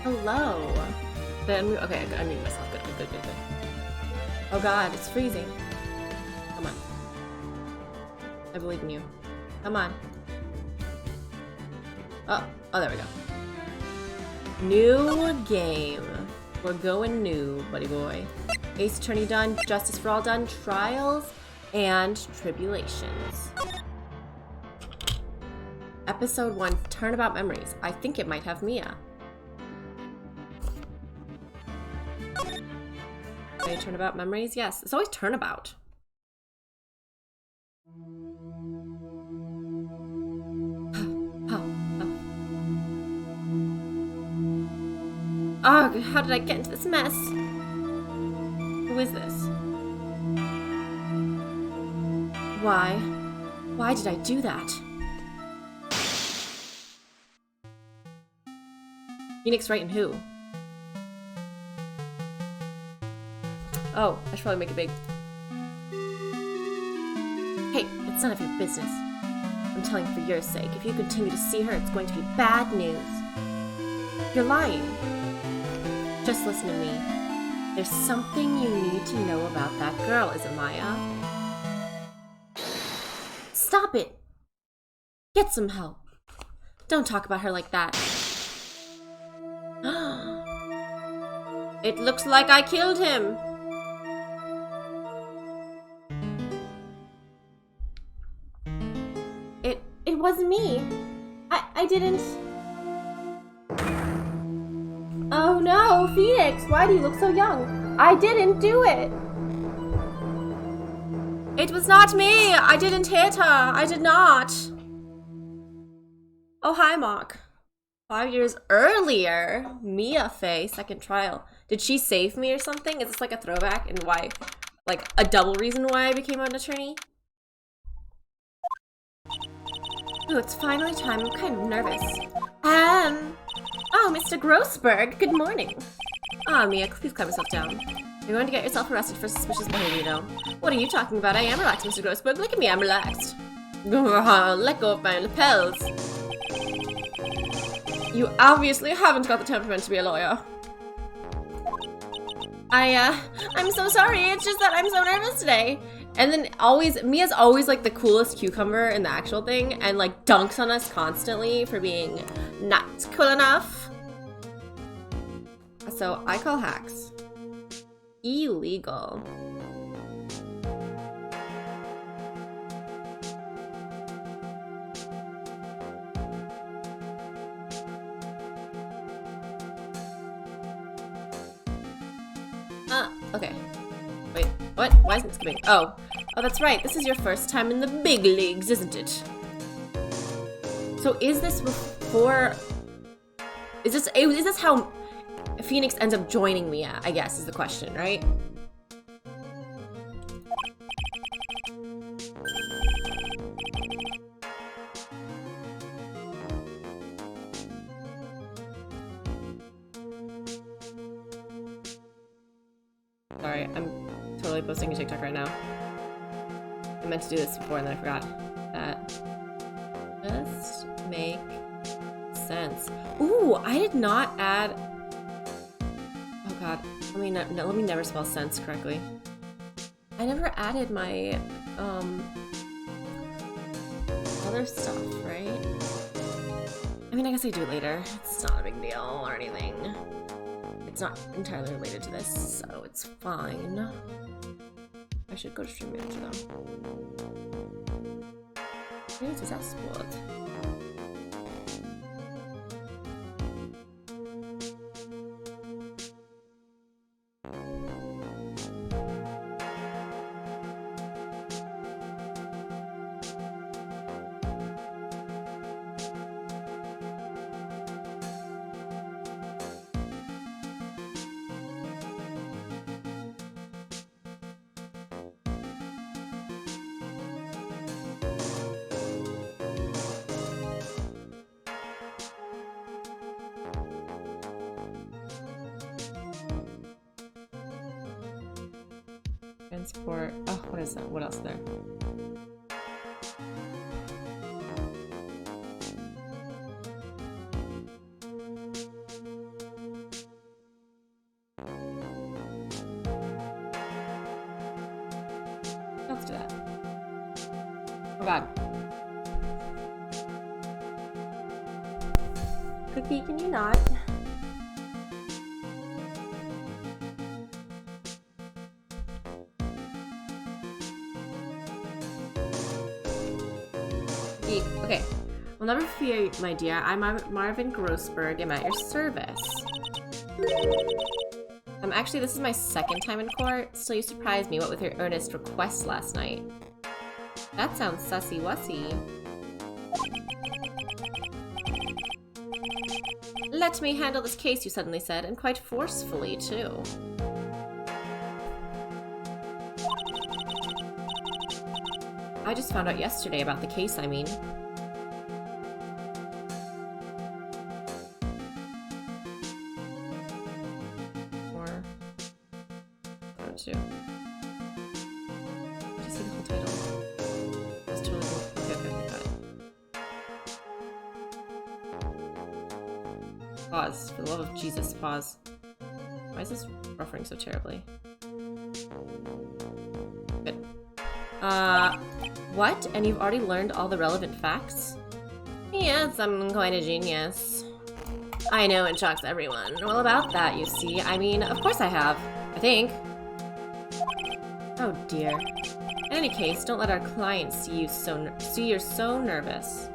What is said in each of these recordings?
Hello. Then okay, I muted myself. Good. Oh god, it's freezing. Come on. I believe in you. Come on. Oh, there we go. New game. We're going new, buddy boy. Ace Attorney done, Justice for All done, Trials and Tribulations. Episode 1, Turnabout Memories. I think it might have Mia. Okay, Turnabout Memories? Yes, it's always Turnabout. Oh, how did I get into this mess? Who is this? Why? Why did I do that? Phoenix, Wright, and who? Oh, I should probably make it big. Hey, it's none of your business. I'm telling for your sake. If you continue to see her, it's going to be bad news. You're lying. Just listen to me. There's something you need to know about that girl, is it, Maya? Stop it! Get some help. Don't talk about her like that. It looks like I killed him. It wasn't me. I didn't... Oh no, Phoenix, why do you look so young? I didn't do it. It was not me. I didn't hit her. I did not. Oh, hi, Mark. 5 years earlier, Mia Faye, second trial. Did she save me or something? Is this like a throwback and why, like a double reason why I became an attorney? Oh, it's finally time. I'm kind of nervous. Oh, Mr. Grossberg, good morning. Mia, please calm yourself down. You're going to get yourself arrested for suspicious behavior, though. What are you talking about? I am relaxed, Mr. Grossberg. Look at me, I'm relaxed. Let go of my lapels. You obviously haven't got the temperament to be a lawyer. I'm so sorry. It's just that I'm so nervous today. And then Mia's always like the coolest cucumber in the actual thing and like dunks on us constantly for being not cool enough. So I call hacks illegal. Okay. Wait, what? Why isn't it skipping? Oh, that's right. This is your first time in the big leagues, isn't it? So is this before... Is this how Phoenix ends up joining Mia, I guess, is the question, right? Sorry, I'm totally posting a TikTok right now. I meant to do this before and then I forgot. That just make sense. Ooh, I did not add... Oh god, let me never spell sense correctly. I never added my other stuff, right? I mean, I guess I do later. It's not a big deal or anything. It's not entirely related to this, so it's fine. I should go to Stream Manager though. Maybe it's Export. Transport. Oh, what is that? What else is there? Oh god. Cookie, can you not? Okay. Well, never fear, my dear. I'm Marvin Grossberg. I'm at your service. Actually, this is my second time in court. Still, you surprised me, what with your earnest request last night. That sounds sussy-wussy. Let me handle this case, you suddenly said, and quite forcefully, too. I just found out yesterday about the case, I mean. Too. Did you see the whole title? It's totally cool. Okay, got it. Pause. For the love of Jesus, pause. Why is this buffering so terribly? Good. What? And you've already learned all the relevant facts? Yes, I'm quite a genius. I know it shocks everyone. Well, about that, you see. I mean, of course I have. I think. Oh dear. In any case, don't let our clients see you're so nervous.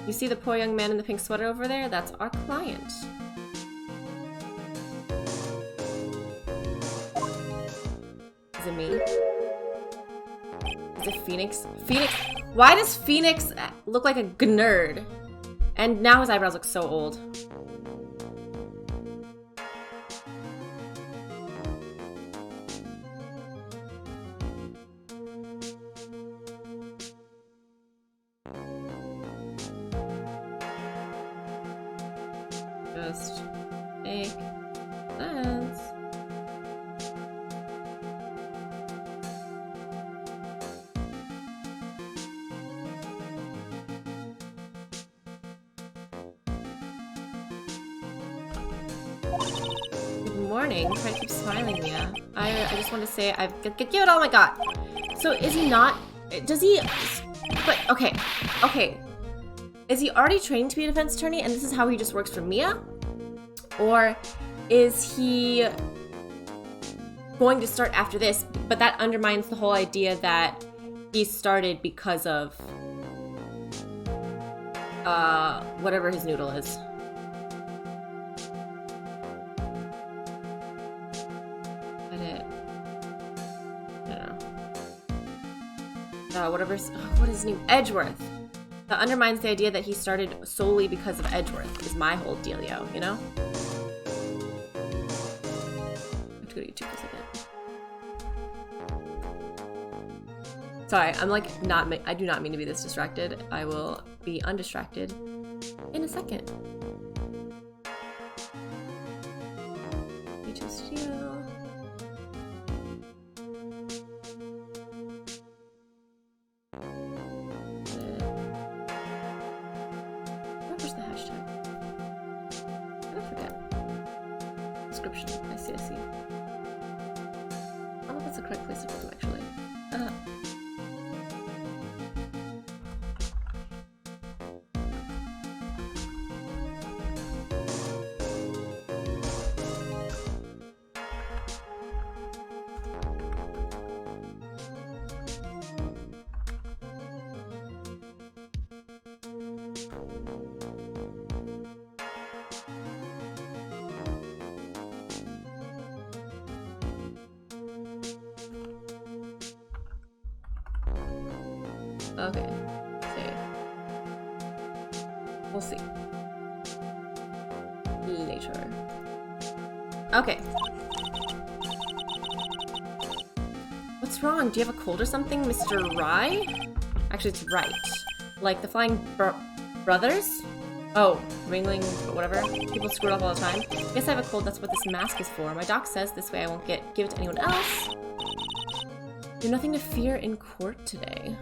You see the poor young man in the pink sweater over there? That's our client. Is it me? Is it Phoenix? Phoenix? Why does Phoenix look like a nerd? And now his eyebrows look so old. Just make sense. Good morning. Try to keep smiling, Mia. I just want to say give it all I got. So is he not? Does he? But okay. Is he already trained to be a defense attorney and this is how he just works for Mia? Or is he going to start after this, but that undermines the whole idea that he started because of whatever his noodle is. Edit. I don't know. What is his name? Edgeworth. That undermines the idea that he started solely because of Edgeworth, is my whole dealio, you know? I have to go to YouTube for a second. Sorry, I'm like I do not mean to be this distracted. I will be undistracted in a second. YouTube Studio. Description. I see. I don't know if that's the correct place to put them, actually. Okay. We'll see. Later. Okay. What's wrong? Do you have a cold or something, Mr. Rye? Actually, it's Wright. Like the Flying Brothers? Oh, Ringling, whatever. People screw up all the time. Guess I have a cold, that's what this mask is for. My doc says this way I won't give it to anyone else. You have nothing to fear in court today.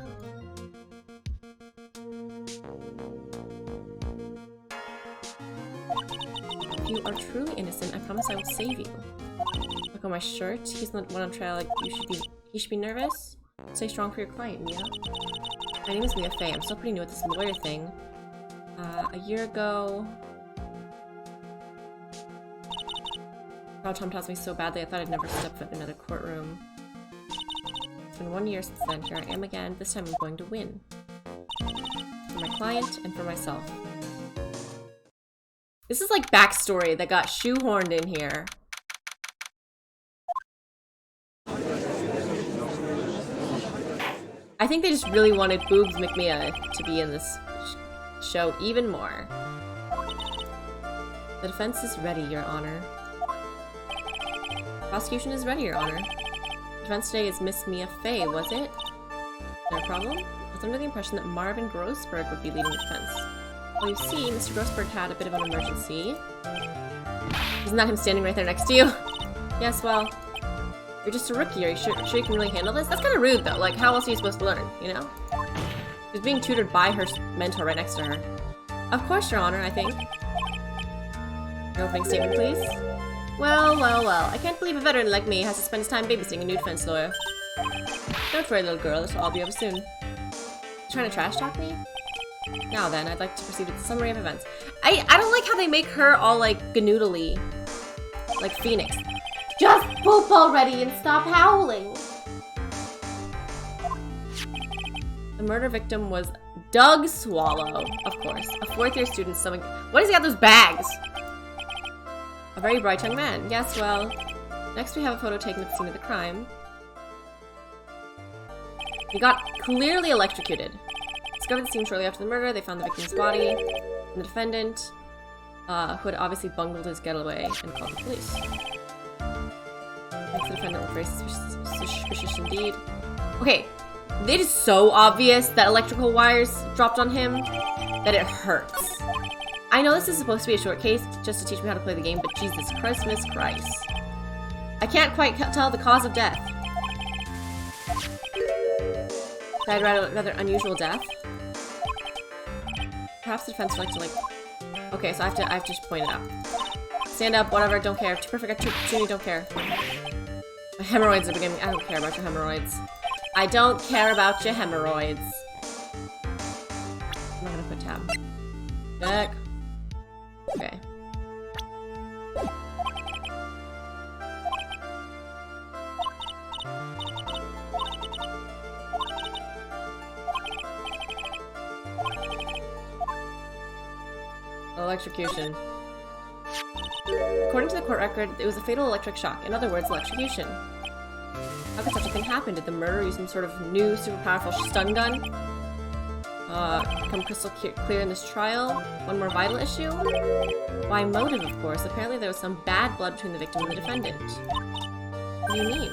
If you are truly innocent, I promise I will save you. Look on my shirt. He's not one on trial. Like he should be nervous. Stay strong for your client, Mia. My name is Mia Fey. I'm still pretty new at this lawyer thing. A year ago. Rob traumatized me so badly I thought I'd never step foot in another courtroom. It's been 1 year since then. Here I am again. This time I'm going to win. For my client and for myself. This is like backstory that got shoehorned in here. I think they just really wanted Boobs McMia to be in this show even more. The defense is ready, Your Honor. Prosecution is ready, Your Honor. Defense today is Miss Mia Fey, was it? No problem? I was under the impression that Marvin Grossberg would be leading the defense. Well, you see, Mr. Grossberg had a bit of an emergency. Isn't that him standing right there next to you? Yes, well, you're just a rookie. Are you sure you can really handle this? That's kind of rude, though. Like, how else are you supposed to learn, you know? She's being tutored by her mentor right next to her. Of course, Your Honor, I think. Your opening statement, please. Well, well, well. I can't believe a veteran like me has to spend his time babysitting a new defense lawyer. Don't worry, little girl. This will all be over soon. You trying to trash talk me? Now then, I'd like to proceed with the summary of events. I don't like how they make her all, like, ganoodly. Like Phoenix. Just poop already and stop howling! The murder victim was Doug Swallow, of course. A fourth-year student stomach. What does he got those bags? A very bright young man. Yes, well. Next we have a photo taken at the scene of the crime. He got clearly electrocuted. Discovered the scene shortly after the murder. They found the victim's body. And the defendant, who had obviously bungled his getaway and called the police. Makes the defendant look very suspicious indeed. Okay, it is so obvious that electrical wires dropped on him that it hurts. I know this is supposed to be a short case just to teach me how to play the game, but Jesus Christmas Christ. I can't quite tell the cause of death. Died rather unusual death. Perhaps the defense would like to like... Okay, so I have to just point it out. Stand up, whatever, don't care. Too perfect, too don't care. My hemorrhoids are beginning. I don't care about your hemorrhoids. I don't care about your hemorrhoids. I'm not gonna put tab. Back. Okay. Electrocution. According to the court record, it was a fatal electric shock. In other words, electrocution. How could such a thing happen? Did the murderer use some sort of new, super powerful stun gun? Become crystal clear in this trial? One more vital issue? Why motive, of course. Apparently there was some bad blood between the victim and the defendant. What do you mean?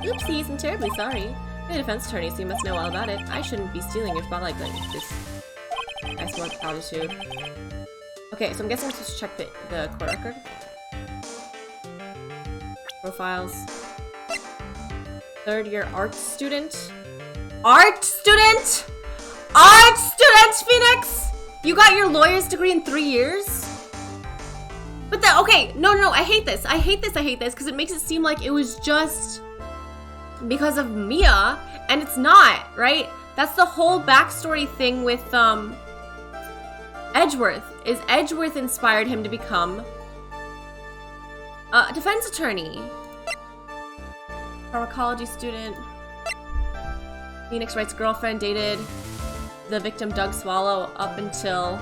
Oopsies, I'm terribly sorry. You're a defense attorney, so you must know all about it. I shouldn't be stealing your spotlight like this. Nice more altitude. Okay, so I'm guessing I'm supposed to check the court record. Profiles. Third-year art student. Art student? Art student, Phoenix! You got your lawyer's degree in 3 years? But that, okay, no, I hate this. I hate this, because it makes it seem like it was just because of Mia, and it's not, right? That's the whole backstory thing with, Edgeworth, is Edgeworth inspired him to become a defense attorney. Pharmacology student. Phoenix Wright's girlfriend dated the victim Doug Swallow up until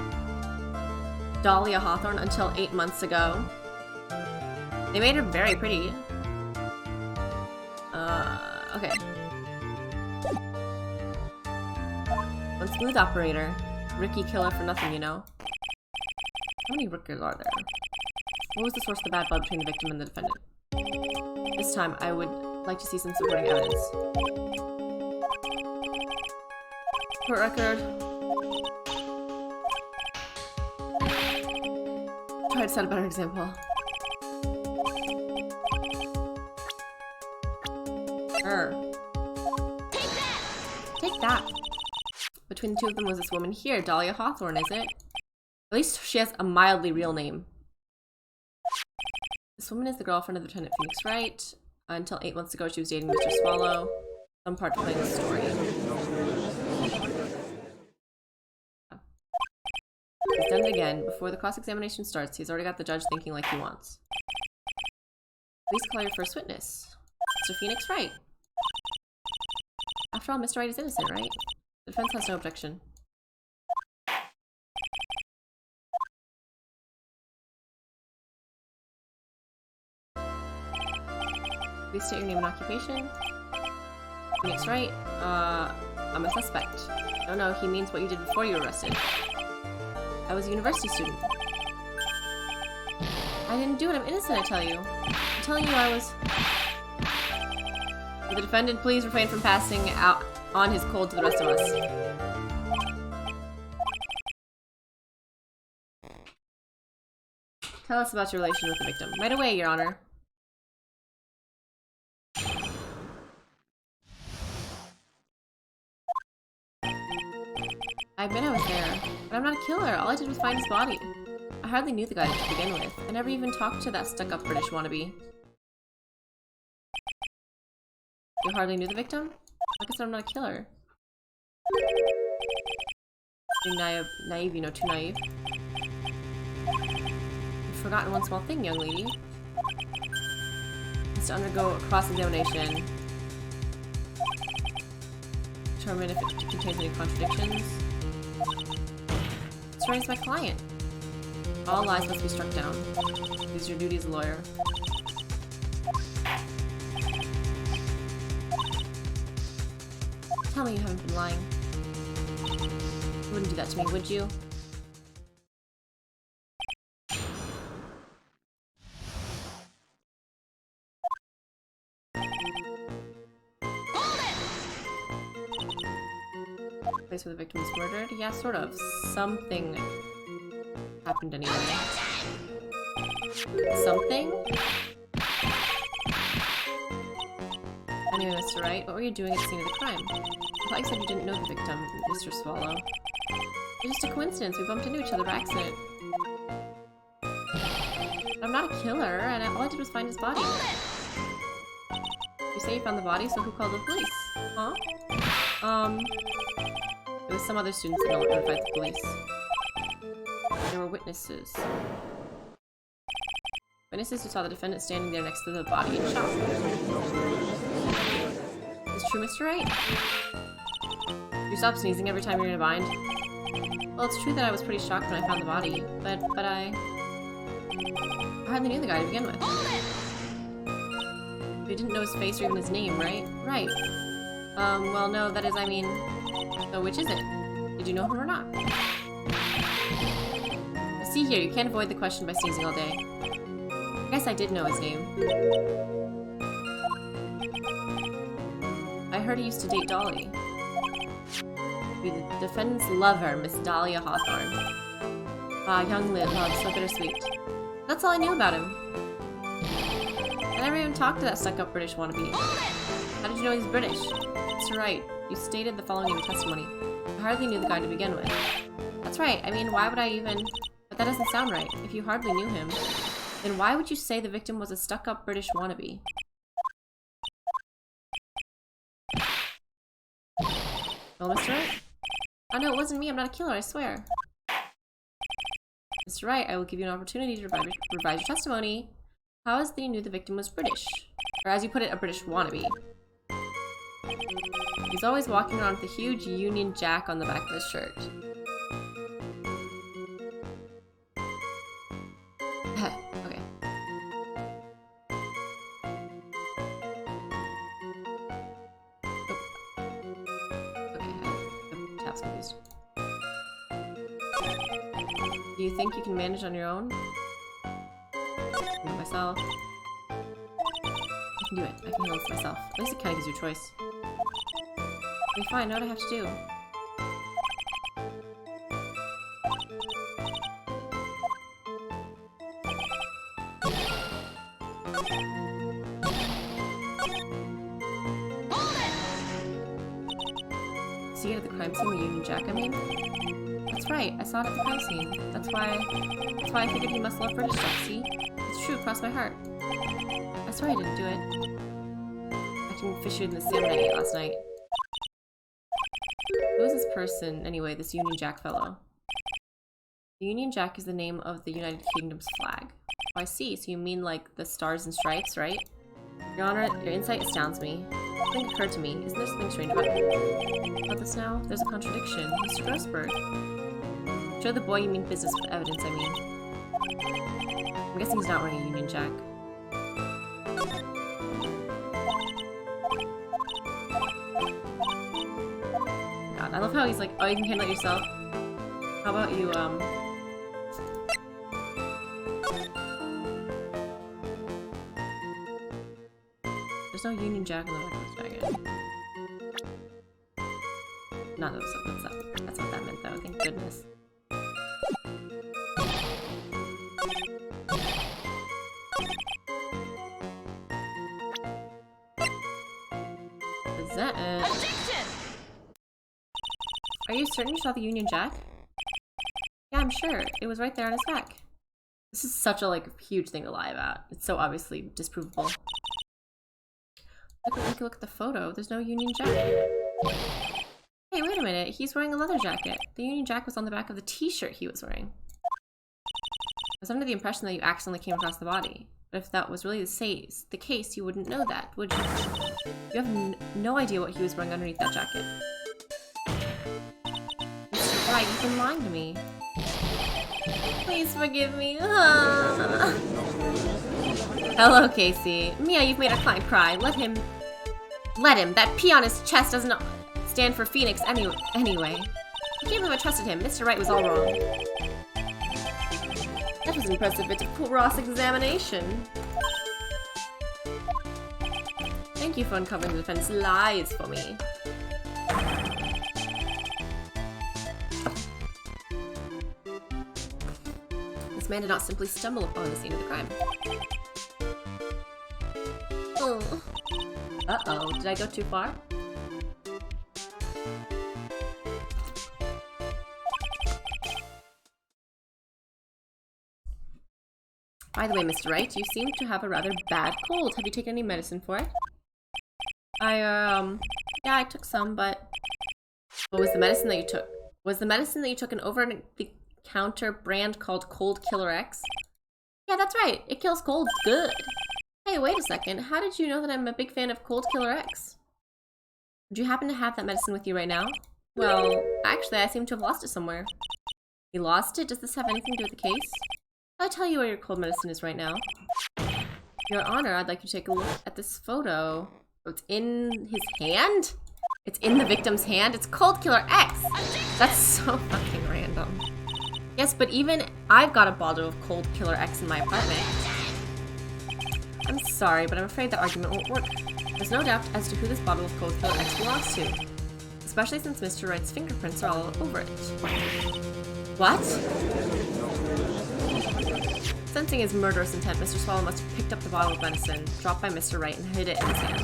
Dahlia Hawthorne until 8 months ago. They made her very pretty. Okay. One smooth operator. Ricky killer for nothing, you know. How many Rickers are there? What was the source of the bad blood between the victim and the defendant? This time, I would like to see some supporting evidence. Court record. Try to set a better example. Take that! Between the two of them was this woman here, Dahlia Hawthorne, is it? At least she has a mildly real name. This woman is the girlfriend of Lieutenant Phoenix Wright. Until 8 months ago, she was dating Mr. Swallow. Some part to play in the story. He's done it again. Before the cross-examination starts, he's already got the judge thinking like he wants. Please call your first witness. Mr. Phoenix Wright. After all, Mr. Wright is innocent, right? The defense has no objection. Please state your name and occupation. Phoenix Wright. I'm a suspect. No, he means what you did before you were arrested. I was a university student. I didn't do it, I'm innocent, I tell you. I'm telling you I was... Will the defendant please refrain from passing out on his cold to the rest of us? Tell us about your relation with the victim. Right away, Your Honor. I admit I was there, but I'm not a killer. All I did was find his body. I hardly knew the guy to begin with. I never even talked to that stuck-up British wannabe. You hardly knew the victim? Like I said, I'm not a killer. Being naive, you know, too naive. You've forgotten one small thing, young lady. It's to undergo a cross-examination. Determine if it contains any contradictions. Is my client. All lies must be struck down. It is your duty as a lawyer. Tell me you haven't been lying. You wouldn't do that to me, would you? Place where the victim was murdered? Yeah, sort of. Something happened anyway. Something? Anyway, Mr. Wright, what were you doing at the scene of the crime? I thought you said you didn't know the victim, Mr. Swallow. It's just a coincidence. We bumped into each other by accident. I'm not a killer, and all I did was find his body. You say you found the body, so who called the police? Huh? It was some other students that notified the police. There were witnesses. Witnesses who saw the defendant standing there next to the body in shock. Is true, Mr. Wright? You stop sneezing every time you're in a bind? Well, it's true that I was pretty shocked when I found the body, but I hardly knew the guy to begin with. You didn't know his face or even his name, right? Right. Well, no, that is, I mean... So which is it? Did you know him or not? See here, you can't avoid the question by sneezing all day. I guess I did know his name. I heard he used to date Dolly. Be the defendant's lover, Miss Dahlia Hawthorne. Ah, young love, so bittersweet. That's all I knew about him. I never even talked to that stuck-up British wannabe. How did you know he's British? Mr. Wright, you stated the following in your testimony. I hardly knew the guy to begin with. That's right, I mean, why would I even... But that doesn't sound right. If you hardly knew him, then why would you say the victim was a stuck-up British wannabe? Well, Mr. Wright? Oh no, it wasn't me, I'm not a killer, I swear. Mr. Wright, I will give you an opportunity to revise your testimony. How is it that you knew the victim was British? Or as you put it, a British wannabe. He's always walking around with a huge Union Jack on the back of his shirt. Okay. Okay, tab's confused. Do you think you can manage on your own? Not myself. I can do it. I can handle this myself. At least it kind of gives you a choice. Okay, fine. Know what I have to do. See it at the crime scene, the Union Jack, I mean? That's right, I saw it at the crime scene. That's why I figured he must love British stuff, see? It's true, cross my heart. I swear I didn't do it. Acting fishier than the salmon I ate last night. Who is this person, anyway, this Union Jack fellow? The Union Jack is the name of the United Kingdom's flag. Oh, I see. So you mean like the stars and stripes, right? Your Honor, your insight astounds me. Something occurred to me. Isn't there something strange about this now? There's a contradiction. Mr. Grossberg. Show the boy you mean business with evidence, I mean. I'm guessing he's not wearing a Union Jack. God, I love how he's like, oh, you can handle it yourself. How about you, There's no Union Jack on the Volkswagen. Not that's what that meant though, thank goodness. Is that it? Objection! Are you certain you saw the Union Jack? Yeah, I'm sure. It was right there on his back. This is such a huge thing to lie about. It's so obviously disprovable. Look at the photo. There's no Union Jack. Hey, wait a minute. He's wearing a leather jacket. The Union Jack was on the back of the t-shirt he was wearing. I was under the impression that you accidentally came across the body. But if that was really the case, you wouldn't know that, would you? You have no idea what he was wearing underneath that jacket. Mr. Wright, you've been lying to me. Please forgive me. Hello, Casey. Mia, you've made our client cry. Let him. That P on his chest doesn't stand for Phoenix anyway. I can't believe I trusted him. Mr. Wright was all wrong. That was an impressive bit of cross-examination. Thank you for uncovering the defense lies for me. This man did not simply stumble upon the scene of the crime. Oh. Uh-oh, did I go too far? By the way, Mr. Wright, you seem to have a rather bad cold. Have you taken any medicine for it? Yeah, I took some, but... What was the medicine that you took? Was the medicine that you took an over-the-counter brand called Cold Killer X? Yeah, that's right. It kills cold good. Hey, wait a second. How did you know that I'm a big fan of Cold Killer X? Would you happen to have that medicine with you right now? Well, actually, I seem to have lost it somewhere. You lost it? Does this have anything to do with the case? I'll tell you where your cold medicine is right now. Your Honor, I'd like you to take a look at this photo. Oh, it's in his hand? It's in the victim's hand? It's Cold Killer X! That's so fucking random. Yes, but even I've got a bottle of Cold Killer X in my apartment. I'm sorry, but I'm afraid that argument won't work. There's no doubt as to who this bottle of Cold Killer X belongs to. Especially since Mr. Wright's fingerprints are all over it. What? Sensing his murderous intent, Mr. Swallow must have picked up the bottle of medicine dropped by Mr. Wright and hid it in his hand.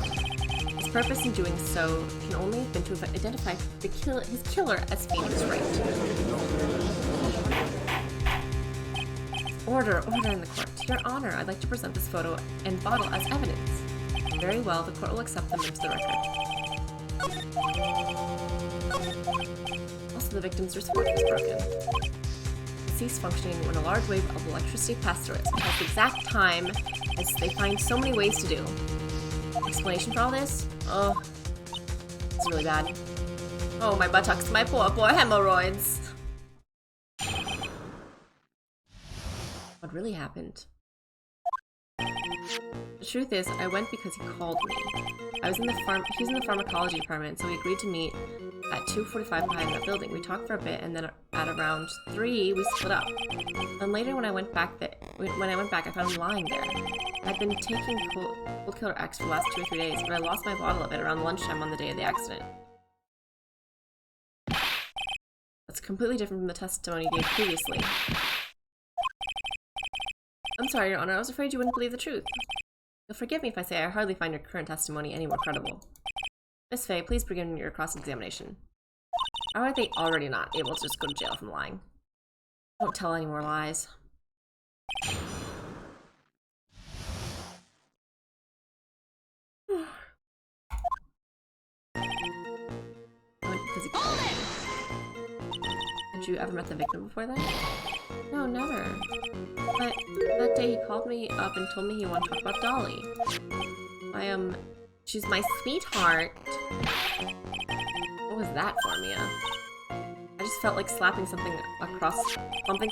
His purpose in doing so can only have been to identify his killer as Phoenix Wright. Order in the court. Your Honor, I'd like to present this photo and bottle as evidence. Very well, the court will accept them into the record. Also, the victim's wristwatch was broken. Ceased functioning when a large wave of electricity passed through it. At the exact time, as they find so many ways to do. Explanation for all this? Oh, it's really bad. Oh, my buttocks, my poor hemorrhoids. What really happened? The truth is, I went because he called me. He was in the pharmacology department, so we agreed to meet at 2:45 behind that building. We talked for a bit, and then at around 3, we split up. Then later, when I went back, I found him lying there. I'd been taking Cold Killer X for the last 2 or 3 days, but I lost my bottle of it around lunchtime on the day of the accident. That's completely different from the testimony you gave previously. I'm sorry, Your Honor. I was afraid you wouldn't believe the truth. You'll forgive me if I say I hardly find your current testimony any more credible. Miss Faye, please begin your cross-examination. How are they already not able to just go to jail from lying? Don't tell any more lies. you ever met the victim before then? No, never. But that day he called me up and told me he wanted to talk about Dolly. She's my sweetheart. What was that, Formia? I just felt like slapping something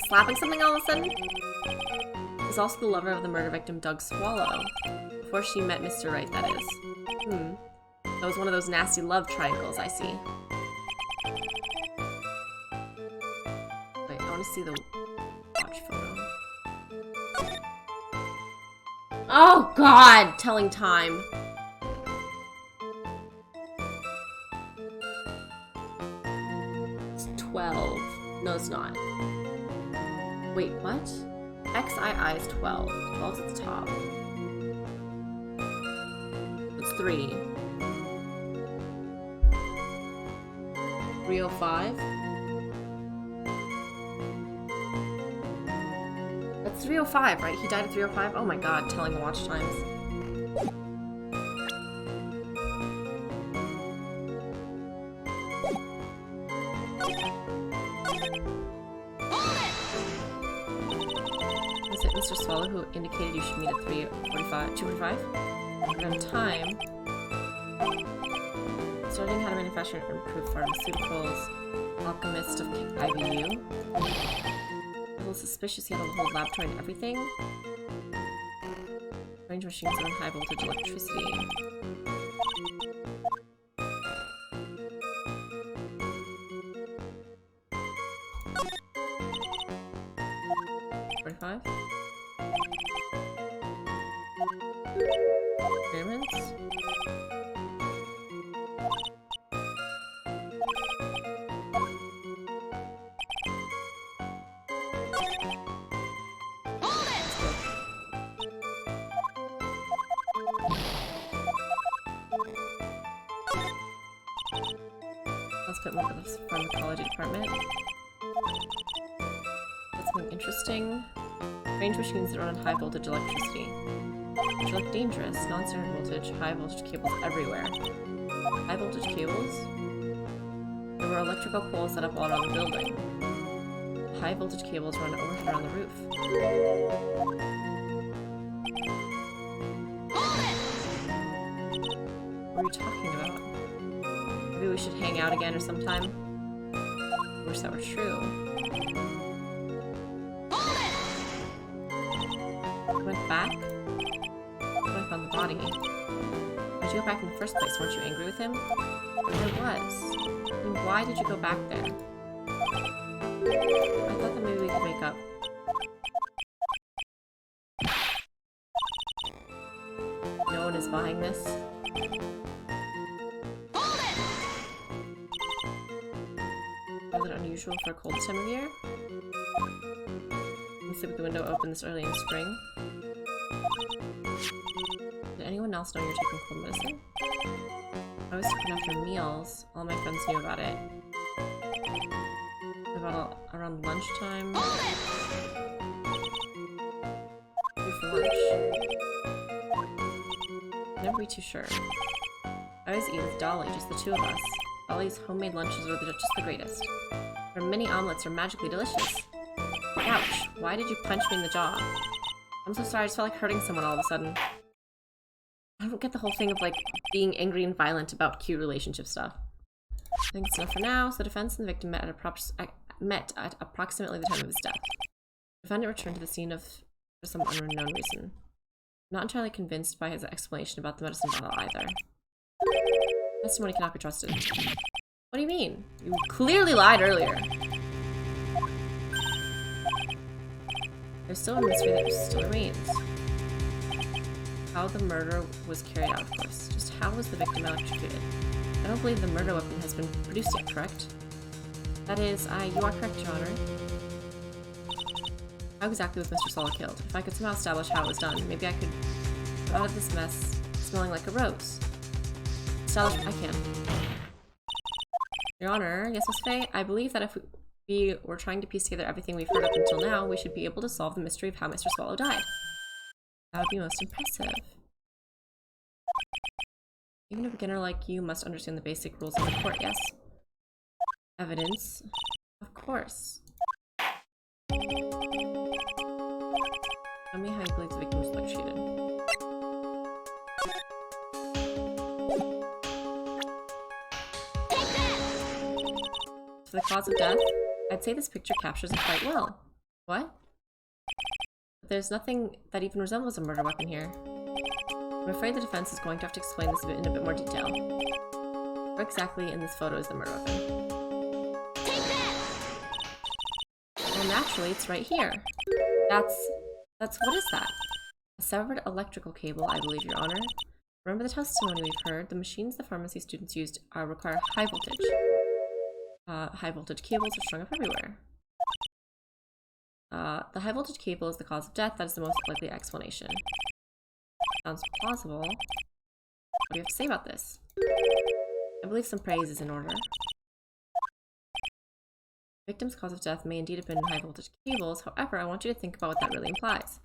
slapping something all of a sudden. He's also the lover of the murder victim Doug Swallow. Before she met Mr. Wright, that is. That was one of those nasty love triangles, I see. Wait, I want to see the watch photo. Oh god! Telling time. It's 12. No, it's not. Wait, what? XII is 12. 12's at the top. It's 3. 305? That's 305, right? He died at 305? Oh my god, telling the watch times. Was it Mr. Swallow who indicated you should meet at 3:45? 2:45? On time. Studying how to manufacture and improve pharmaceuticals. Alchemist of IBU. A little suspicious he had a whole laboratory and everything. Range machines run high voltage electricity. Pyramids? Let's put more for the pharmacology department. That's something interesting. Range machines that run on high voltage electricity. Which look dangerous. Non-standard voltage, high voltage cables everywhere. High voltage cables? There were electrical poles set up all around the building. High voltage cables run overhead on the roof. What are you talking about? Maybe we should hang out again or sometime? I wish that were true. You went back? I found the body. Why'd you go back in the first place? Weren't you angry with him? I was. Then why did you go back there? I thought that maybe we could make up. No one is buying this. Was it unusual for a cold time of year? You sit with the window open this early in spring. Did anyone else know you're taking cold medicine? I was taking after meals. All my friends knew about it. About around lunchtime. Food for lunch. Never be too sure. I always eat with Dolly, just the two of us. Dolly's homemade lunches are just the greatest. Her mini omelets are magically delicious. Ouch! Why did you punch me in the jaw? I'm so sorry, I just felt like hurting someone all of a sudden. I don't get the whole thing of, like, being angry and violent about cute relationship stuff. I think it's enough for now. So the defense and the victim met at approximately the time of his death. The defendant returned to the scene for some unknown reason. I'm not entirely convinced by his explanation about the medicine bottle either. Testimony cannot be trusted. What do you mean? You clearly lied earlier. There's still a mystery that still remains. How the murder was carried out, of course. Just how was the victim electrocuted? I don't believe the murder weapon has been produced yet, correct? That is, you are correct, Your Honor. How exactly was Mr. Swallow killed? If I could somehow establish how it was done, maybe I could get out of this mess smelling like a rose. Establish I can. Your Honor, yes, Miss Faye, I believe that if we were trying to piece together everything we've heard up until now, we should be able to solve the mystery of how Mr. Swallow died. That would be most impressive. Even a beginner like you must understand the basic rules of the court, yes? Evidence. Of course. Tell me how you believe the victim was electrocuted. For the cause of death, I'd say this picture captures it quite well. What? But there's nothing that even resembles a murder weapon here. I'm afraid the defense is going to have to explain this in a bit more detail. Where exactly in this photo is the murder weapon? Well, naturally, it's right here. What is that? A severed electrical cable, I believe, Your Honor. Remember the testimony we've heard? The machines the pharmacy students used require high voltage. High voltage cables are strung up everywhere. The high voltage cable is the cause of death. That is the most likely explanation. Sounds plausible. What do you have to say about this? I believe some praise is in order. The victim's cause of death may indeed have been high voltage cables. However, I want you to think about what that really implies.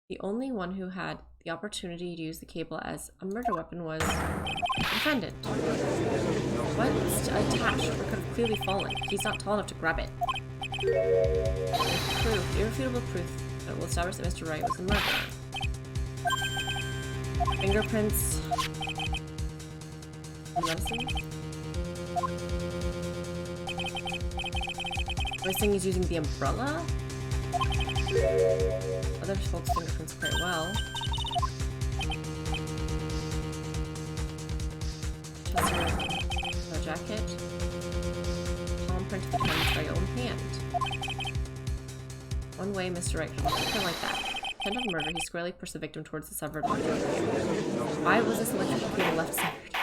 The only one who had the opportunity to use the cable as a murder weapon was the defendant. What is attached or could have clearly fallen? He's not tall enough to grab it. Proof, irrefutable proof that will establish that Mr. Wright was the murderer. Fingerprints. Medicine. First thing he's using the umbrella. Other folks' fingerprints quite well. Chester jacket. Palm print of the pen's by own hand. One way Mr. Wright could have like that. Intent of murder, he squarely pushed the victim towards the severed one. Why was this electrical cable left severed?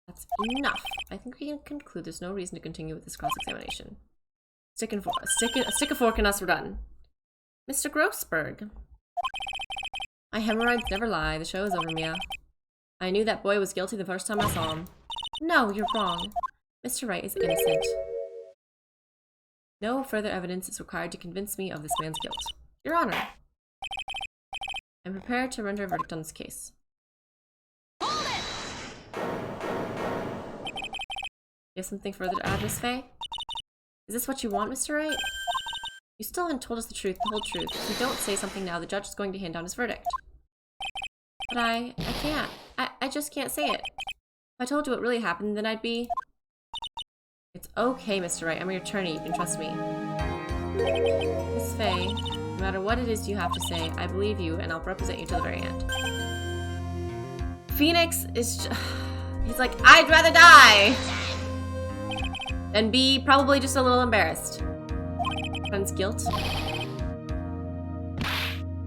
That's enough. I think we can conclude there's no reason to continue with this cross-examination. Stick a fork in us, we're done. Mr. Grossberg. My hemorrhoids never lie. The show is over, Mia. I knew that boy was guilty the first time I saw him. No, you're wrong. Mr. Wright is innocent. No further evidence is required to convince me of this man's guilt. Your Honor. I'm prepared to render a verdict on this case. Hold it! You have something further to add, Miss Faye? Is this what you want, Mr. Wright? You still haven't told us the truth, the whole truth. If you don't say something now, the judge is going to hand down his verdict. But I can't. I just can't say it. If I told you what really happened, then I'd be... It's okay, Mr. Wright. I'm your attorney. You can trust me. Miss Faye, no matter what it is you have to say, I believe you, and I'll represent you to the very end. Phoenix is he's like, I'd rather die! And be probably just a little embarrassed. Friend's guilt.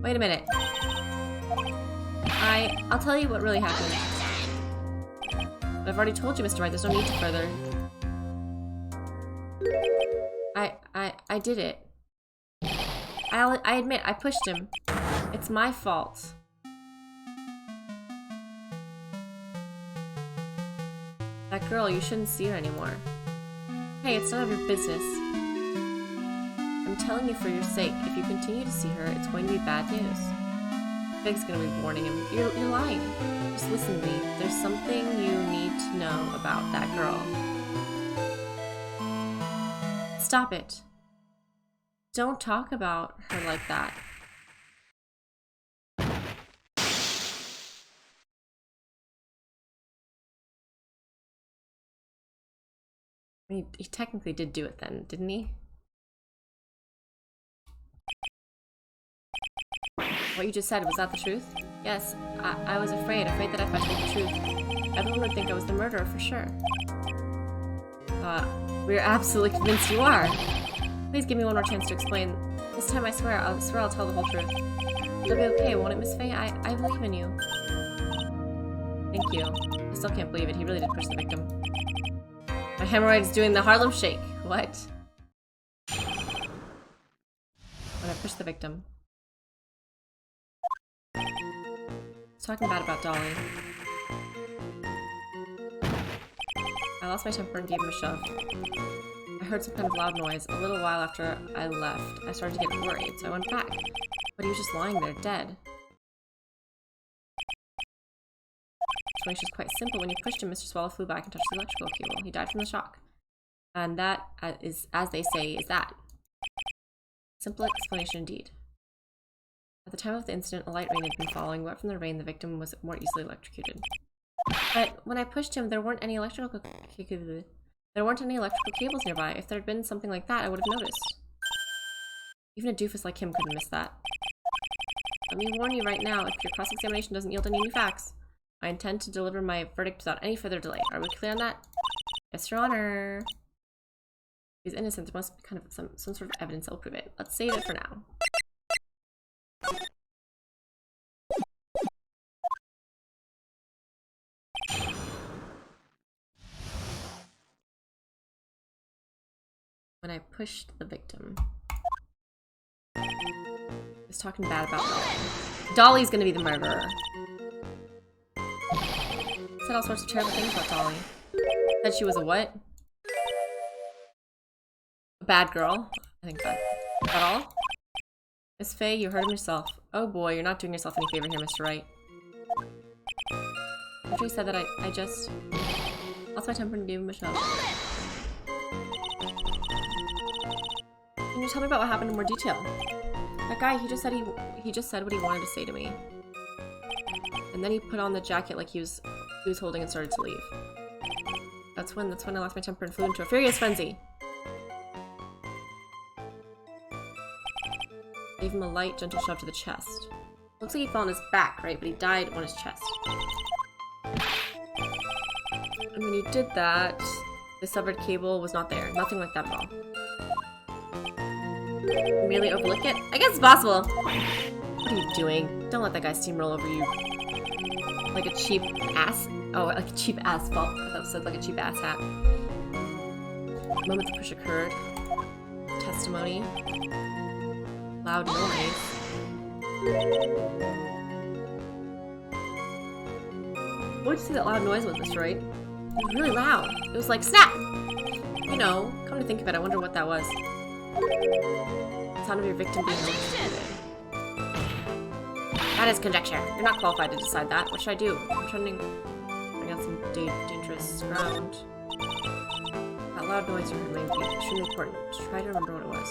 Wait a minute. I'll tell you what really happened. But I've already told you, Mr. Wright, there's no need to further. I did it. I admit, I pushed him. It's my fault. That girl, you shouldn't see her anymore. Hey, it's none of your business. I'm telling you for your sake, if you continue to see her, it's going to be bad news. Big's gonna be warning him. You're lying. Just listen to me. There's something you need to know about that girl. Stop it. Don't talk about her like that. I mean, he technically did do it then, didn't he? What you just said, was that the truth? Yes, I was afraid that if I told the truth, everyone would think I was the murderer for sure. We're absolutely convinced you are. Please give me one more chance to explain. This time I swear I'll tell the whole truth. It'll be okay, won't it, Miss Faye? I believe in you. Thank you. I still can't believe it. He really did push the victim. My hemorrhoid is doing the Harlem Shake. What? When I pushed the victim. I was talking bad about Dolly. I lost my temper and gave him a shove. I heard some kind of loud noise. A little while after I left, I started to get worried, so I went back. But he was just lying there, dead. The situation is quite simple. When you pushed him, Mr. Swallow flew back and touched the electrical cable. He died from the shock. And that is, as they say, is that. Simple explanation indeed. At the time of the incident, a light rain had been falling. Wet from the rain, the victim was more easily electrocuted. But when I pushed him, there weren't any electrical cables nearby. If there had been something like that, I would have noticed. Even a doofus like him couldn't miss that. Let me warn you right now, if your cross-examination doesn't yield any new facts, I intend to deliver my verdict without any further delay. Are we clear on that? Yes, Your Honor. He's innocent. There must be kind of some sort of evidence that will prove it. Let's save it for now. When I pushed the victim. He was talking bad about Dolly. Dolly's gonna be the murderer. Said all sorts of terrible things about Dolly. Said she was a what? A bad girl. I think that. Is that all? Miss Faye, you hurt him yourself. Oh boy, you're not doing yourself any favor here, Mr. Wright. After he said that, I just lost my temper and gave him a shove. Can you tell me about what happened in more detail? That guy, he just said what he wanted to say to me. And then he put on the jacket like he was holding and started to leave. That's when I lost my temper and flew into a furious frenzy. Gave him a light, gentle shove to the chest. Looks like he fell on his back, right? But he died on his chest. And when he did that, the severed cable was not there. Nothing like that at all. Merely overlook it? I guess it's possible. What are you doing? Don't let that guy steamroll over you. Like a cheap ass. Oh, like a cheap asphalt. I thought it said like a cheap ass hat. The moment the push occurred. Testimony. Loud noise. What did you say that loud noise was, Mr. Wright? It was really loud. It was like, snap! You know, come to think of it, I wonder what that was. The sound of your victim being electrocuted. That is conjecture. You're not qualified to decide that. What should I do? I'm trying to bring out some dangerous ground. That loud noise you heard may be extremely important. Try to remember what it was.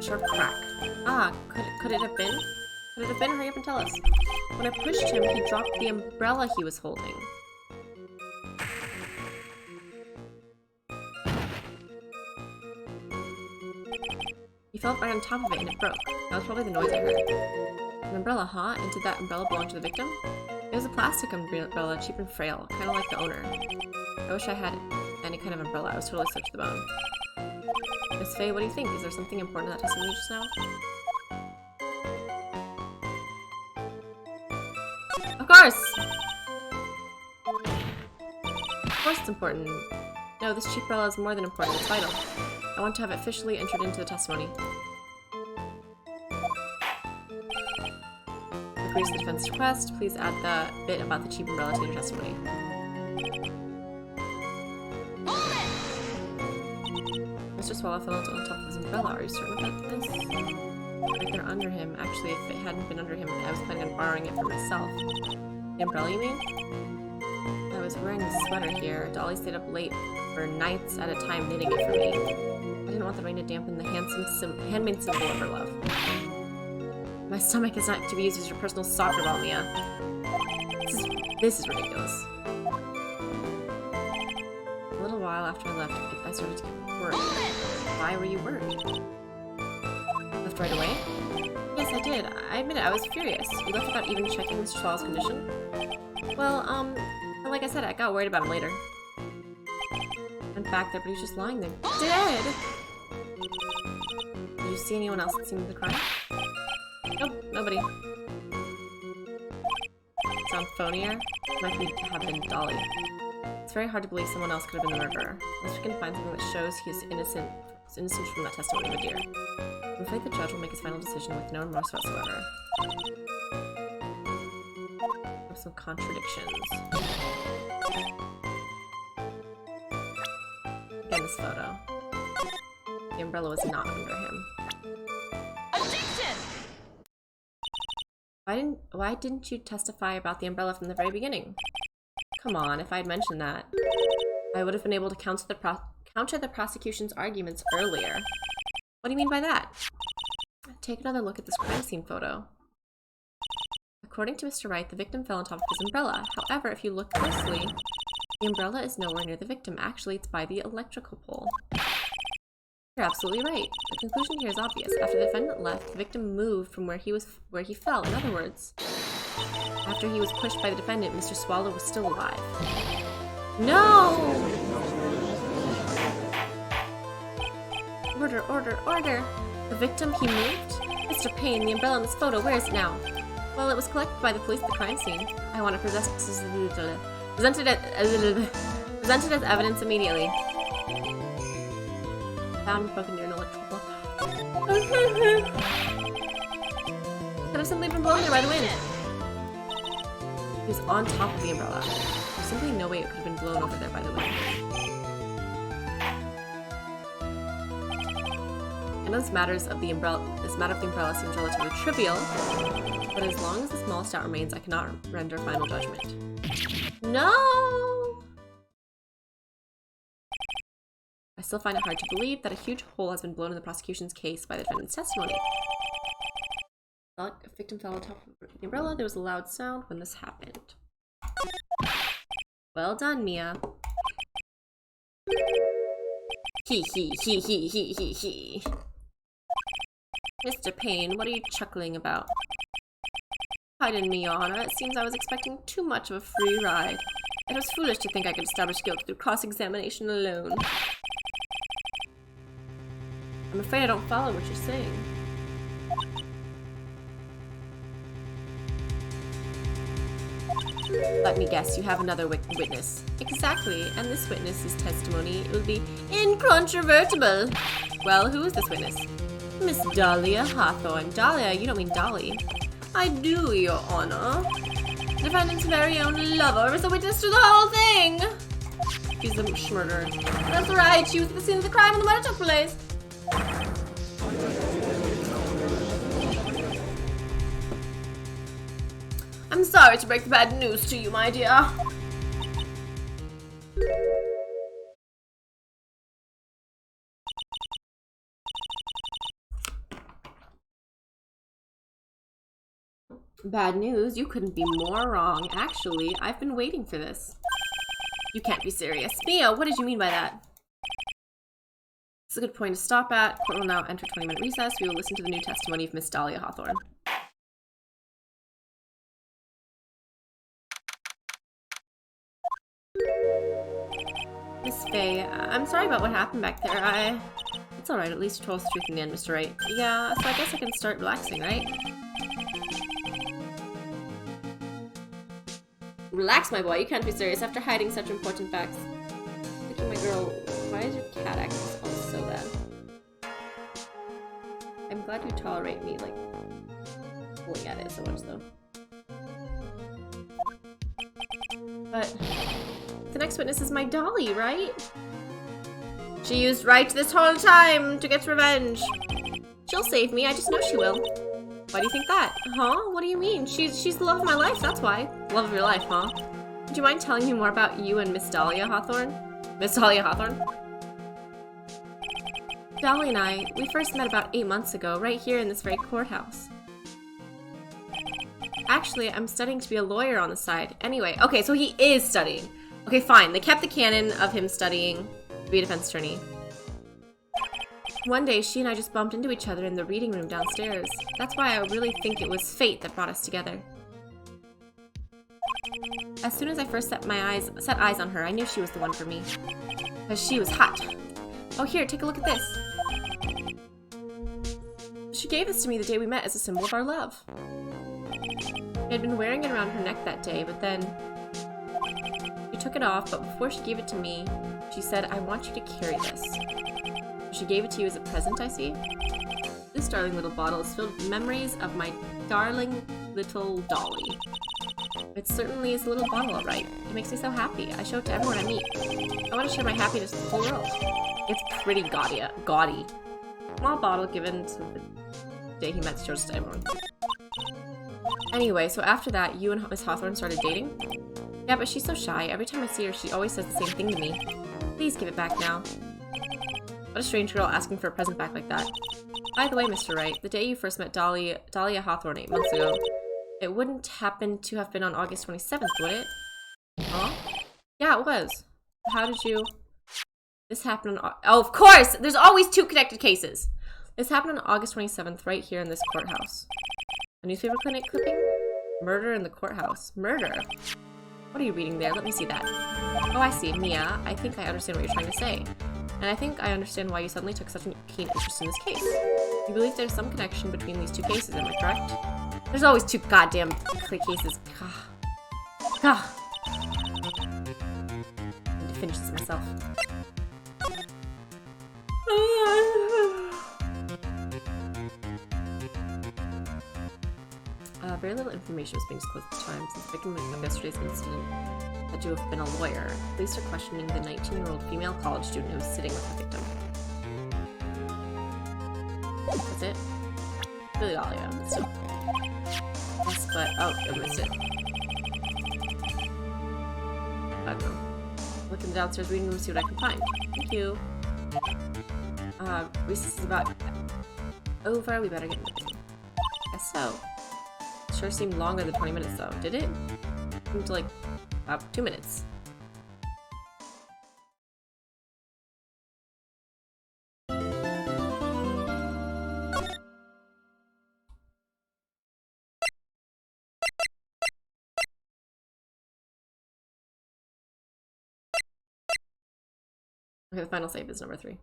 Sharp crack. Ah, could it have been? Could it have been? Hurry up and tell us. When I pushed him, he dropped the umbrella he was holding. He fell right on top of it and it broke. That was probably the noise I heard. An umbrella, huh? And did that umbrella belong to the victim? It was a plastic umbrella, cheap and frail, kind of like the owner. I wish I had any kind of umbrella. I was totally soaked to the bone. Miss Faye, what do you think? Is there something important in that testimony just now? Of course! Of course it's important. No, this cheap umbrella is more than important. It's vital. I want to have it officially entered into the testimony. Agrees to the defense request. Please add the bit about the cheap umbrella to your testimony. Mr. Swallow fell on top of his umbrella. Are you certain about this? Right there under him. Actually, if it hadn't been under him, I was planning on borrowing it for myself. The umbrella, you mean? I was wearing a sweater here. Dolly stayed up late for nights at a time knitting it for me. I didn't want the rain to dampen the handmade symbol of her love. My stomach is not to be used as your personal soccer ball, Mia. This is ridiculous. A little while after I left, I started to get worried. Why were you worried? Left right away? Yes, I did. I admit it, I was furious. You left without even checking Mr. Swallow's condition? Well, like I said, I got worried about him later. Went back there, but he was just lying there. Dead! Did you see anyone else at the scene of the crime? Nope, nobody. Sound phonier? Might have been Dolly. It's very hard to believe someone else could have been the murderer. Unless we can find something that shows he is innocent from that testimony, my dear. I'm afraid the judge will make his final decision with no remorse whatsoever. There's some contradictions. Again, this photo. The umbrella was not under him. Why didn't you testify about the umbrella from the very beginning? Come on, if I had mentioned that. I would have been able to counter the prosecution's arguments earlier. What do you mean by that? Take another look at this crime scene photo. According to Mr. Wright, the victim fell on top of his umbrella. However, if you look closely, the umbrella is nowhere near the victim. Actually, it's by the electrical pole. You're absolutely right. The conclusion here is obvious. After the defendant left, the victim moved from where he fell. In other words, after he was pushed by the defendant, Mr. Swallow was still alive. No! Order, order, order! The victim, he moved? Mr. Payne, the umbrella in this photo, where is it now? Well, it was collected by the police at the crime scene. I want to present it as evidence immediately. Found broken near an electrical block. Could have simply been blown there by the wind. He was on top of the umbrella. There's simply no way it could have been blown over there by the wind. I know this matter of the umbrella seems relatively trivial, but as long as the smallest doubt remains, I cannot render final judgment. No! I still find it hard to believe that a huge hole has been blown in the prosecution's case by the defendant's testimony. The victim fell on top of the umbrella. There was a loud sound when this happened. Well done, Mia. He. Mr. Payne, what are you chuckling about? Pardon me, Your Honor. It seems I was expecting too much of a free ride. It was foolish to think I could establish guilt through cross-examination alone. I'm afraid I don't follow what you're saying. Let me guess, you have another witness. Exactly, and this witness's testimony will be incontrovertible. Well, who is this witness? Miss Dahlia Hawthorne. Dahlia, you don't mean Dolly. I do, Your Honor. The defendant's very own lover is a witness to the whole thing. She's a murderer. That's right, she was at the scene of the crime when the murder took place. I'm sorry to break the bad news to you, my dear. Bad news? You couldn't be more wrong. Actually, I've been waiting for this. You can't be serious. Mia, what did you mean by that? It's a good point to stop at. Court will now enter 20-minute recess. We will listen to the new testimony of Miss Dahlia Hawthorne. Miss Faye, I'm sorry about what happened back there. It's alright, at least you told us the truth in the end, Mr. Wright. Yeah, so I guess I can start relaxing, right? Relax, my boy, you can't be serious after hiding such important facts. Look at my girl, why is your cat acting so bad? I'm glad you tolerate me, like, pulling at it so much, though. But the next witness is my Dolly, right? She used Wright this whole time to get revenge. She'll save me, I just know she will. Why do you think that? Huh? What do you mean? She's the love of my life, that's why. Love of your life, huh? Would you mind telling me more about you and Miss Dahlia Hawthorne? Miss Dahlia Hawthorne? Dolly and I, we first met about 8 months ago, right here in this very courthouse. Actually, I'm studying to be a lawyer on the side. Anyway, okay, so he is studying. Okay, fine. They kept the canon of him studying to be a defense attorney. One day, she and I just bumped into each other in the reading room downstairs. That's why I really think it was fate that brought us together. As soon as I first set eyes on her, I knew she was the one for me. Because she was hot. Oh, here, take a look at this. She gave this to me the day we met as a symbol of our love. I had been wearing it around her neck that day, but then she took it off, but before she gave it to me, she said, I want you to carry this. She gave it to you as a present, I see. This darling little bottle is filled with memories of my darling little Dolly. It certainly is a little bottle, all right. It makes me so happy. I show it to everyone I meet. I want to share my happiness with the whole world. It's pretty gaudy. Small bottle given to the day he met shows to everyone. Anyway, so after that, you and Miss Hawthorne started dating? Yeah, but she's so shy. Every time I see her, she always says the same thing to me. Please give it back now. What a strange girl asking for a present back like that. By the way, Mr. Wright, the day you first met Dahlia Hawthorne 8 months ago, it wouldn't happen to have been on August 27th, would it? Huh? Yeah, it was. How did you... This happened on... Oh, of course! There's always 2 connected cases! This happened on August 27th, right here in this courthouse. A newspaper clipping? Murder in the courthouse. Murder? What are you reading there? Let me see that. Oh, I see. Mia, I think I understand what you're trying to say. And I think I understand why you suddenly took such a keen interest in this case. You believe there's some connection between these 2 cases, am I correct? There's always 2 goddamn cases. I need to finish this myself. Very little information was being disclosed at the time, since the victim of yesterday's incident had to have been a lawyer. Police are questioning the 19-year-old female college student who was sitting with the victim. That's it? Really all, yeah. So, yes, but oh, I missed it. I don't know. Look in the downstairs reading room, see what I can find. Thank you. Recess is about over. We better get moving. Guess so. Sure seemed longer than 20 minutes though, did it? It seemed like about 2 minutes. Okay, the final save is number 3.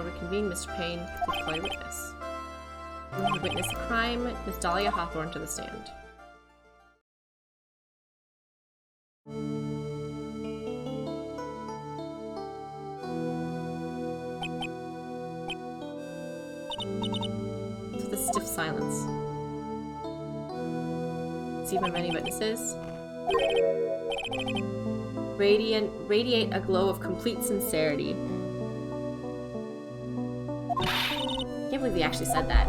Reconvene Mr. Payne to play witness. We witness a crime. Miss Dahlia Hawthorne to the stand. So the stiff silence. See my many witnesses. Radiate a glow of complete sincerity. I can't believe he actually said that.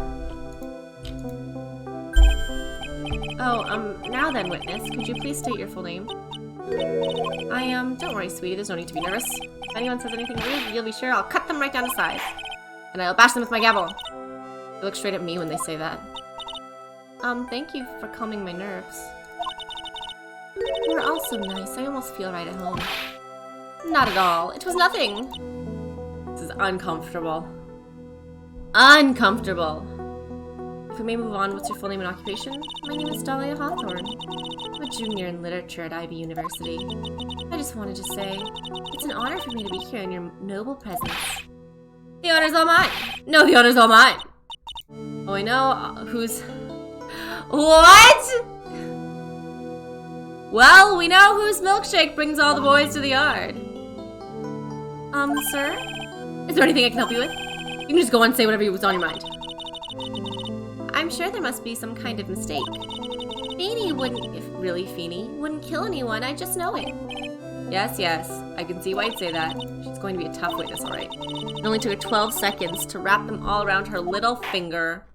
Oh, now then, witness, could you please state your full name? Don't worry, sweetie, there's no need to be nervous. If anyone says anything rude, you'll be sure I'll cut them right down to size. And I'll bash them with my gavel. They look straight at me when they say that. Thank you for calming my nerves. You were all so nice, I almost feel right at home. Not at all, it was nothing. This is uncomfortable. Uncomfortable. If we may move on, what's your full name and occupation? My name is Dahlia Hawthorne. I'm a junior in literature at Ivy University. I just wanted to say, it's an honor for me to be here in your noble presence. The honor's all mine! No, the honor's all mine! Oh, I know who's... What?! Well, we know whose milkshake brings all the boys to the yard. Sir? Is there anything I can help you with? You can just go on and say whatever was on your mind. I'm sure there must be some kind of mistake. Feeny wouldn't, if really Feeny, wouldn't kill anyone, I just know it. Yes, yes, I can see why you'd say that. She's going to be a tough witness, alright. It only took her 12 seconds to wrap them all around her little finger.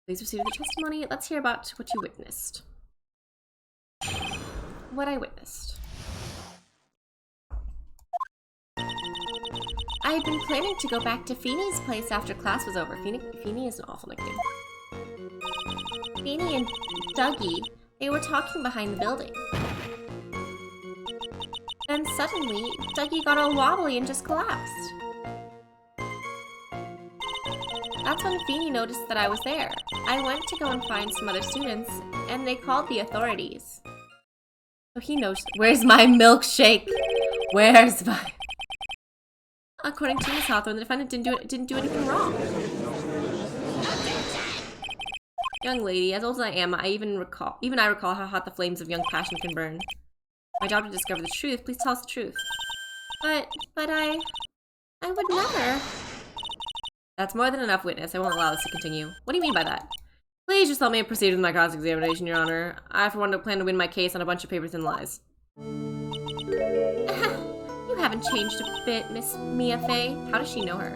Please receive the testimony. Let's hear about what you witnessed. What I witnessed. I had been planning to go back to Feeny's place after class was over. Feeny is an awful nickname. Feeny and Dougie, they were talking behind the building. Then suddenly, Dougie got all wobbly and just collapsed. That's when Feeny noticed that I was there. I went to go and find some other students, and they called the authorities. So he knows. Where's my milkshake? Where's my... According to Miss Hawthorne, the defendant didn't do anything wrong. Young lady, as old as I am, I recall how hot the flames of young passion can burn. My job to discover the truth. Please tell us the truth. But I would never. That's more than enough, witness. I won't allow this to continue. What do you mean by that? Please just let me proceed with my cross-examination, Your Honor. I, for one, plan to win my case on a bunch of paper-thin lies. You haven't changed a bit, Miss Mia Fey. How does she know her?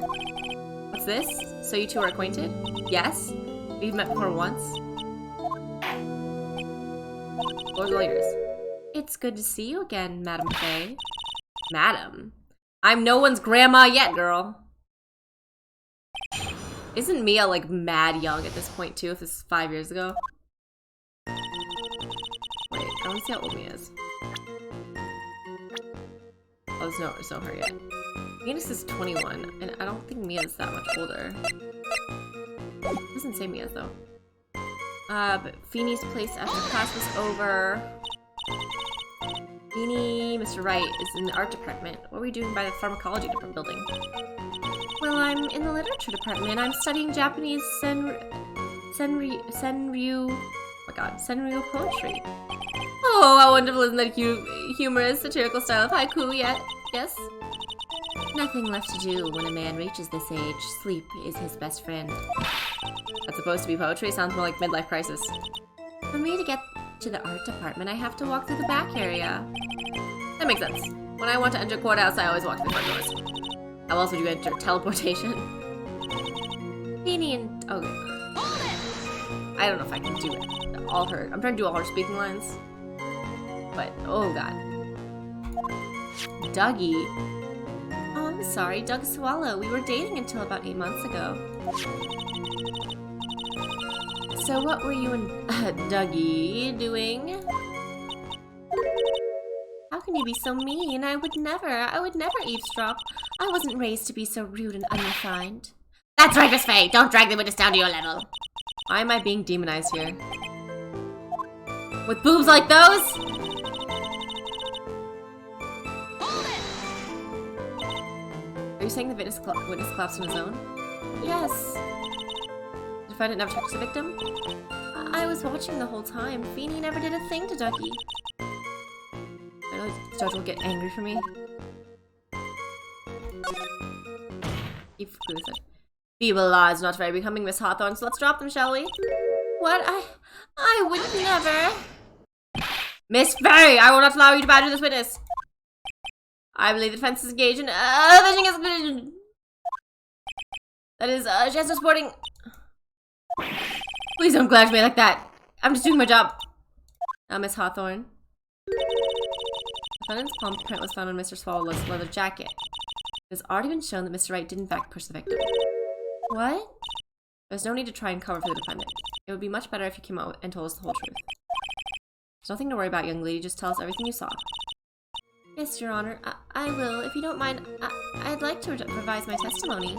What's this? So you two are acquainted? Yes? We've met before once? Floor's all yours. It's good to see you again, Madam Fey. Madam? I'm no one's grandma yet, girl. Isn't Mia, like, mad young at this point, too, if this is 5 years ago? Wait, I want to see how old Mia is. Oh, there's no her yet. Venus is 21, and I don't think Mia's that much older. It doesn't say Mia's, though. But Feeney's place after class was over. Feeny, Mr. Wright is in the art department. What were you doing by the pharmacology building? Well, I'm in the literature department. I'm studying Japanese senryu poetry. Oh, how wonderful, isn't that humorous, satirical style of haiku yet? Yes? Nothing left to do when a man reaches this age. Sleep is his best friend. That's supposed to be poetry? Sounds more like midlife crisis. For me to get to the art department, I have to walk through the back area. That makes sense. When I want to enter courthouse, I always walk through the front doors. How else would you enter? Teleportation? Feeny and... okay. I don't know if I can do it. All her... I'm trying to do all her speaking lines. But, oh god. Dougie. Oh, I'm sorry. Doug Swallow. We were dating until about 8 months ago. So what were you and Dougie doing? How can you be so mean? I would never eavesdrop. I wasn't raised to be so rude and unrefined. That's right, Miss Fey! Don't drag the witness down to your level! Why am I being demonized here? With boobs like those? Are you saying the witness collapsed on his own? Yes. The defendant never touched the victim? I was watching the whole time. Feeny never did a thing to Dougie. I know the judge will get angry for me. Feeble lies, not very becoming, Miss Hawthorne, so let's drop them, shall we? What? I would never. Miss Fey, I will not allow you to badger this witness. I believe the defense is engaged in fishing expedition. That is, just sporting. Please don't glare at me like that. I'm just doing my job. Miss Hawthorne. The defendant's palm print was found on Mr. Swallow's leather jacket. It has already been shown that Mr. Wright did in fact push the victim. What? There's no need to try and cover for the defendant. It would be much better if you came out and told us the whole truth. There's nothing to worry about, young lady. Just tell us everything you saw. Yes, Your Honor. I will. If you don't mind, I'd like to revise my testimony.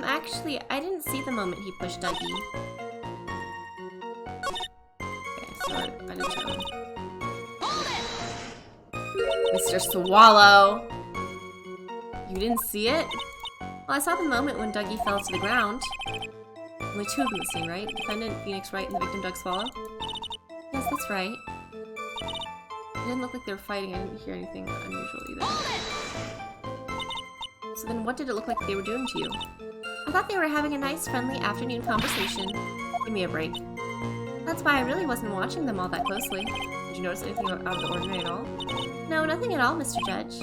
Actually, I didn't see the moment he pushed Dougie. Okay, so I didn't show him. Mr. Swallow! You didn't see it? Well, I saw the moment when Dougie fell to the ground. Only two of them at the scene, right? Defendant Phoenix Wright and the victim Doug Swallow? Yes, that's right. It didn't look like they were fighting. I didn't hear anything unusual either. So then what did it look like they were doing to you? I thought they were having a nice, friendly afternoon conversation. Give me a break. That's why I really wasn't watching them all that closely. Did you notice anything out of the ordinary at all? No, nothing at all, Mr. Judge.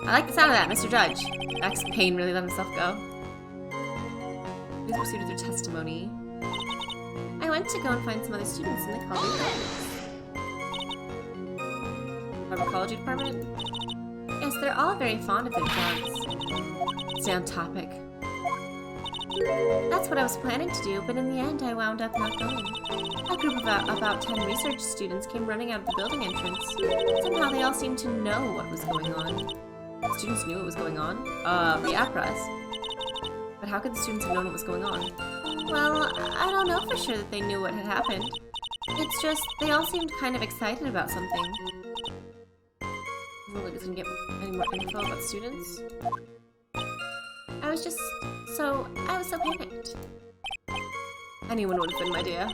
I like the sound of that, Mr. Judge. Max Payne really let himself go. Please proceed with your testimony. I went to go and find some other students and they called me friends. Pharmacology department? Yes, they're all very fond of their drugs. Stay on topic. That's what I was planning to do, but in the end I wound up not going. A group of about 10 research students came running out of the building entrance. Somehow they all seemed to know what was going on. The students knew what was going on? Yeah, press. But how could the students have known what was going on? Well, I don't know for sure that they knew what had happened. It's just, they all seemed kind of excited about something. Well, it doesn't get any more info about students. I was so panicked. Anyone would have been my idea.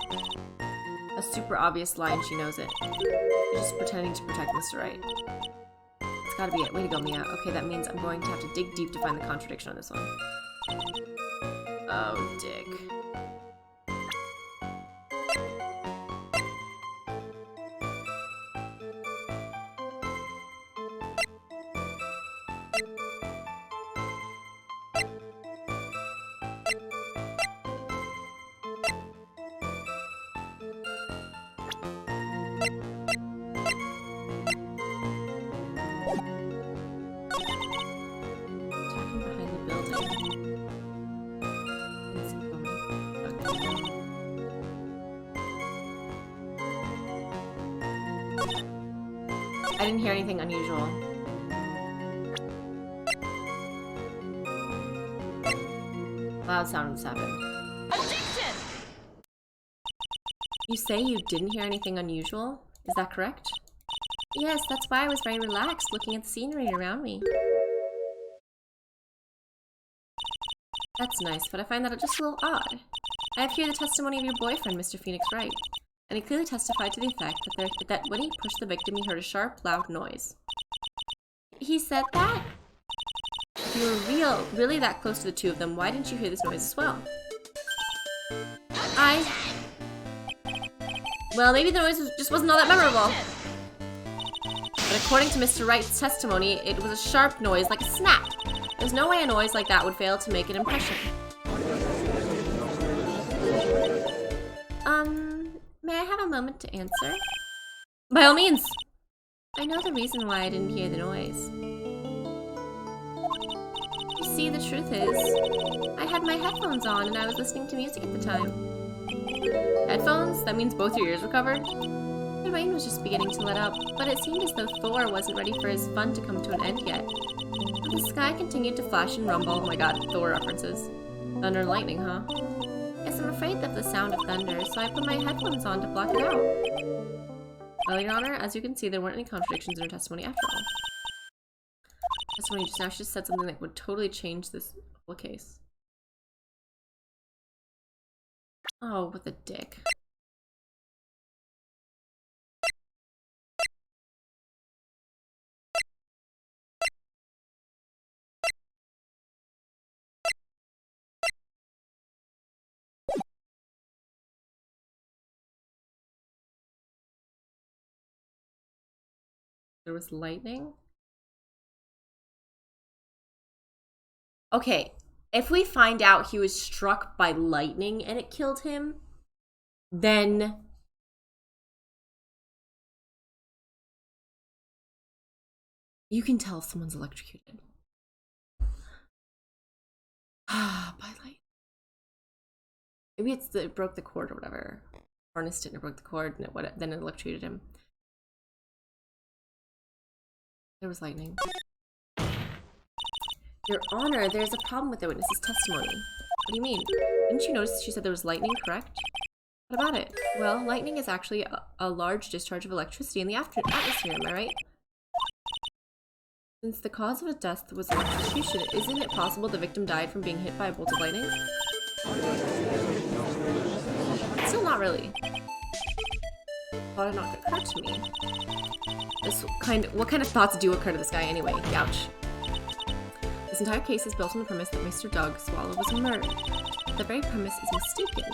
A super obvious lie and she knows it. She's just pretending to protect Mr. Wright. It's gotta be it. Way to go, Mia. Okay, that means I'm going to have to dig deep to find the contradiction on this one. Oh, dick. I didn't hear anything unusual. Loud sounds happened. Objection! You say you didn't hear anything unusual? Is that correct? Yes, that's why I was very relaxed looking at the scenery around me. That's nice, but I find that just a little odd. I have here the testimony of your boyfriend, Mr. Phoenix Wright, and he clearly testified to the effect that when he pushed the victim, he heard a sharp, loud noise. He said that? If you were really that close to the two of them, why didn't you hear this noise as well? Well, maybe the noise just wasn't all that memorable. But according to Mr. Wright's testimony, it was a sharp noise like a snap. There's no way a noise like that would fail to make an impression. May I have a moment to answer? By all means! I know the reason why I didn't hear the noise. You see, the truth is, I had my headphones on and I was listening to music at the time. Headphones? That means both your ears were covered? The rain was just beginning to let up, but it seemed as though Thor wasn't ready for his fun to come to an end yet. The sky continued to flash and rumble. Oh my god, Thor references. Thunder and lightning, huh? Yes, I'm afraid of the sound of thunder, so I put my headphones on to block it out. Well, Your Honor, as you can see, there weren't any contradictions in her testimony after all. Testimony just now, she just said something that would totally change this whole case. Oh, what a dick. There was lightning? Okay, if we find out he was struck by lightning and it killed him, then you can tell if someone's electrocuted. By light. Maybe it broke the cord or whatever. Harnessed it and it broke the cord and then it electrocuted him. There was lightning. Your Honor, there's a problem with the witness's testimony. What do you mean? Didn't you notice she said there was lightning, correct? What about it? Well, lightning is actually a large discharge of electricity in the atmosphere, am I right? Since the cause of his death was electrocution, isn't it possible the victim died from being hit by a bolt of lightning? Still not really. Thought had not occurred to me. What kind of thoughts do occur to this guy anyway? Ouch. This entire case is built on the premise that Mr. Doug Swallow was murdered. The very premise is mistaken.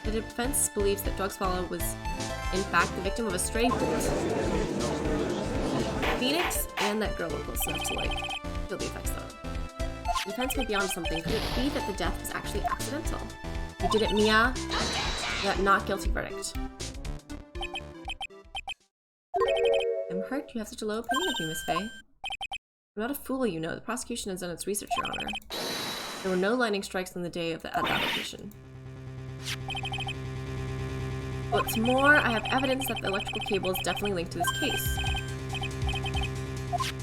The defense believes that Doug Swallow was, in fact, the victim of a stray bolt. Phoenix and that girl were close enough to, feel the effects, though. The defense may be onto something. Could it be that the death was actually accidental? You did it, Mia. That not guilty verdict. I'm hurt you have such a low opinion of me, Miss Faye. I'm not a fool, you know. The prosecution has done its research, Your Honor. There were no lightning strikes on the day of at that location. What's more, I have evidence that the electrical cable is definitely linked to this case.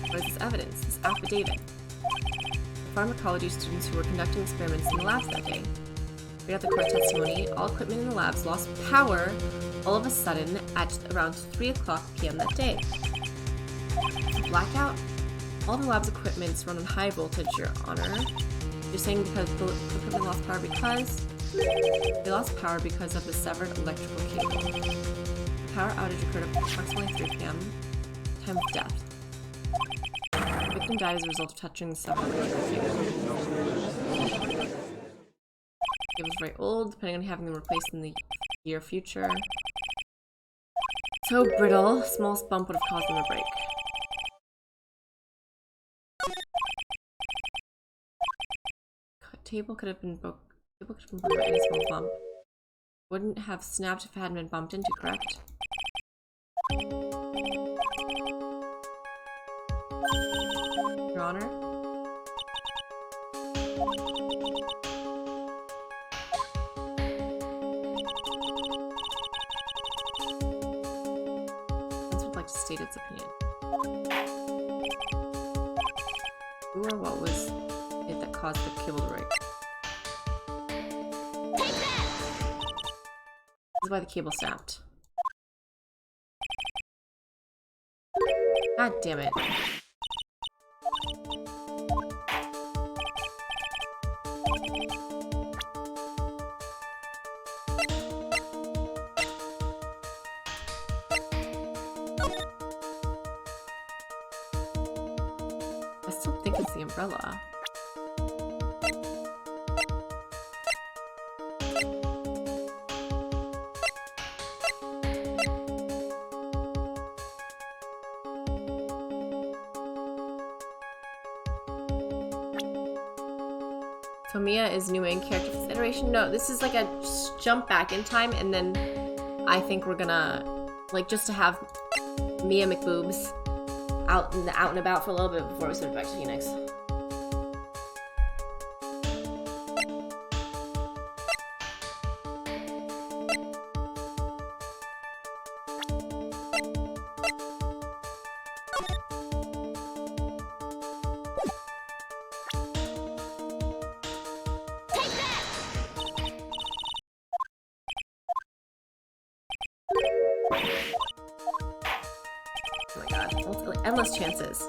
What is this evidence? This affidavit. The pharmacology students who were conducting experiments in the labs that day. Read out the court testimony. All equipment in the labs lost power all of a sudden at around 3 o'clock p.m. that day. Blackout? All the lab's equipment's run on high voltage, Your Honor. You're saying because the equipment lost power because? They lost power because of the severed electrical cable. The power outage occurred at approximately 3 p.m. Time of death. The victim died as a result of touching the severed electrical cable. very old, depending on having them replaced in the near future. So brittle, smallest bump would have caused them to break. Table could have been broken. Table could have been broken by any small bump. Wouldn't have snapped if it hadn't been bumped into, correct? Your Honor? This would like to state its opinion. Who or what was it that caused the cable to break? This is why the cable snapped. God damn it. I still think it's the umbrella. So Mia is new main character for this iteration? No, this is like a jump back in time, and then I think we're gonna, like, just to have Mia McBoobs out and about for a little bit before we switch back to Phoenix. Oh my god, ultimately endless chances.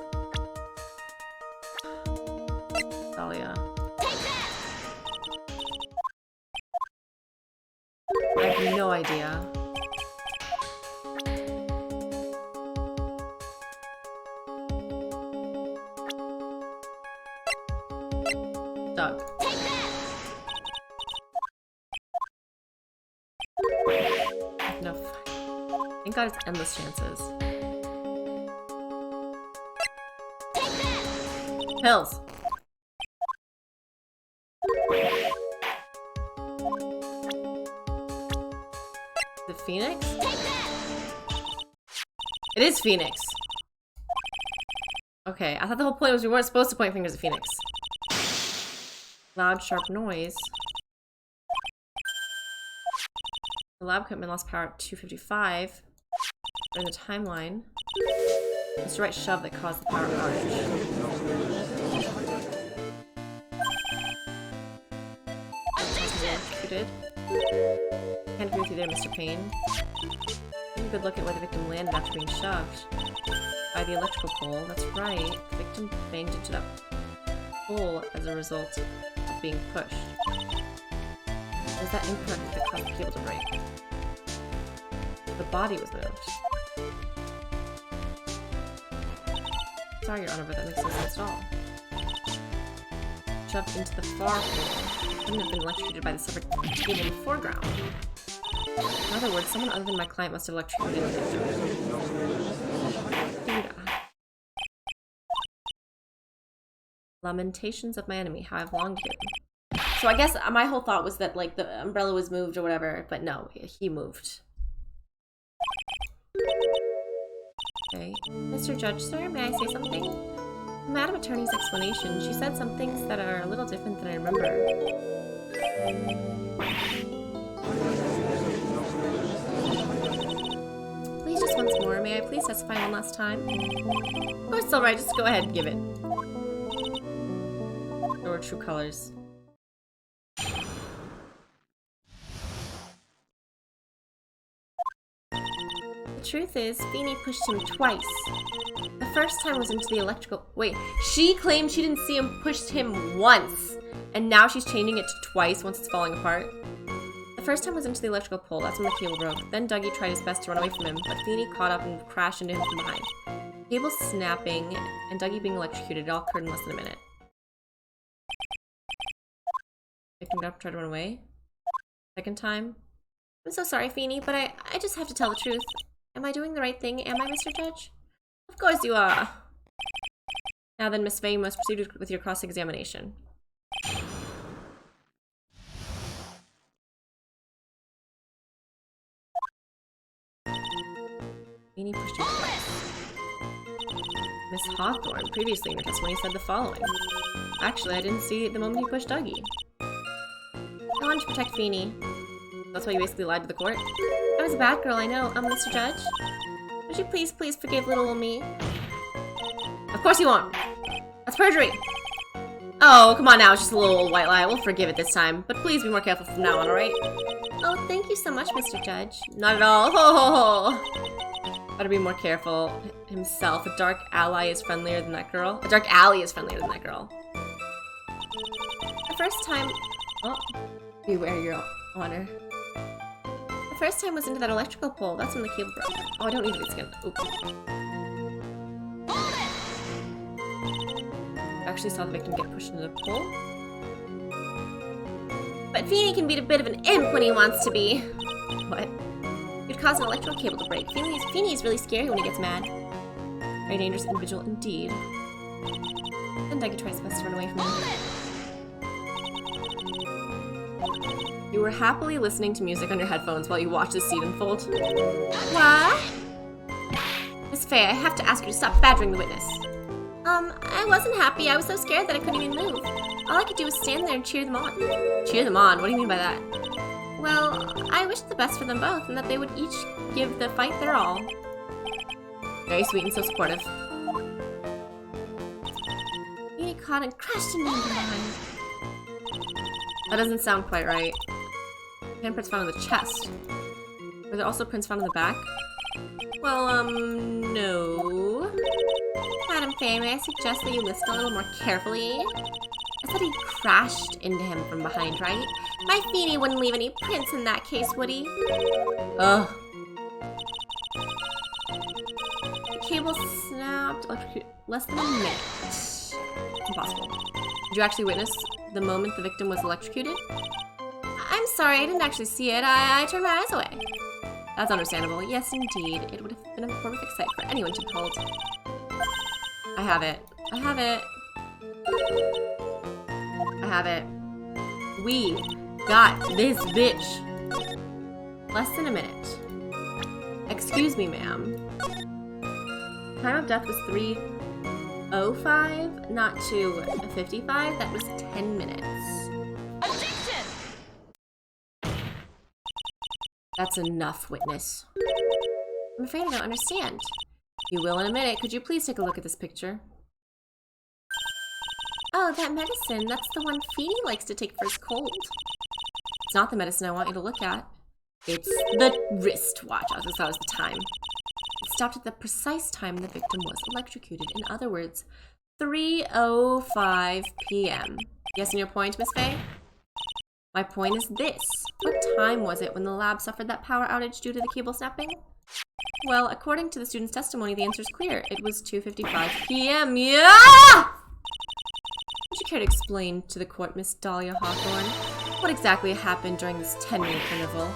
Dahlia. I have no idea. Doug. No. Thank god it's endless chances. Pills. The Phoenix? It is Phoenix. Okay, I thought the whole point was we weren't supposed to point fingers at Phoenix. Loud, sharp noise. The lab equipment lost power at 2:55 during the timeline. It's the right shove that caused the power outage. Can't agree with you there, Mr. Payne. Take a good look at where the victim landed after being shoved. By the electrical pole, that's right. The victim banged into that pole as a result of being pushed. Was that incorrect that caused the cable to break? The body was moved. Sorry, Your Honor, but that makes no sense at all. Shoved into the far pole. Couldn't have been electrocuted by the separate cable in the foreground. In other words, someone other than my client must have electrocuted the victim. Lamentations of my enemy, how I've longed him. So I guess my whole thought was that, like, the umbrella was moved or whatever, but no, he moved. Okay. Mr. Judge, sir, may I say something? Madam Attorney's explanation, she said some things that are a little different than I remember. Please, just once more, may I please testify one last time? Of course, it's alright, just go ahead and give it. There were true colors. The truth is, Feeny pushed him twice. The first time was into the electrical— wait, she claimed she didn't see him push him once, and now she's changing it to twice once it's falling apart. The first time was into the electrical pole, that's when the cable broke. Then Dougie tried his best to run away from him, but Feeny caught up and crashed into him from behind. The cable snapping and Dougie being electrocuted, it all occurred in less than a minute. Victim got up and tried to run away. Second time. I'm so sorry, Feeny, but I just have to tell the truth. Am I doing the right thing? Am I, Mr. Judge? Of course you are. Now then, Miss Faye, you must proceed with your cross-examination. Feeny pushed you twice. Miss Hawthorne, previously in her testimony, said the following. Actually, I didn't see it the moment you pushed Dougie. I wanted to protect Feeny. That's why you basically lied to the court? I was a bad girl, I know. Mr. Judge? Would you please forgive little old me? Of course you won't! That's perjury! Oh, come on now, it's just a little old white lie. We'll forgive it this time. But please be more careful from now on, alright? Oh, thank you so much, Mr. Judge. Not at all. Ho ho ho! Gotta be more careful himself. A dark ally is friendlier than that girl. A dark alley is friendlier than that girl. The first time... Oh. Beware your honor. The first time was into that electrical pole. That's when the cable broke. Oh, I don't need to get skinned. Oops. Actually saw the victim get pushed into the pole. But Feeny can be a bit of an imp when he wants to be. What? You'd cause an electrical cable to break. Feeny is really scary when he gets mad. Very dangerous individual indeed. Then Dougie tries best to run away from him. You were happily listening to music on your headphones while you watched this scene unfold. What? Miss Faye, I have to ask you to stop badgering the witness. I wasn't happy. I was so scared that I couldn't even move. All I could do was stand there and cheer them on. Cheer them on? What do you mean by that? Well, I wished the best for them both and that they would each give the fight their all. Very sweet and so supportive. Feeny caught and crashed into him from behind. That doesn't sound quite right. Handprints found on the chest. Were there also prints found on the back? Well, no. Madam Faye, may I suggest that you listen a little more carefully? I said he crashed into him from behind, right? My Feeny wouldn't leave any prints in that case, would he? Ugh. The cable snapped less than a minute. Impossible. Did you actually witness the moment the victim was electrocuted? I'm sorry, I didn't actually see it. I turned my eyes away. That's understandable. Yes, indeed. It would have been a horrific sight for anyone to behold. I have it. I have it. I have it. We got this bitch. Less than a minute. Excuse me, ma'am. Time of death was 3:05, not 2:55. That was 10 minutes. Objection! That's enough, witness. I'm afraid I don't understand. You will in a minute. Could you please take a look at this picture? Oh, that medicine. That's the one Feeny likes to take for his cold. It's not the medicine I want you to look at. It's the wristwatch. I thought that was the time. It stopped at the precise time the victim was electrocuted. In other words, 3:05 p.m. Guessing your point, Miss Faye? My point is this. What time was it when the lab suffered that power outage due to the cable snapping? Well, according to the student's testimony, the answer is clear. It was 2:55 p.m. Yeah! Would you care to explain to the court, Miss Dahlia Hawthorne, what exactly happened during this 10-minute interval?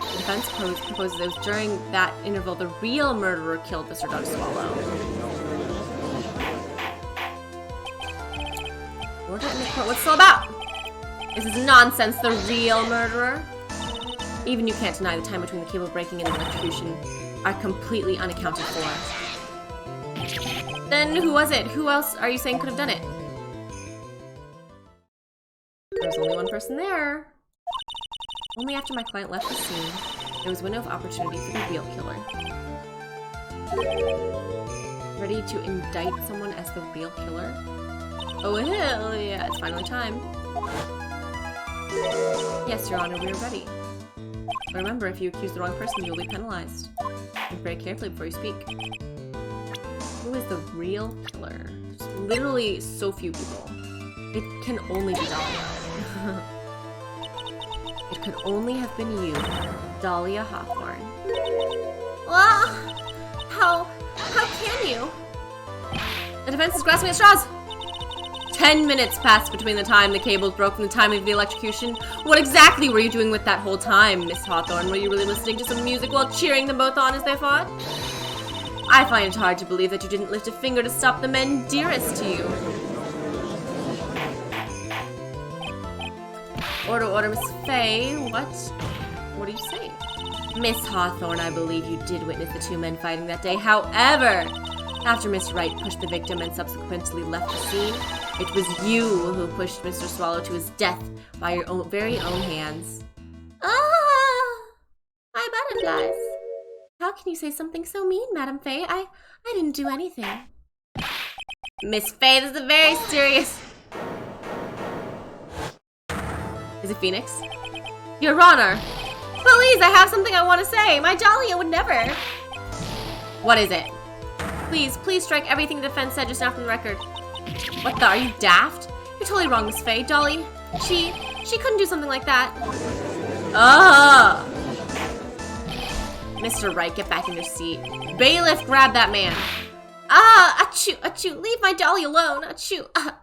The defense proposes it was during that interval the real murderer killed Mr. Doug Swallow. We're getting the court. What's this all about? This is nonsense. The real murderer? Even you can't deny the time between the cable breaking and the electrocution are completely unaccounted for. Then who was it? Who else are you saying could have done it? There was only one person there. Only after my client left the scene, there was a window of opportunity for the real killer. Ready to indict someone as the real killer? Oh hell yeah, it's finally time. Yes, Your Honor, we are ready. But remember, if you accuse the wrong person, you will be penalized. Think very carefully before you speak. Who is the real killer? There's literally so few people. It can only be Dahlia. It could only have been you, Dahlia Hawthorne. Well, how can you? The defense is grasping at straws. 10 minutes passed between the time the cables broke and the time of the electrocution. What exactly were you doing with that whole time, Miss Hawthorne? Were you really listening to some music while cheering them both on as they fought? I find it hard to believe that you didn't lift a finger to stop the men dearest to you. Order, Miss Fay. What do you say? Miss Hawthorne, I believe you did witness the two men fighting that day. However, after Miss Wright pushed the victim and subsequently left the scene, it was you who pushed Mr. Swallow to his death by your very own hands. Ah! My butterflies. How can you say something so mean, Madame Fay? I didn't do anything. Miss Fay, this is a very serious... Is it Phoenix? Your Honor! Please, I have something I want to say! My Dahlia would never! What is it? Please strike everything the defense said just now from the record. What the? Are you daft? You're totally wrong, Miss Fay. Dolly, she couldn't do something like that. Ugh! Mr. Wright, get back in your seat. Bailiff, grab that man. Ah! Achoo! Leave my Dolly alone! Achoo! Ah.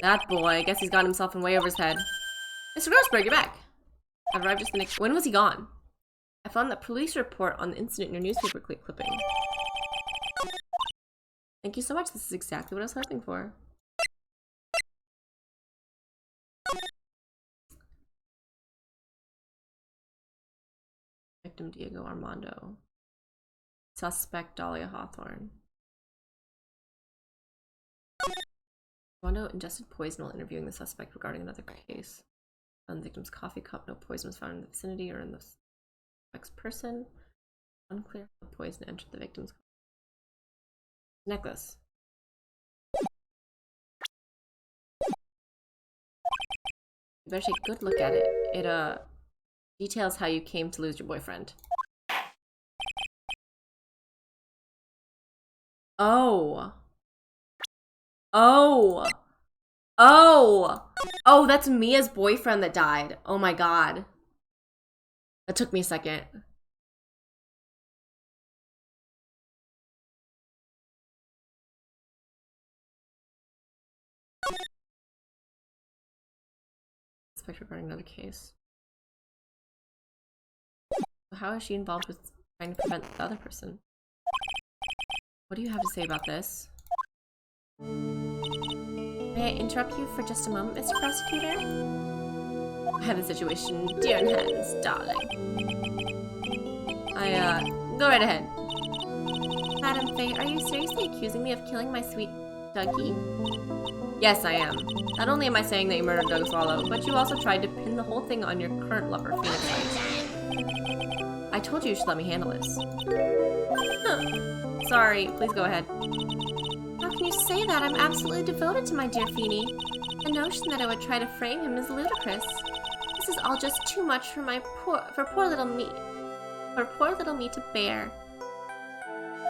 That boy, I guess he's got himself in way over his head. Mr. Grossberg, you're back. I've arrived just the next... When was he gone? I found that police report on the incident in your newspaper clipping. Thank you so much. This is exactly what I was hoping for. Victim Diego Armando. Suspect Dahlia Hawthorne. Armando ingested poison while interviewing the suspect regarding another case. Found the victim's coffee cup. No poison was found in the vicinity or in the suspect's person. Unclear how the poison entered the victim's necklace. You better take a good look at it. It details how you came to lose your boyfriend. Oh, that's Mia's boyfriend that died. Oh my god. That took me a second. Suspect regarding another case. How is she involved with trying to prevent the other person? What do you have to say about this? May I interrupt you for just a moment, Mr. Prosecutor? I have the situation dear in hands, darling. Go right ahead. Madam Fay, are you seriously accusing me of killing my sweet Dougie? Yes, I am. Not only am I saying that you murdered Doug Swallow, but you also tried to pin the whole thing on your current lover, Phoenix Wright. I told you should let me handle this. Huh. Sorry, please go ahead. How can you say that? I'm absolutely devoted to my dear Feeny. The notion that I would try to frame him is ludicrous. This is all just too much for poor little me to bear.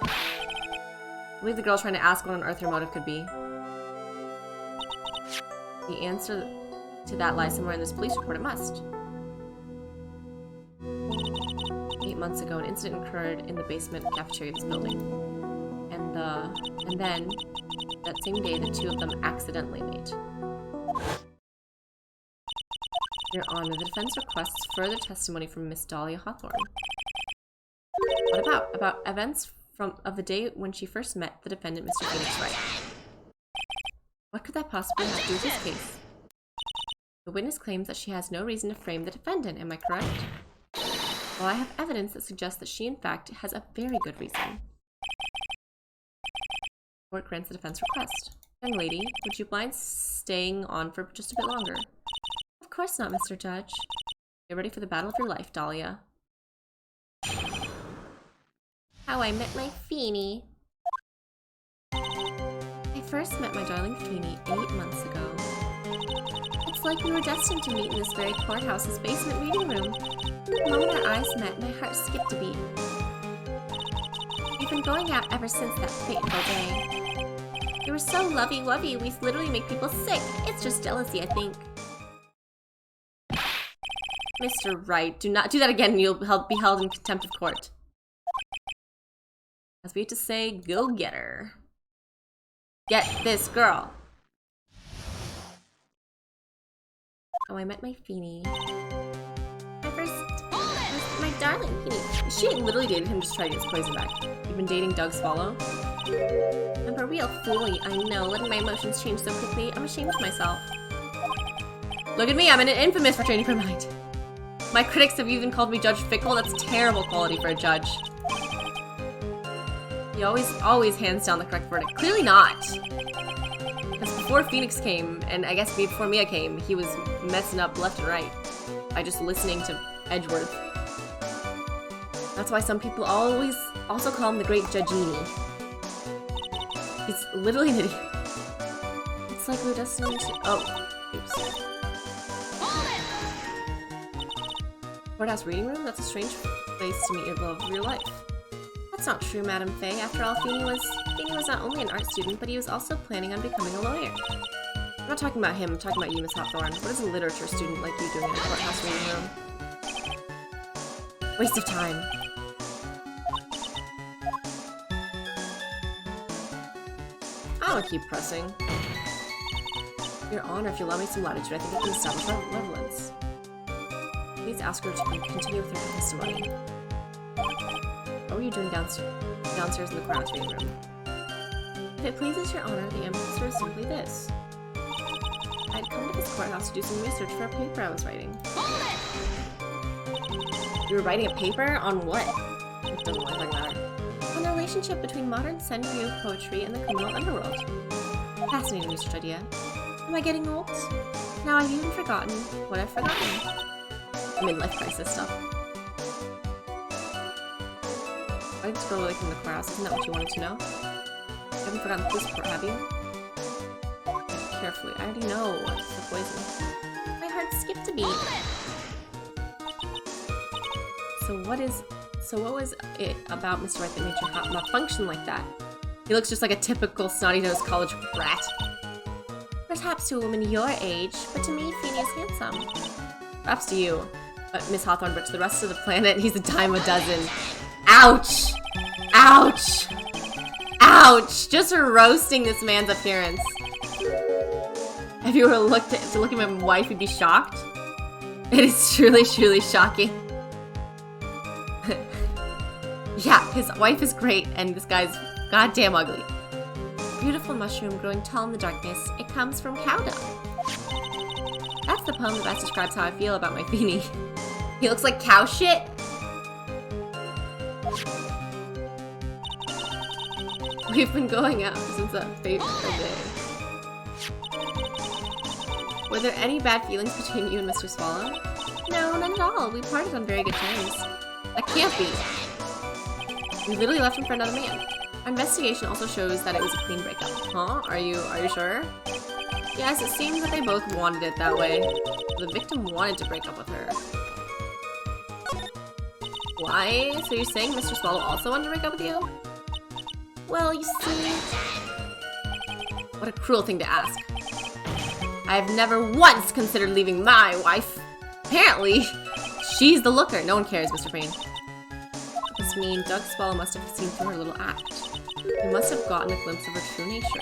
I believe the girl's trying to ask what on earth her motive could be. The answer to that lies somewhere in this police report. It must. 8 months ago, an incident occurred in the basement cafeteria of this building. And then, that same day, the two of them accidentally meet. Your Honor, the defense requests further testimony from Miss Dahlia Hawthorne. What about? About events of the day when she first met the defendant, Mr. Phoenix Wright. What could that possibly have to do with this case? The witness claims that she has no reason to frame the defendant, am I correct? Well, I have evidence that suggests that she, in fact, has a very good reason. Court grants the defense request. Young lady, would you mind staying on for just a bit longer? Of course not, Mr. Judge. Get ready for the battle of your life, Dahlia. How I met my Feeny. I first met my darling Feeny 8 months ago. It's like we were destined to meet in this very courthouse's basement reading room. The moment our eyes met, my heart skipped a beat. We've been going out ever since that fateful day. You were so lovey-wovey, we literally make people sick. It's just jealousy, I think. Mr. Wright, do not do that again, you'll be held in contempt of court. As we have to say, go get her. Get this girl. Oh, I met my Feeny. My darling Feeny. She literally dated him just to try to get his poison back. You've been dating Doug Swallow? I'm a real fool, I know. Letting my emotions change so quickly, I'm ashamed of myself. Look at me, I'm infamous for changing my mind. My critics have even called me Judge Fickle. That's terrible quality for a judge. He always hands down the correct verdict. Clearly not. Because before Phoenix came, and I guess before Mia came, he was messing up left and right by just listening to Edgeworth. That's why some people always also call him the Great Judgini. He's literally an idiot. It's like we're destined to— oh, oops. Courthouse reading room? That's a strange place to meet your love of your life. That's not true, Madame Faye. After all, Feeny was not only an art student, but he was also planning on becoming a lawyer. I'm not talking about him, I'm talking about you, Miss Hawthorne. What is a literature student like you doing in a courthouse reading room? Waste of time. I'll keep pressing. Your Honor, if you allow me some latitude, I think I can establish our relevance. Please ask her to continue with her testimony. What were you doing downstairs in the courthouse reading room? If it pleases your Honor, the answer is simply this. I'd come to this courthouse to do some research for a paper I was writing. You were writing a paper? On what? It doesn't look like that. On the relationship between modern senryu poetry and the criminal underworld. Fascinating research idea. Am I getting old? Now I've even forgotten what I've forgotten. Midlife crisis stuff. I just go away from the courthouse. Isn't that what you wanted to know? You haven't forgotten the police report, have you? Carefully. I already know it's the poison. My heart skipped a beat. So what was it about Mr. Wright that made your heart not function like that? He looks just like a typical snotty-nosed college brat. Perhaps to a woman your age, but to me, Feeny is handsome. Perhaps to you. But Miss Hawthorne, but to the rest of the planet, he's a dime a dozen. Ouch! Ouch! Ouch! Just for roasting this man's appearance. If you were to look at my wife, you'd be shocked. It is truly, truly shocking. Yeah, his wife is great, and this guy's goddamn ugly. Beautiful mushroom growing tall in the darkness. It comes from cow dung. That's the poem that best describes how I feel about my Feeny. He looks like cow shit. We've been going out since that fateful day. Were there any bad feelings between you and Mr. Swallow? No, none at all. We parted on very good terms. That can't be. We literally left him for another man. Our investigation also shows that it was a clean breakup. Huh? Are you sure? Yes, it seems that they both wanted it that way. The victim wanted to break up with her. Why? So you're saying Mr. Swallow also wanted to break up with you? Well, you see... What a cruel thing to ask. I've never once considered leaving my wife. Apparently, she's the looker. No one cares, Mr. Crane. This means Doug Swallow must have seen through her little act. He must have gotten a glimpse of her true nature.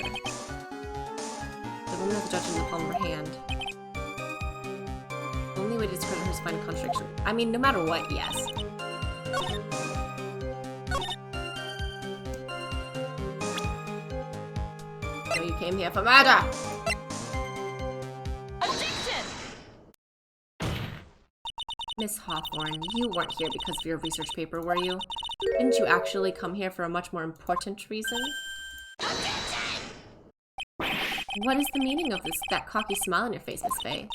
The woman has the judge in the palm of her hand. The only way to discredit her is to find a contradiction. I mean, no matter what, yes. So you came here for murder! Objection! Miss Hawthorne, you weren't here because of your research paper, were you? Didn't you actually come here for a much more important reason? What is the meaning of that cocky smile on your face, Miss Faye?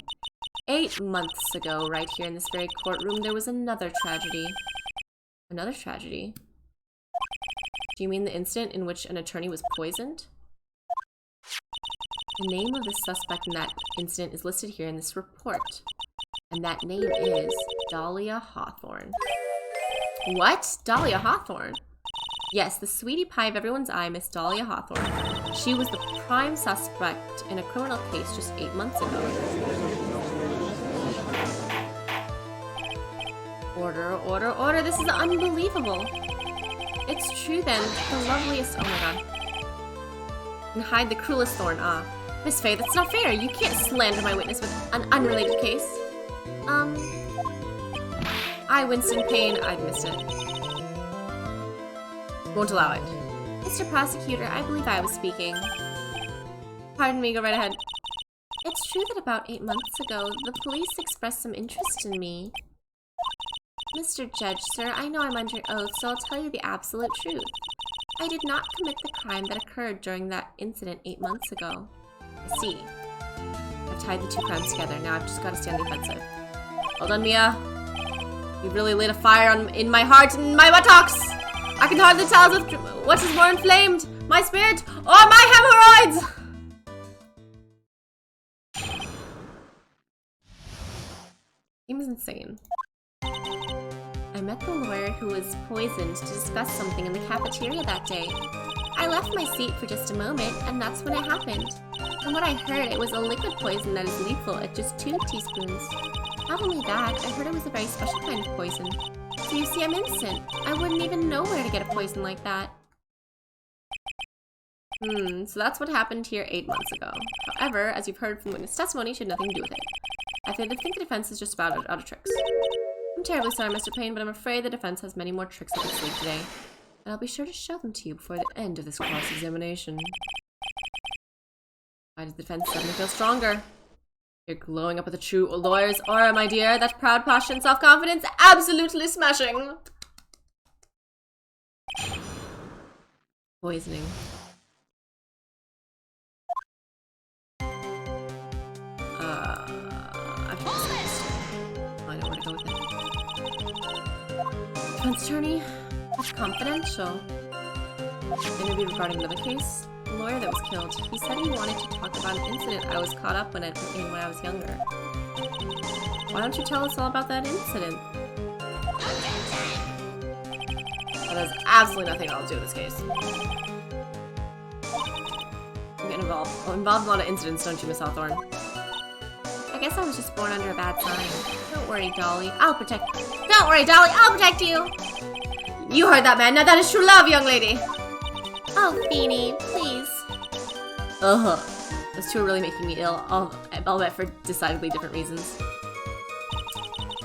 8 months ago, right here in this very courtroom, there was another tragedy. Another tragedy? Do you mean the incident in which an attorney was poisoned? The name of the suspect in that incident is listed here in this report. And that name is Dahlia Hawthorne. What? Dahlia Hawthorne? Yes, the sweetie pie of everyone's eye, Miss Dahlia Hawthorne. She was the prime suspect in a criminal case just 8 months ago. Order, order, order! This is unbelievable! It's true then, the loveliest— oh my god. and hide the cruelest thorn. Ah. Miss Faye, that's not fair. You can't slander my witness with an unrelated case. I winced in pain. I'd missed it. Won't allow it. Mr. Prosecutor, I believe I was speaking. Pardon me, go right ahead. It's true that about 8 months ago, the police expressed some interest in me. Mr. Judge, sir, I know I'm under oath, so I'll tell you the absolute truth. I did not commit the crime that occurred during that incident 8 months ago. I see. I've tied the two crimes together. Now I've just got to stay on the offensive. Well done, Mia. You really lit a fire in my heart and my buttocks. I can hardly tell what is more inflamed, my spirit or my hemorrhoids. Seems insane. I met the lawyer who was poisoned to discuss something in the cafeteria that day. I left my seat for just a moment, and that's when it happened. From what I heard, it was a liquid poison that is lethal at just 2 teaspoons. Not only that, I heard it was a very special kind of poison. So you see, I'm innocent. I wouldn't even know where to get a poison like that. So that's what happened here 8 months ago. However, as you've heard from witness testimony, she had nothing to do with it. I think the defense is just about out of tricks. I'm terribly sorry, Mr. Payne, but I'm afraid the defense has many more tricks up its sleeve today. And I'll be sure to show them to you before the end of this cross-examination. Why does the defense suddenly feel stronger? You're glowing up with a true lawyer's aura, my dear. That proud posture and self-confidence, absolutely smashing. Poisoning. I know where to go with it. Defense attorney, that's confidential. Interview regarding another case. The lawyer that was killed. He said he wanted to talk about an incident I was caught up in when I was younger. Why don't you tell us all about that incident? That has absolutely nothing at all to do with this case. You get involved in a lot of incidents, don't you, Miss Hawthorne? I guess I was just born under a bad sign. Don't worry, Dolly. I'll protect you. Don't worry, Dolly. I'll protect you. You heard that, man. Now that is true love, young lady. Oh, Beanie, please. Ugh. Those two are really making me ill. I'll bet for decidedly different reasons.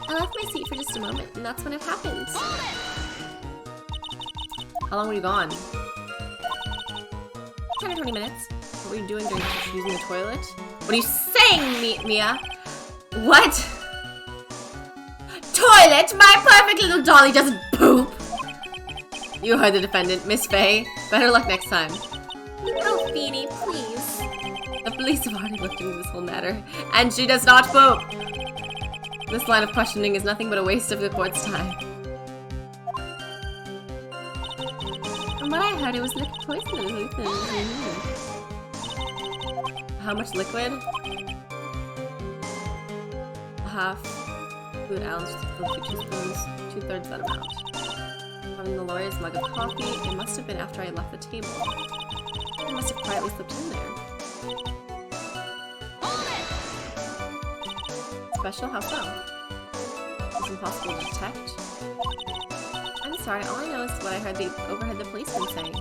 I left my seat for just a moment, and that's when it happened. How long were you gone? 10 or 20 minutes. What were you doing during using the toilet? What are you saying, Mia? What? Toilet? My perfect little dolly doesn't poop! You heard the defendant, Miss Faye. Better luck next time. Oh, Beanie, please. The police have already looked into this whole matter, and she does not poop! This line of questioning is nothing but a waste of the court's time. From what I heard, it was liquid poison. How much liquid? Half fluid ounce, 2 teaspoons, 2/3 that amount. Having the lawyer's mug of coffee, it must have been after I left the table. I must have quietly slipped in there. Special? How so? It's impossible to detect. I'm sorry, all I know is what I overheard the policeman saying.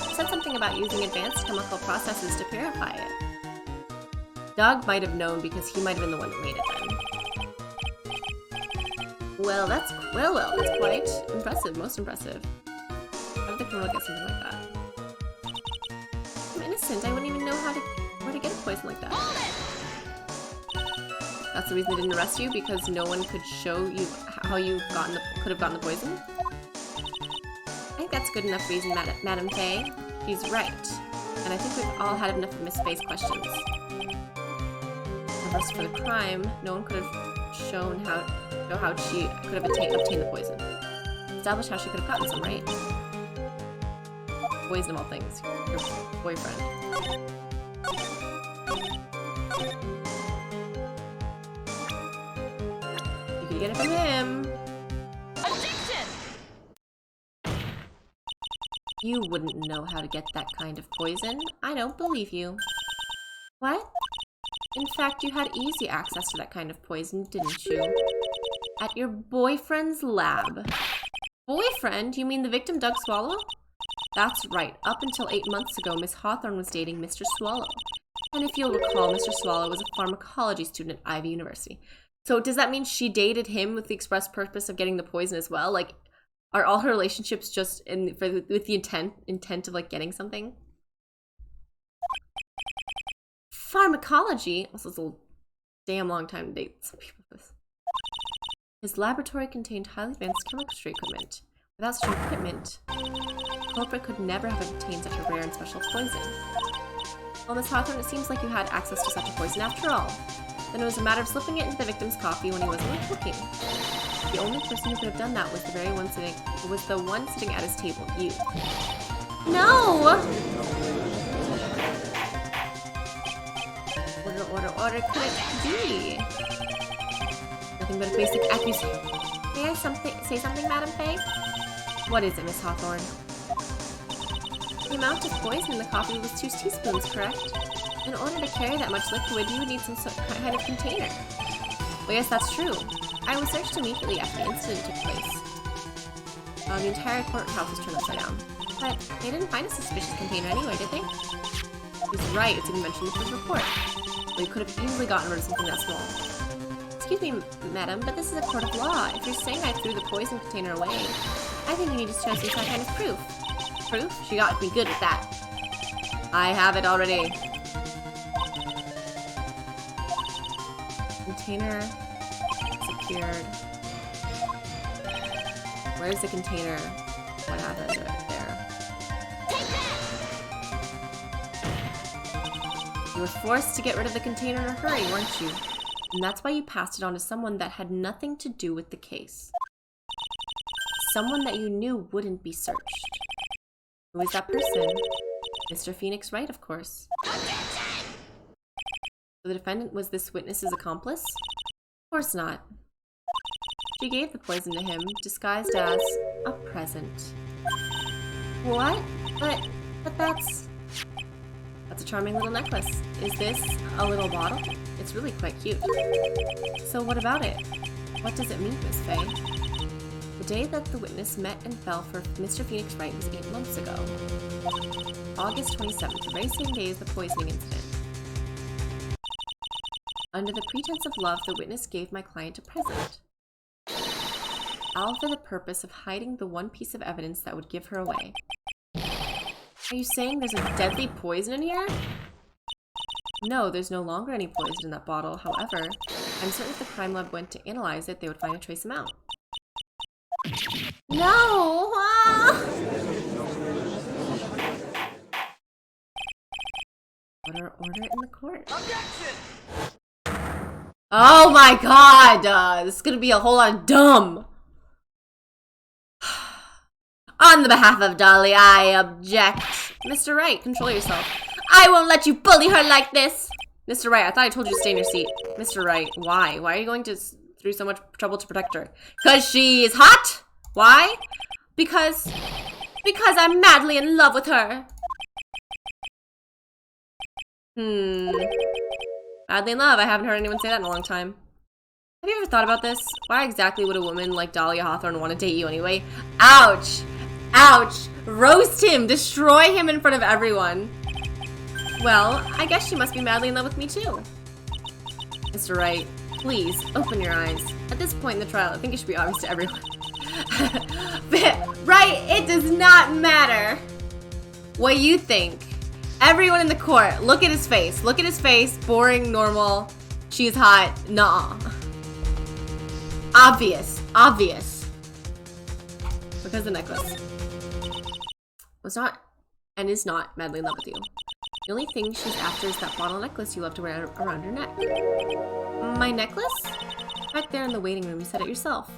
He said something about using advanced chemical processes to purify it. Doug might have known because he might have been the one that made it then. Well, that's quite impressive, most impressive. How did the criminal get something like that? I'm innocent, I wouldn't even know where to get a poison like that. That's the reason they didn't arrest you, because no one could show you how you could have gotten the poison? I think that's good enough reason, Madam Faye. She's right. And I think we've all had enough of Miss Faye's questions. As for the crime, no one could have shown how she could have obtained the poison. Establish how she could have gotten some, right? Poison of all things. Your boyfriend. You could get it from him. Objection! You wouldn't know how to get that kind of poison. I don't believe you. What? In fact, you had easy access to that kind of poison, didn't you? At your boyfriend's lab. Boyfriend? You mean the victim Doug Swallow? That's right. Up until 8 months ago, Miss Hawthorne was dating Mr. Swallow. And if you'll recall, Mr. Swallow was a pharmacology student at Ivy University. So does that mean she dated him with the express purpose of getting the poison as well? Like, are all her relationships just with the intent of like getting something? Pharmacology? Also, it's a damn long time to date some people with this. His laboratory contained highly advanced chemistry equipment. Without such equipment, the culprit could never have obtained such a rare and special poison. Well, Miss Hawthorne, it seems like you had access to such a poison after all. Then it was a matter of slipping it into the victim's coffee when he wasn't looking. The only person who could have done that was the one sitting at his table, you. No! Order, could it be? Nothing but a basic accusation. May I say something, Madam Faye? What is it, Miss Hawthorne? The amount of poison in the coffee was 2 teaspoons, correct? In order to carry that much liquid, you would need some kind of container. Well, yes, that's true. I was searched immediately after the incident took place. The entire courthouse was turned upside down. But they didn't find a suspicious container anywhere, did they? He was right, it's even mentioned in the report. Well, you could have easily gotten rid of something that small. Excuse me, madam, but this is a court of law. If you're saying I threw the poison container away, I think you need to show some kind of proof. Proof? She got me good at that. I have it already. Container secured. Where's the container? What happened right there? Take that! You were forced to get rid of the container in a hurry, weren't you? And that's why you passed it on to someone that had nothing to do with the case. Someone that you knew wouldn't be searched. Who is that person? Mr. Phoenix Wright, of course. Attention! So the defendant was this witness's accomplice? Of course not. She gave the poison to him, disguised as a present. What? But that's a charming little necklace. Is this a little bottle? It's really quite cute. So what about it? What does it mean, Miss Faye? The day that the witness met and fell for Mr. Phoenix Wright was 8 months ago. August 27th, the very same day as the poisoning incident. Under the pretense of love, the witness gave my client a present. All for the purpose of hiding the one piece of evidence that would give her away. Are you saying there's a deadly poison in here? No, there's no longer any poison in that bottle. However, I'm certain if the crime lab went to analyze it, they would find a trace amount. No! Ah! Order in the court. Objection! Oh my god! This is gonna be a whole lot of dumb. On the behalf of Dolly, I object. Mr. Wright, control yourself. I won't let you bully her like this! Mr. Wright, I thought I told you to stay in your seat. Mr. Wright, why? Why are you going through so much trouble to protect her? Because she's hot? Why? Because I'm madly in love with her. Madly in love. I haven't heard anyone say that in a long time. Have you ever thought about this? Why exactly would a woman like Dahlia Hawthorne want to date you anyway? Ouch! Ouch! Roast him! Destroy him in front of everyone. Well, I guess she must be madly in love with me too. Mr. Wright, please, open your eyes. At this point in the trial, I think it should be obvious to everyone. Right? It does not matter what you think. Everyone in the court, look at his face. Look at his face. Boring, normal. She's hot. Nah. Obvious. Obvious. Because the necklace was not and is not madly in love with you. The only thing she's after is that bottle necklace you love to wear around your neck. My necklace? Back there in the waiting room, you said it yourself.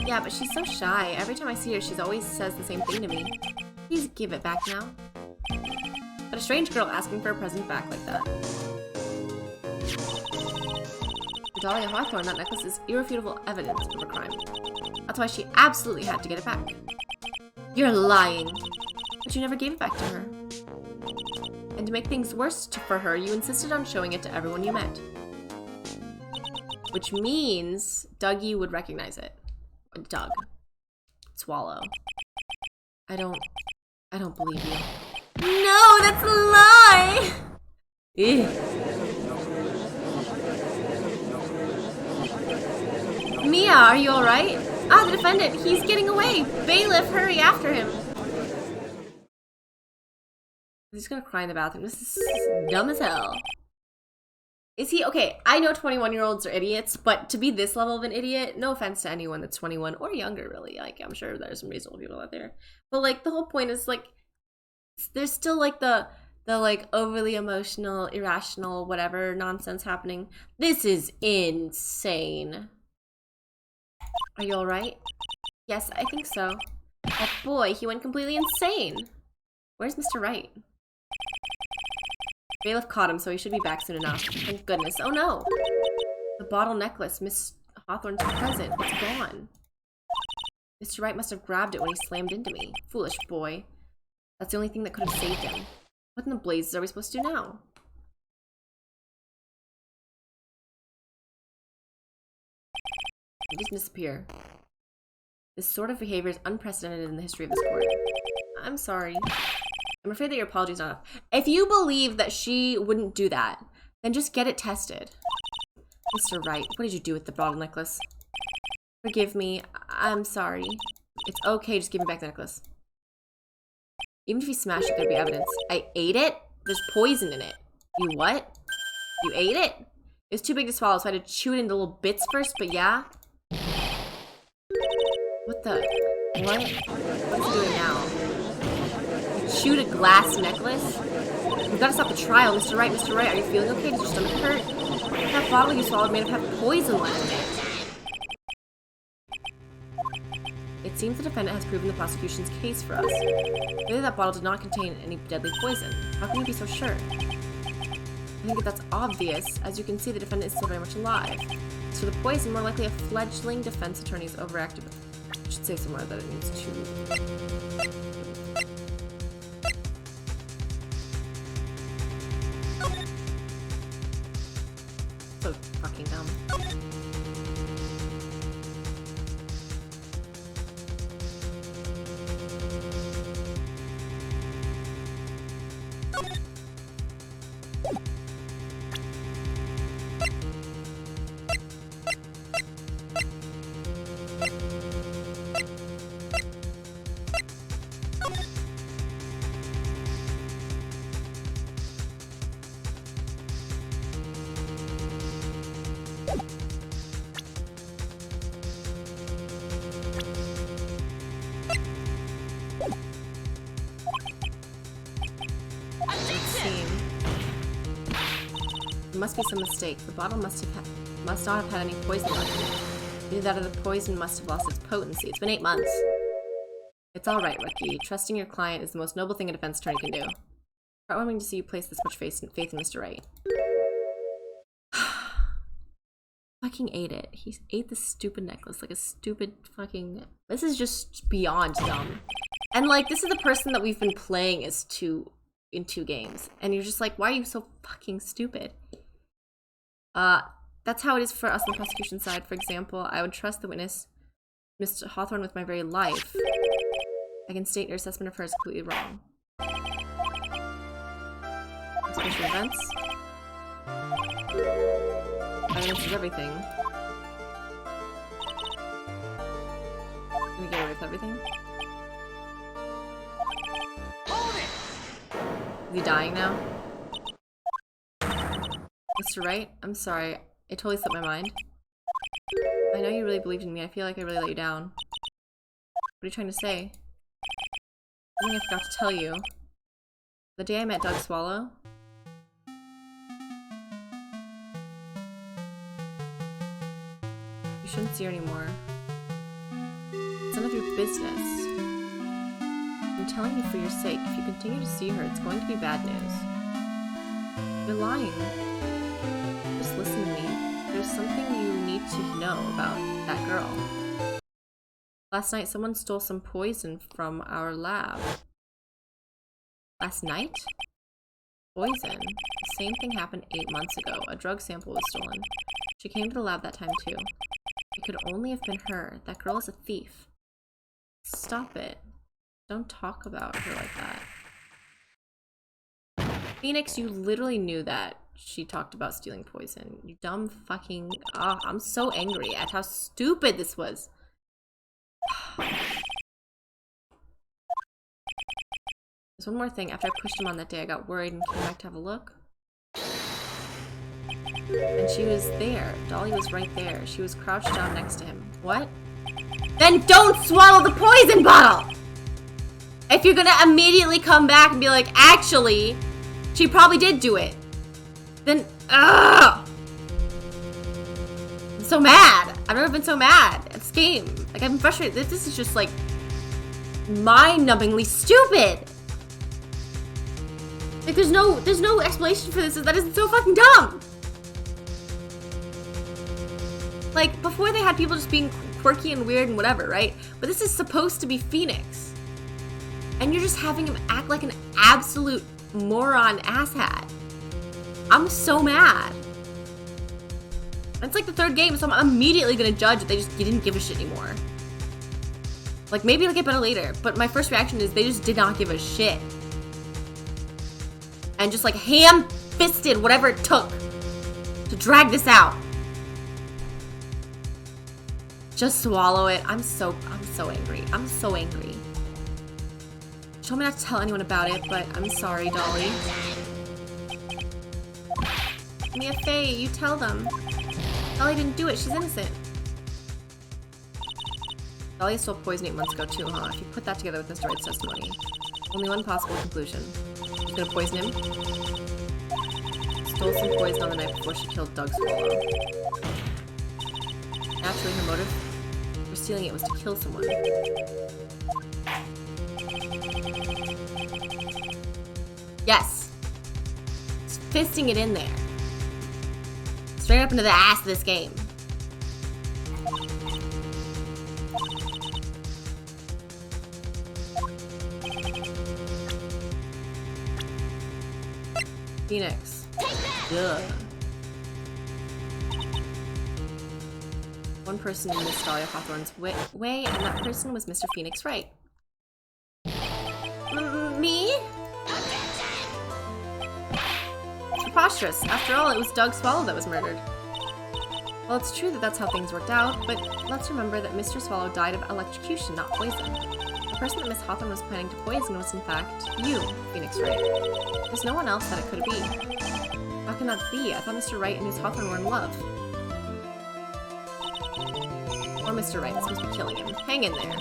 Yeah, but she's so shy. Every time I see her, she always says the same thing to me. Please give it back now. But a strange girl asking for a present back like that. For Dahlia Hawthorne, that necklace is irrefutable evidence of a crime. That's why she absolutely had to get it back. You're lying. But you never gave it back to her. And to make things worse for her, you insisted on showing it to everyone you met. Which means Dougie would recognize it. Doug. Swallow. I don't believe you. No, that's a lie! Ew. Mia, are you alright? Ah, the defendant, he's getting away! Bailiff, hurry after him! He's gonna cry in the bathroom. This is dumb as hell. Is he? Okay, I know 21-year-olds are idiots, but to be this level of an idiot, no offense to anyone that's 21 or younger, really. Like, I'm sure there's some reasonable people out there. But, like, the whole point is, like, there's still, like, the like, overly emotional, irrational, whatever nonsense happening. This is insane. Are you alright? Yes, I think so. Oh boy, he went completely insane. Where's Mr. Wright? Bailiff caught him, so he should be back soon enough. Thank goodness. Oh no! The bottle necklace, Miss Hawthorne's present. It's gone. Mr. Wright must have grabbed it when he slammed into me. Foolish boy. That's the only thing that could have saved him. What in the blazes are we supposed to do now? He just disappear. This sort of behavior is unprecedented in the history of this court. I'm sorry. I'm afraid that your apology is not enough. If you believe that she wouldn't do that, then just get it tested. Mr. Wright, what did you do with the bottle necklace? Forgive me. I'm sorry. It's okay, just give me back the necklace. Even if you smash it, there'd be evidence. I ate it? There's poison in it. You what? You ate it? It was too big to swallow, so I had to chew it into little bits first, but yeah? What the? What? What's he doing now? You chewed a glass necklace? We've got to stop the trial. Mr. Wright, Mr. Wright, are you feeling okay? Does your stomach hurt? That bottle you swallowed may have had poison left in it. It seems the defendant has proven the prosecution's case for us. Maybe that bottle did not contain any deadly poison. How can you be so sure? I think that that's obvious. As you can see, the defendant is still very much alive. So the poison, more likely a fledgling defense attorney is overactive. I should say somewhere that it means to. So fucking dumb. There must be some mistake. The bottle must not have had any poison in it. Either that or the poison must have lost its potency. It's been 8 months. It's alright, Rookie. Trusting your client is the most noble thing a defense attorney can do. Heartwarming to see you place this much faith in Mr. Wright. Fucking ate it. He ate the stupid necklace like a stupid fucking... This is just beyond dumb. And like, this is the person that we've been playing as in 2 games. And you're just like, why are you so fucking stupid? That's how it is for us on the prosecution side. For example, I would trust the witness, Mr. Hawthorne, with my very life. I can state your assessment of her is completely wrong. Explanation of events. Evidence is everything. I'm gonna get away with everything. Is he dying now? Mr. Wright, I'm sorry. It totally slipped my mind. I know you really believed in me. I feel like I really let you down. What are you trying to say? Something I forgot to tell you. The day I met Doug Swallow... You shouldn't see her anymore. It's none of your business. I'm telling you for your sake. If you continue to see her, it's going to be bad news. You're lying. Just listen to me. There's something you need to know about that girl. Last night, someone stole some poison from our lab. Last night? Poison? The same thing happened 8 months ago. A drug sample was stolen. She came to the lab that time too. It could only have been her. That girl is a thief. Stop it. Don't talk about her like that. Phoenix, you literally knew that she talked about stealing poison. You dumb fucking... Oh, I'm so angry at how stupid this was. There's one more thing. After I pushed him on that day, I got worried and came back to have a look. And she was there. Dolly was right there. She was crouched down next to him. What? Then don't swallow the poison bottle! If you're gonna immediately come back and be like, actually, she probably did do it. Then, ugh! I'm so mad. I've never been so mad at this game. Like, I'm frustrated. This is just, like, mind-numbingly stupid. Like, there's no explanation for this. That is so fucking dumb. Like, before they had people just being quirky and weird and whatever, right? But this is supposed to be Phoenix. And you're just having him act like an absolute moron asshat. I'm so mad. It's like the third game, so I'm immediately gonna judge that you didn't give a shit anymore. Like, maybe it'll get better later, but my first reaction is they just did not give a shit. And just like ham-fisted whatever it took to drag this out. Just swallow it. I'm so angry. I'm so angry. She told me not to tell anyone about it, but I'm sorry, Dolly. Mia Faye, you tell them. Dolly didn't do it. She's innocent. Dolly stole poison 8 months ago too, huh? If you put that together with Mr. Wright's testimony. Only one possible conclusion. She's gonna poison him. Stole some poison on the night before she killed Doug Swallow. Naturally, her motive for stealing it was to kill someone. Yes. Just fisting it in there. Straight up into the ass of this game. Phoenix. Ugh. One person in Miss Dahlia Hawthorne's way, and that person was Mr. Phoenix Wright. Me? Preposterous. After all, it was Doug Swallow that was murdered. Well, it's true that that's how things worked out, but let's remember that Mr. Swallow died of electrocution, not poison. The person that Miss Hawthorne was planning to poison was, in fact, you, Phoenix Wright. There's no one else that it could be. How can that be? I thought Mr. Wright and Miss Hawthorne were in love. Or Mr. Wright, this must be killing him. Hang in there.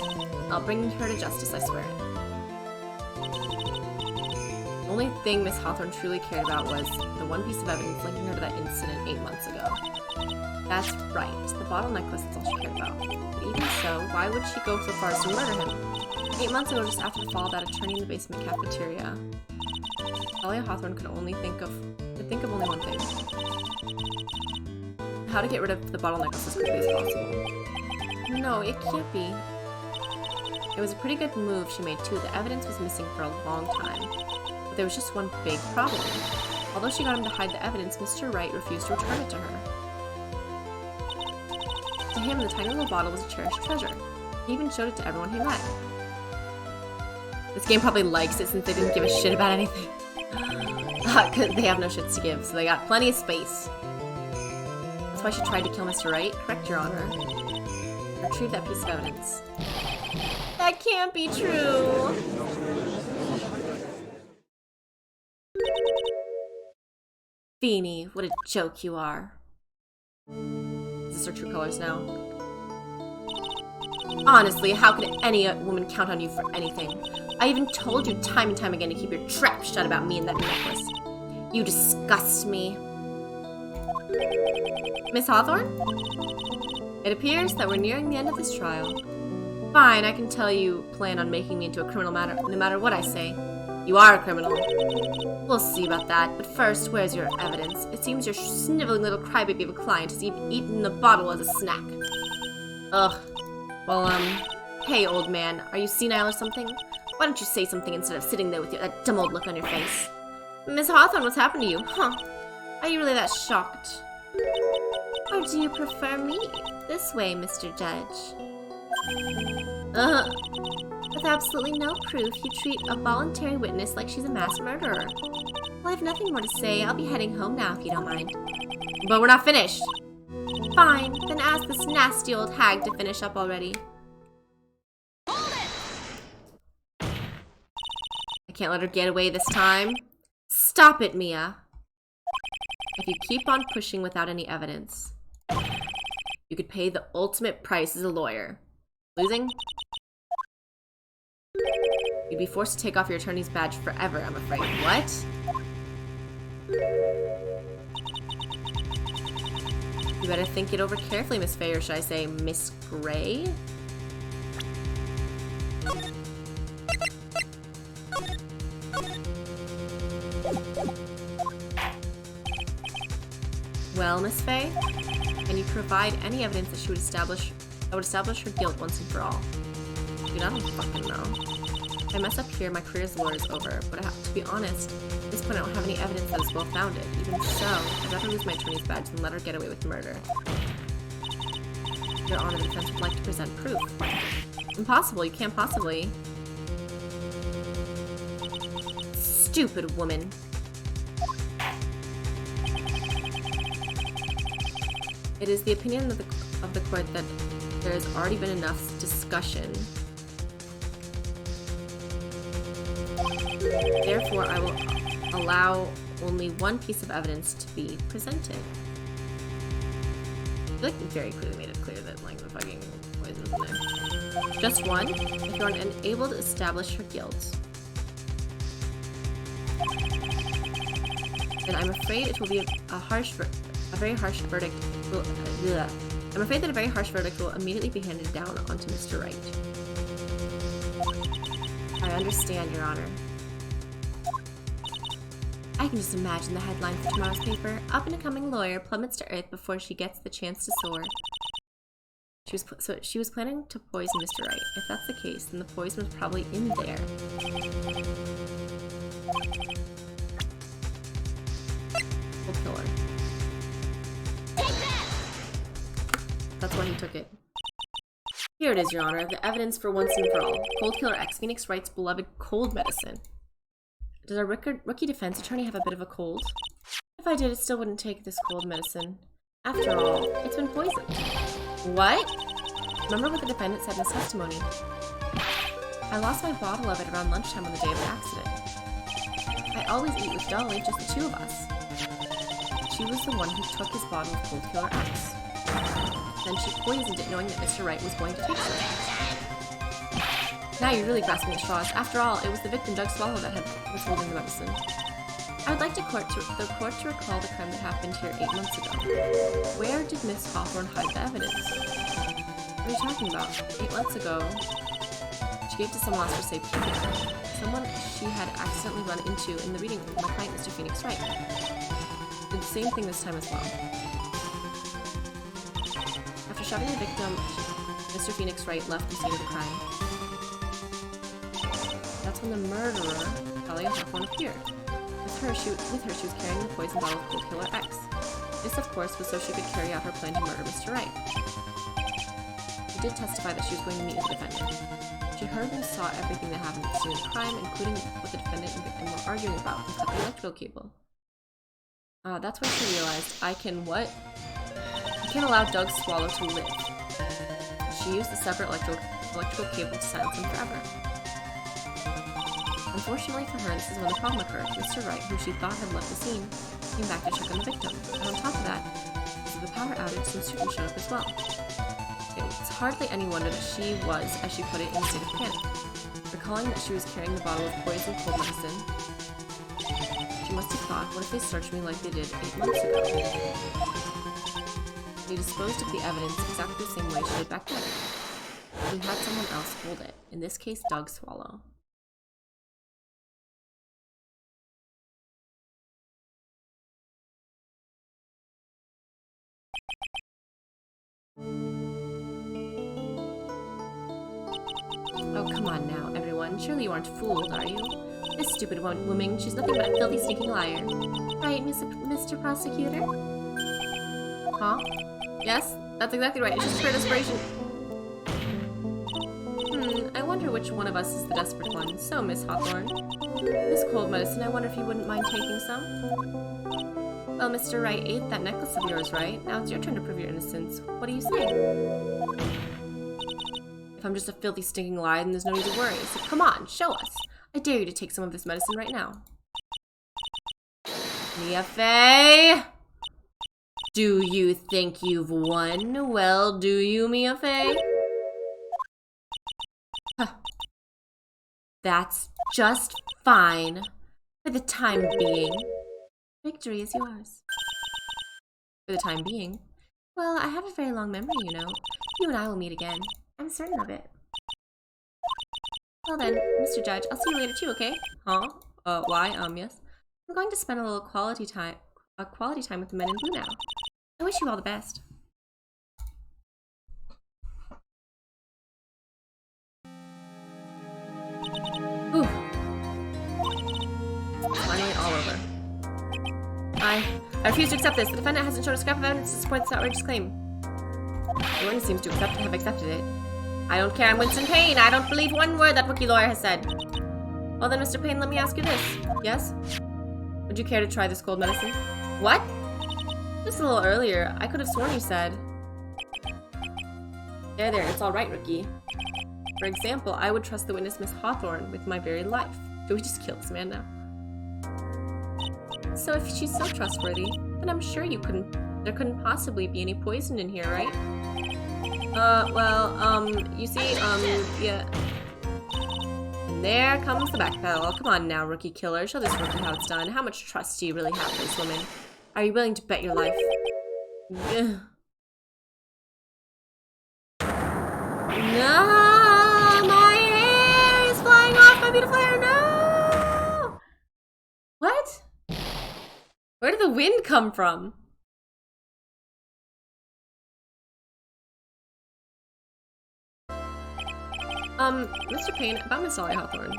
I'll bring her to justice, I swear. The only thing Miss Hawthorne truly cared about was the one piece of evidence linking her to that incident 8 months ago. That's right. The bottle necklace is all she cared about. But even so, why would she go so far as to murder him? 8 months ago, just after the fall of that attorney in the basement cafeteria, Dahlia Hawthorne could think of only one thing. How to get rid of the bottle necklace as quickly as possible. No, it can't be. It was a pretty good move she made too. The evidence was missing for a long time. But there was just one big problem. Although she got him to hide the evidence, Mr. Wright refused to return it to her. To him, the tiny little bottle was a cherished treasure. He even showed it to everyone he met. This game probably likes it since they didn't give a shit about anything. Because they have no shits to give, so they got plenty of space. That's why she tried to kill Mr. Wright. Correct, Your Honor. Retrieve that piece of evidence. That can't be true! Feeny, what a joke you are. Is this her true colors now? Honestly, how could any woman count on you for anything? I even told you time and time again to keep your trap shut about me and that necklace. You disgust me. Miss Hawthorne? It appears that we're nearing the end of this trial. Fine, I can tell you plan on making me into a criminal no matter what I say. You are a criminal. We'll see about that, but first, where's your evidence? It seems your sniveling little crybaby of a client has even eaten the bottle as a snack. Ugh. Well, hey, old man, are you senile or something? Why don't you say something instead of sitting there with that dumb old look on your face? Miss Hawthorne, what's happened to you? Huh. Are you really that shocked? Or do you prefer me? This way, Mr. Judge. With absolutely no proof, you treat a voluntary witness like she's a mass murderer. Well, I have nothing more to say. I'll be heading home now if you don't mind. But we're not finished. Fine, then ask this nasty old hag to finish up already. Hold it! I can't let her get away this time. Stop it, Mia. If you keep on pushing without any evidence, you could pay the ultimate price as a lawyer. Losing? You'd be forced to take off your attorney's badge forever, I'm afraid. What? You better think it over carefully, Miss Fay, or should I say Miss Gray? Well, Miss Fay, can you provide any evidence that would establish her guilt once and for all? Dude, I don't fucking know. If I mess up here, my career as a lawyer is over, but to be honest, at this point I don't have any evidence that is well-founded. Even so, I'd rather lose my attorney's badge than let her get away with murder. Your Honor, the defense would like to present proof. Impossible, you can't possibly. Stupid woman. It is the opinion of the court that there has already been enough discussion. Therefore, I will allow only one piece of evidence to be presented. I feel like it very clearly made it clear that, like, the fucking poison is in there. Just one. If you are unable to establish her guilt, then I'm afraid it will be a very harsh verdict. I'm afraid that a very harsh verdict will immediately be handed down onto Mr. Wright. I understand, Your Honor. I can just imagine the headline for tomorrow's paper. Up-and-coming lawyer plummets to earth before she gets the chance to soar. She was planning to poison Mr. Wright. If that's the case, then the poison was probably in there. We'll kill her. That's why he took it. Here it is, Your Honor. The evidence for once and for all. Cold Killer X, Phoenix Wright's beloved cold medicine. Does our rookie defense attorney have a bit of a cold? If I did, it still wouldn't take this cold medicine. After all, it's been poisoned. What? Remember what the defendant said in his testimony. I lost my bottle of it around lunchtime on the day of the accident. I always eat with Dolly, just the two of us. She was the one who took his bottle of Cold Killer X. Then she poisoned it knowing that Mr. Wright was going to take some. Now you're really grasping at straws. After all, it was the victim, Doug Swallow, that was holding the medicine. I would like the court to recall the crime that happened here 8 months ago. Where did Miss Hawthorne hide the evidence? What are you talking about? 8 months ago, she gave to someone else for safekeeping. Someone she had accidentally run into in the reading room, my client, Mr. Phoenix Wright. Did the same thing this time as well. After shooting the victim, Mr. Phoenix Wright left the scene of the crime. That's when the murderer, Talia Hawthorne, appeared. With her, she was carrying the poison bottle of Cold Killer X. This, of course, was so she could carry out her plan to murder Mr. Wright. She did testify that she was going to meet with the defendant. She heard and saw everything that happened at the scene of the crime, including what the defendant and victim were arguing about, and cut the electrical cable. That's when she realized, I can't allow Doug Swallow to live. She used the separate electrical cable to silence him forever. Unfortunately for her, this is when the problem occurred. Mr. Wright, who she thought had left the scene, came back to check on the victim. And on top of that, because of the power outage, some students showed up as well. It's hardly any wonder that she was, as she put it, in a state of panic. Recalling that she was carrying the bottle of poison cold medicine, she must have thought, what if they searched me like they did 8 months ago? They disposed of the evidence exactly the same way she did back then. He had someone else hold it, in this case, Doug Swallow. Oh, come on now, everyone. Surely you aren't fooled, are you? This stupid woman, she's nothing but a filthy, sneaking liar. Right, Mr. Prosecutor? Huh? Yes, that's exactly right. It's just pure desperation. wonder which one of us is the desperate one. So, Miss Hawthorne, this cold medicine, I wonder if you wouldn't mind taking some? Well, Mr. Wright ate that necklace of yours, right? Now it's your turn to prove your innocence. What do you say? If I'm just a filthy, stinking lie, then there's no need to worry. So come on, show us. I dare you to take some of this medicine right now. Mia Fey! Do you think you've won? Well, do you, Mia Fey? Huh. That's just fine. For the time being. Victory is yours. For the time being? Well, I have a very long memory, you know. You and I will meet again. I'm certain of it. Well then, Mr. Judge, I'll see you later too, okay? Huh? Why? Yes. I'm going to spend a little quality time with the men in blue now. I wish you all the best. Ooh. Finally all over. I refuse to accept this. The defendant hasn't shown a scrap of evidence to support this outrageous claim. The lawyer seems to have accepted it. I don't care, I'm Winston Payne. I don't believe one word that rookie lawyer has said. Well then, Mr. Payne, let me ask you this. Yes? Would you care to try this cold medicine? What? Just a little earlier, I could have sworn you said. There, it's all right, rookie. For example, I would trust the witness, Miss Hawthorne, with my very life. Should we just kill this man now? So if she's so trustworthy, then I'm sure there couldn't possibly be any poison in here, right? You see, yeah. And there comes the backpedal. Come on now, rookie killer. Show this rookie how it's done. How much trust do you really have for this woman? Are you willing to bet your life? Ugh. No! My hair is flying off! My beautiful hair! No! What? Where did the wind come from? Mr. Payne, about Miss Dolly Hawthorne.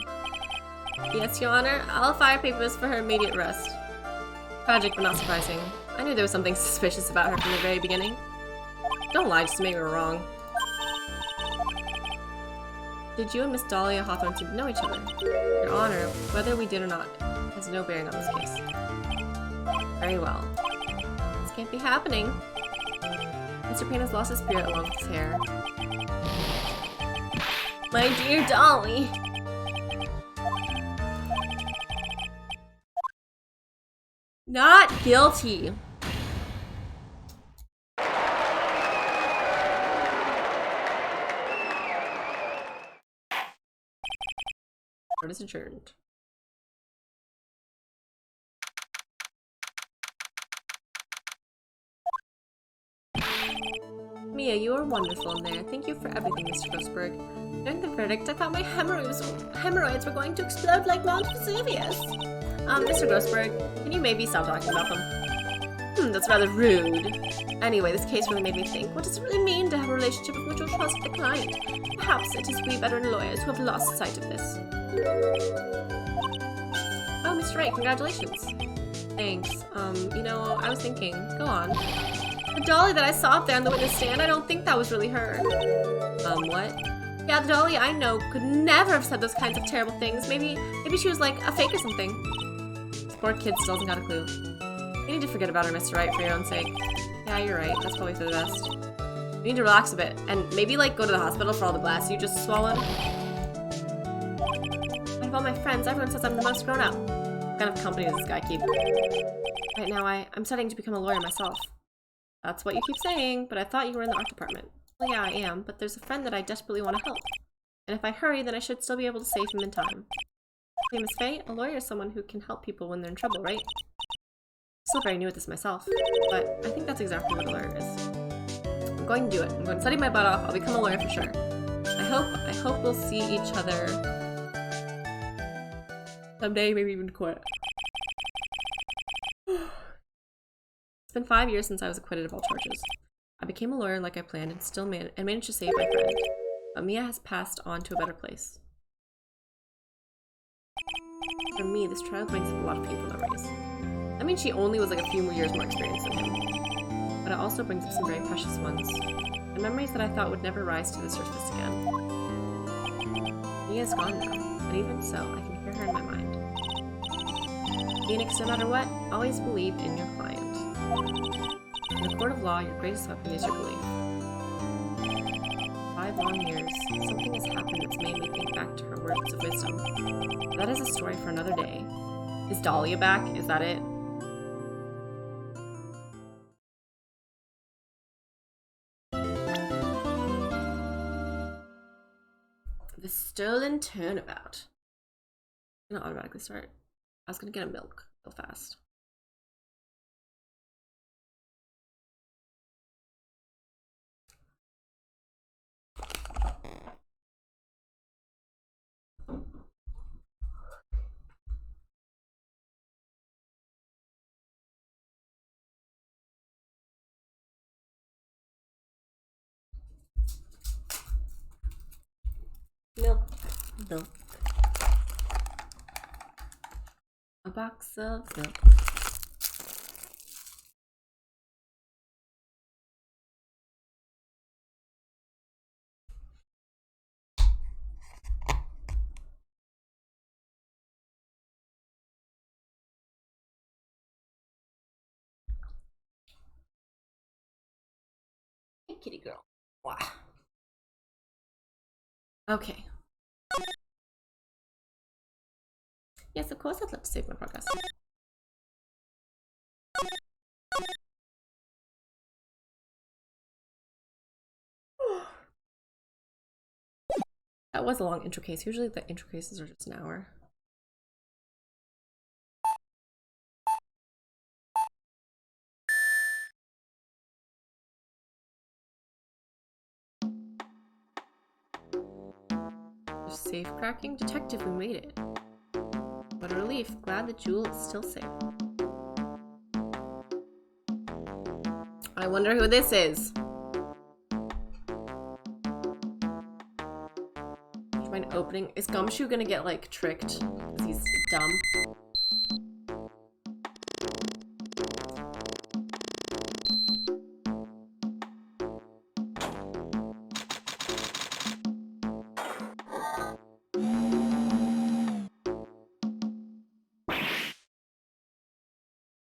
Yes, Your Honor. I'll file papers for her immediate arrest. Tragic, but not surprising. I knew there was something suspicious about her from the very beginning. Don't lie, just to make her wrong. Did you and Miss Dahlia Hawthorne seem to know each other? Your Honor, whether we did or not, has no bearing on this case. Very well. This can't be happening. Mr. Payne has lost his spirit along with his hair. My dear Dolly! Not guilty! Court is adjourned. Mia, you are wonderful in there. Thank you for everything, Mr. Grossberg. During the verdict, I thought my hemorrhoids were going to explode like Mount Vesuvius. Mr. Grossberg, can you maybe stop talking about them? That's rather rude. Anyway, this case really made me think, what does it really mean to have a relationship of mutual trust with the client? Perhaps it is we veteran lawyers who have lost sight of this. Oh, Mr. Wright, congratulations. Thanks. You know, I was thinking, go on. The dolly that I saw up there on the witness stand, I don't think that was really her. What? Yeah, the dolly I know could never have said those kinds of terrible things. Maybe she was like a fake or something. This poor kid still hasn't got a clue. You need to forget about her, Mr. Wright, for your own sake. Yeah, you're right. That's probably for the best. You need to relax a bit, and maybe, like, go to the hospital for all the blasts you just swallowed. Out of all my friends, everyone says I'm the most grown up. What kind of company does this guy keep? Right now, I'm studying to become a lawyer myself. That's what you keep saying, but I thought you were in the art department. Well, yeah, I am, but there's a friend that I desperately want to help. And if I hurry, then I should still be able to save him in time. Hey, Miss Faye, a lawyer is someone who can help people when they're in trouble, right? I'm still very new at this myself, but I think that's exactly what a lawyer is. I'm going to do it. I'm going to study my butt off. I'll become a lawyer for sure. I hope we'll see each other someday, maybe even quit. It's been 5 years since I was acquitted of all charges. I became a lawyer like I planned and still managed to save my friend. But Mia has passed on to a better place. For me, this trial brings up a lot of painful memories. I mean, she only was like a few more years more experienced than him. But it also brings up some very precious ones. And memories that I thought would never rise to the surface again. Mia's gone now, but even so, I can hear her in my mind. Phoenix, no matter what, always believe in your client. In the court of law, your greatest weapon is your belief. 5 long years, something has happened that's made me think back to her words of wisdom. That is a story for another day. Is Dahlia back? Is that it? The stolen turnabout. I'm gonna automatically start. I was gonna get a milk real fast. Milk. Milk. A box of milk. Hey, kitty girl. Wow. Okay. Yes, of course I'd love to save my progress. That was a long intro case. Usually the intro cases are just an hour. Safe cracking? Detective, we made it. What a relief. Glad the jewel is still safe. I wonder who this is. Do you mind opening? Is Gumshoe gonna get, like, tricked? Because he's dumb.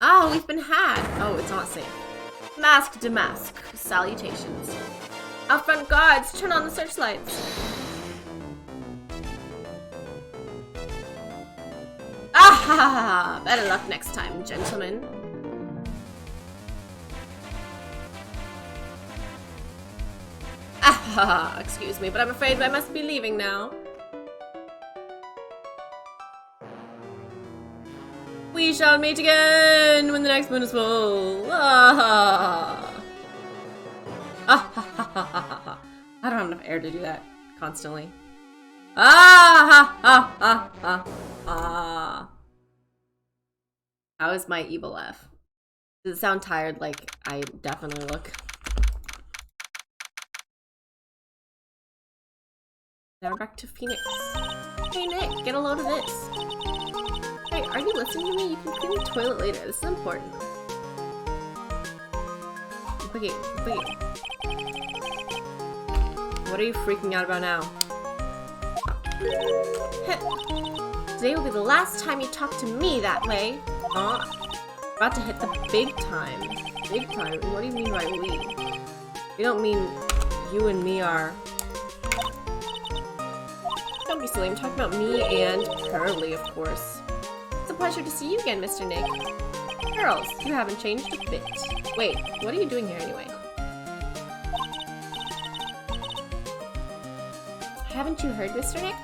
Oh, we've been had. Oh, it's not safe. Mask to mask. Salutations. Out front guards, turn on the searchlights. Ah ha ha ha! Better luck next time, gentlemen. Ah ha ha! Excuse me, but I'm afraid I must be leaving now. We shall meet again when the next moon is full. Ah ha ha ha ha ha. I don't have enough air to do that constantly. Ah ha ha ha ha ha. How is my evil laugh? Does it sound tired like I definitely look? Now we're back to Phoenix. Hey Nick, get a load of this. Hey, are you listening to me? You can clean the toilet later. This is important. Wait. What are you freaking out about now? Today will be the last time you talk to me that way. About to hit the big time. Big time? What do you mean by we? You don't mean you and me are... Don't be silly. I'm talking about me and Curly, of course. It's a pleasure to see you again, Mr. Nick. Girls, you haven't changed a bit. Wait, what are you doing here anyway? Haven't you heard, Mr. Nick?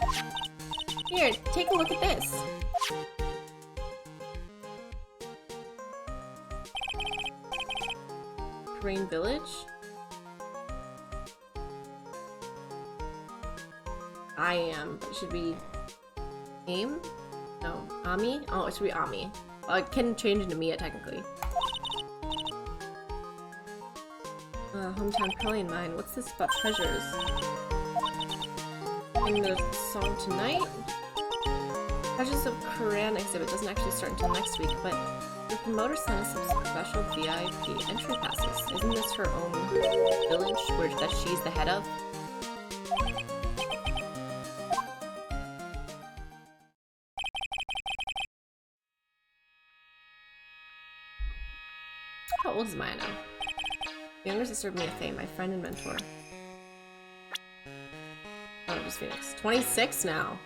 Here, take a look at this. Rain Village? I am. It should be... Aim? No. Ami? Oh, it should be Ami. Well, I can change into Mia, technically. Hometown Pelly in mine. What's this about treasures? In the song tonight? Treasures of Koran exhibit doesn't actually start until next week, but the promoter sent us some special VIP entry passes. Isn't this her own village that she's the head of? old is Maya now? My younger sister Mia Faye, my friend and mentor. Oh, just Phoenix. 26 now.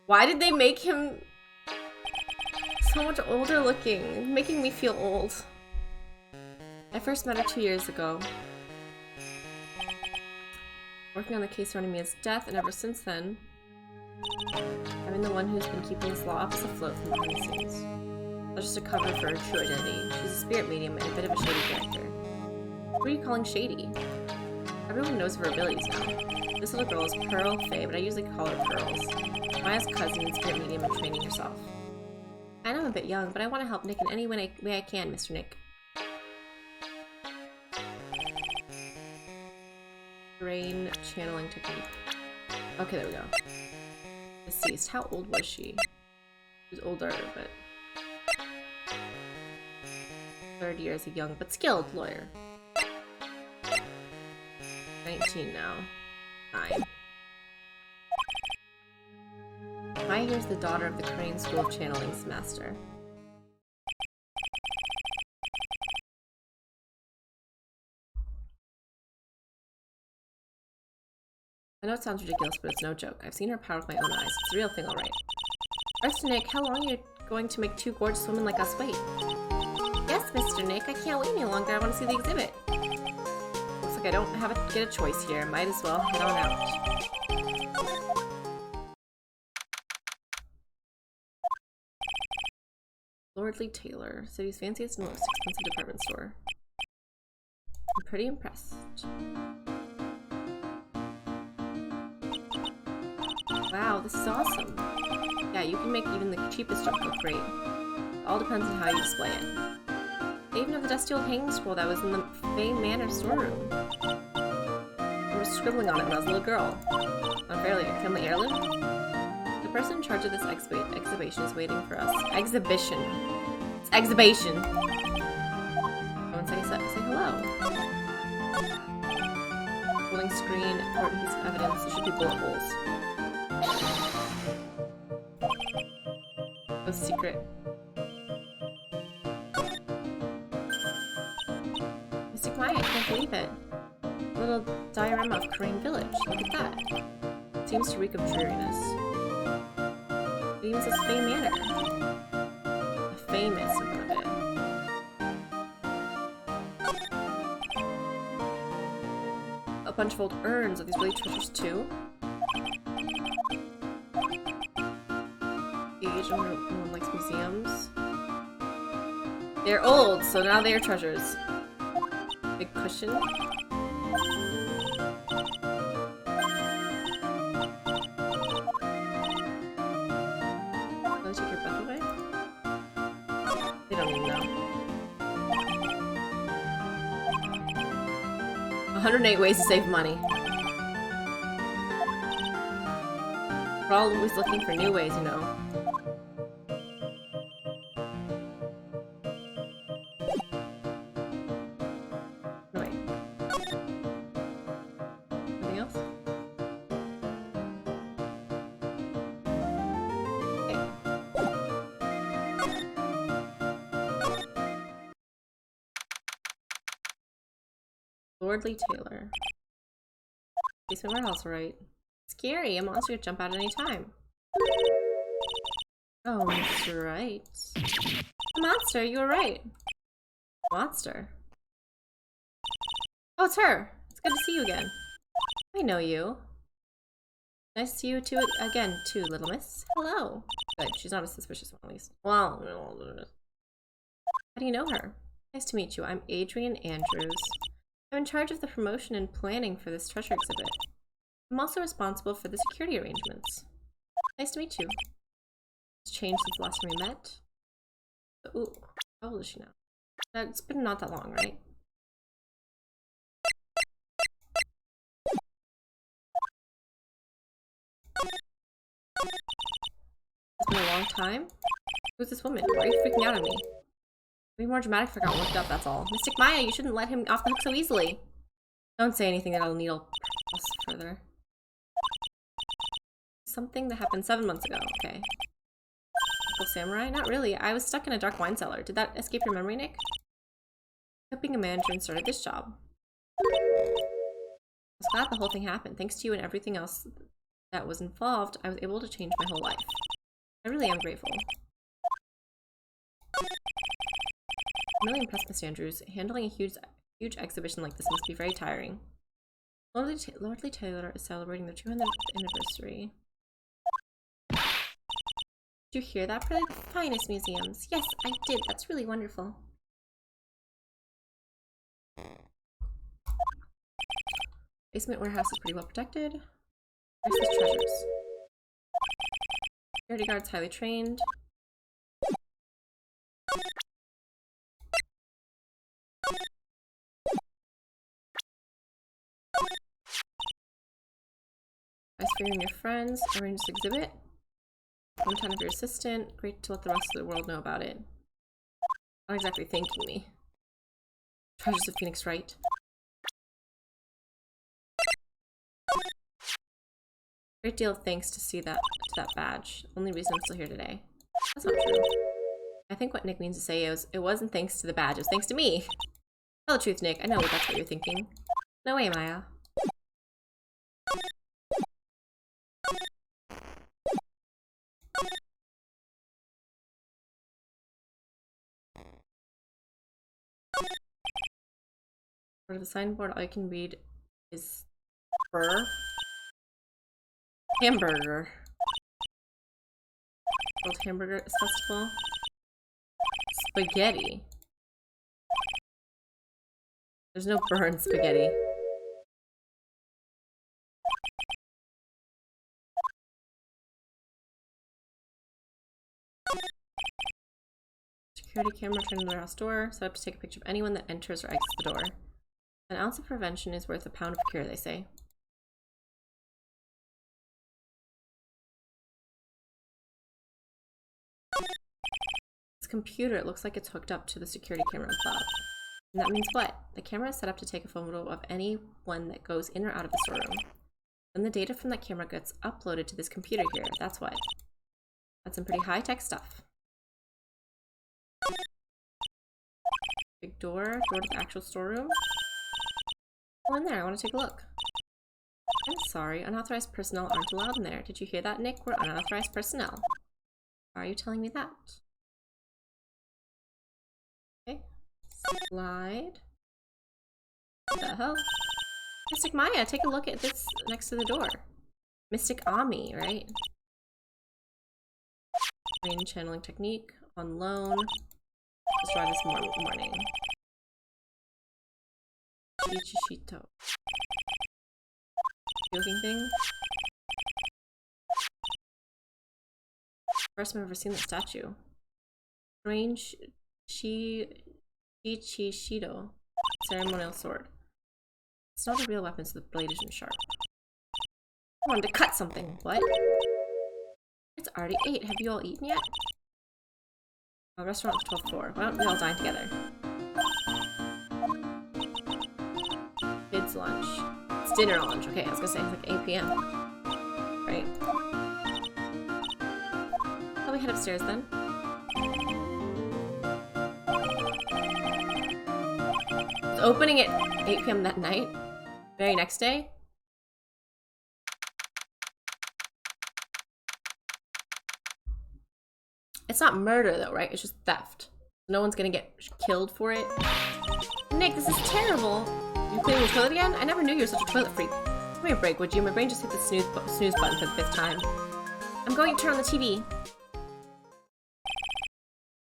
Why did they make him so much older looking? Making me feel old. I first met her 2 years ago. Working on the case surrounding Mia's death, and ever since then, I've been the one who's been keeping this law office afloat from behind the scenes. That's just a cover for her true identity. She's a spirit medium and a bit of a shady character. What are you calling shady? Everyone knows of her abilities now. This little girl is Pearl Faye, but I usually call her Pearls. Maya's cousin and spirit medium in training herself. I know I'm a bit young, but I want to help Nick in any way I can, Mr. Nick. Brain channeling technique. Okay, there we go. Deceased. How old was she? She was older, but 30 years, a young but skilled lawyer. 19 now. 9. Maya here's the daughter of the Crane School of Channeling's master. I know it sounds ridiculous, but it's no joke. I've seen her power with my own eyes. It's a real thing, alright. Mr. Nick, how long are you going to make 2 gorgeous women like us wait? Yes, Mr. Nick, I can't wait any longer. I want to see the exhibit. Looks like I don't get a choice here. Might as well head on out. Lordly Taylor, city's fanciest and most expensive department store. I'm pretty impressed. Wow, this is awesome. Yeah, you can make even the cheapest junk look great. It all depends on how you display it. They even have the dusty old hanging scroll that was in the Faye Manor storeroom. I was scribbling on it when I was a little girl. Unfairly, a family heirloom? The person in charge of this exhibition is waiting for us. Exhibition. It's exhibition. Go and say hello. Holding screen, important piece of evidence. There should be bullet holes. A secret. Mystic Maya, I can't believe it. A little diorama of Crane Village. Look at that. It seems to reek of dreariness. It even says Faye Manor. A famous in front of it. A bunch of old urns. Are these really treasures too? No one likes museums. They're old, so now they are treasures. Big cushion. Will they take your breath away? They don't even know. 108 ways to save money. We're always looking for new ways, you know. Lordly Taylor. Basement warehouse, right? Scary, a monster could jump out at any time. Oh, Mr. Wright. A monster, you were right. Monster. Oh, it's her! It's good to see you again. I know you. Nice to see you again, too, little miss. Hello. Good, she's not a suspicious one, at least. Well, how do you know her? Nice to meet you. I'm Adrian Andrews. I'm in charge of the promotion and planning for this treasure exhibit. I'm also responsible for the security arrangements. Nice to meet you. It's changed since the last time we met. Ooh, how old is she now? It's been not that long, right? It's been a long time? Who's this woman? Why are you freaking out on me? Be more dramatic if I got worked up, that's all. Mystic Maya, you shouldn't let him off the hook so easily. Don't say anything that'll needle us further. Something that happened 7 months ago, okay. Skillful samurai? Not really. I was stuck in a dark wine cellar. Did that escape your memory, Nick? I kept being a manager and started this job. I was glad the whole thing happened. Thanks to you and everything else that was involved, I was able to change my whole life. I really am grateful. I'm really impressed, Miss Andrews. Handling a huge exhibition like this must be very tiring. Lordly Taylor is celebrating their 200th anniversary. Did you hear that? Probably the finest museums. Yes, I did. That's really wonderful. Basement warehouse is pretty well protected. Priceless treasures. Security guards highly trained. Nice for you and your friends. Arrange this exhibit. Hometown of your assistant. Great to let the rest of the world know about it. Not exactly thanking me. Treasures of Phoenix Wright. Great deal of thanks to that badge. Only reason I'm still here today. That's not true. I think what Nick means to say is, it wasn't thanks to the badge, it was thanks to me. Tell the truth, Nick. I know that's what you're thinking. No way, Maya. For the signboard, all you can read is burr. Hamburger. World Hamburger Festival. Spaghetti. There's no burn spaghetti. Security camera turned in the warehouse door, set up to take a picture of anyone that enters or exits the door. An ounce of prevention is worth a pound of cure, they say. This computer, it looks like it's hooked up to the security camera above. And that means what? The camera is set up to take a photo of anyone that goes in or out of the storeroom. Then the data from that camera gets uploaded to this computer here. That's what. That's some pretty high-tech stuff. Big door to the actual storeroom. Go in there, I want to take a look. I'm sorry, unauthorized personnel aren't allowed in there. Did you hear that, Nick? We're unauthorized personnel. Why are you telling me that? Okay. Slide. What the hell? Mystic Maya, take a look at this next to the door. Mystic Ami, right? Brain channeling technique on loan. Just try this morning. Chichishito. Looking thing. First time I've ever seen the statue. Strange Chichishido. Ceremonial sword. It's not a real weapon, so the blade isn't sharp. I wanted to cut something. What? It's already 8. Have you all eaten yet? A restaurant is 12:04. Why don't we all dine together? Kids lunch. It's dinner lunch. Okay, I was gonna say it's like 8 p.m. Right. Shall we head upstairs then? It's opening at 8 p.m. that night. Very next day. It's not murder though, right? It's just theft. No one's gonna get killed for it. Nick, this is terrible. You cleaning the toilet again? I never knew you were such a toilet freak. Give me a break, would you? My brain just hit the snooze button for the 5th time. I'm going to turn on the TV.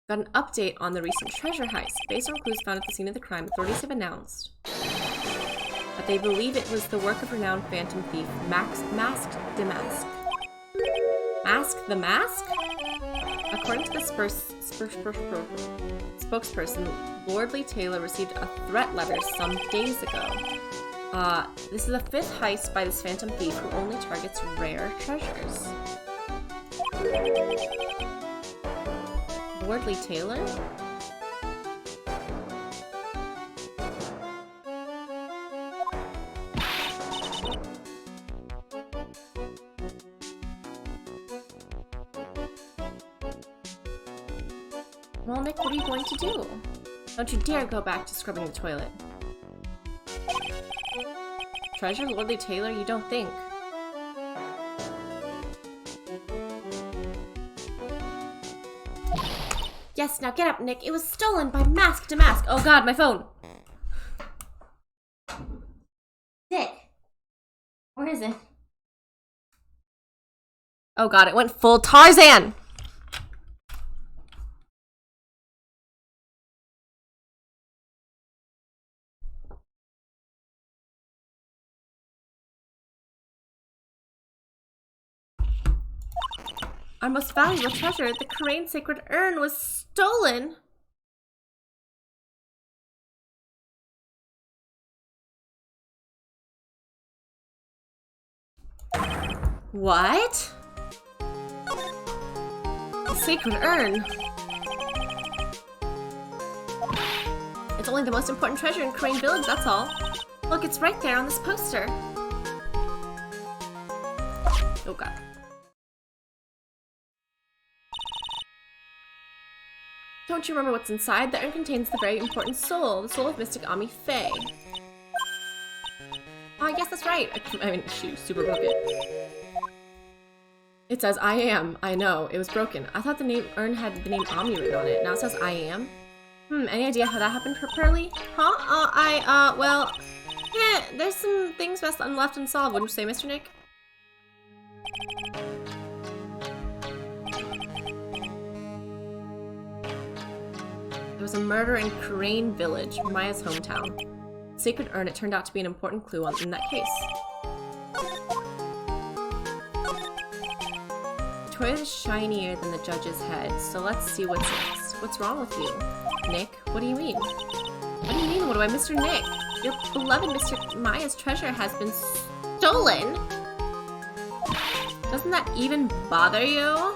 Got an update on the recent treasure heist. Based on clues found at the scene of the crime, authorities have announced that they believe it was the work of renowned phantom thief Mask the Mask. Mask the Mask? According to the spokesperson, Lordly Taylor received a threat letter some days ago. This is the 5th heist by this phantom thief who only targets rare treasures. Lordly Taylor? Well, Nick, what are you going to do? Don't you dare go back to scrubbing the toilet. Treasure, Lordly Taylor, you don't think. Yes, now get up, Nick. It was stolen by mask to mask. Oh god, my phone. Nick. Where is it? Oh god, it went full Tarzan! Our most valuable treasure, the Crane Sacred Urn, was stolen! What? The Sacred Urn? It's only the most important treasure in Crane Village, that's all. Look, it's right there on this poster. Oh god. Don't you remember what's inside? The urn contains the very important soul, the soul of Mystic Ami Faye. Oh, yes, that's right. I mean, she super broke it. It says, I am. I know. It was broken. I thought the name urn had the name Ami written on it. Now it says, I am. Any idea how that happened for Pearly? Huh? Well, yeah, there's some things left unsolved, wouldn't you say, Mr. Nick? There was a murder in Crane Village, Maya's hometown. Sacred Urn, it turned out to be an important clue in that case. The toy is shinier than the judge's head, so let's see what's next. What's wrong with you? Nick, what do you mean? What do you mean, what do I, Mr. Nick? Your beloved Mr. Maya's treasure has been stolen? Doesn't that even bother you?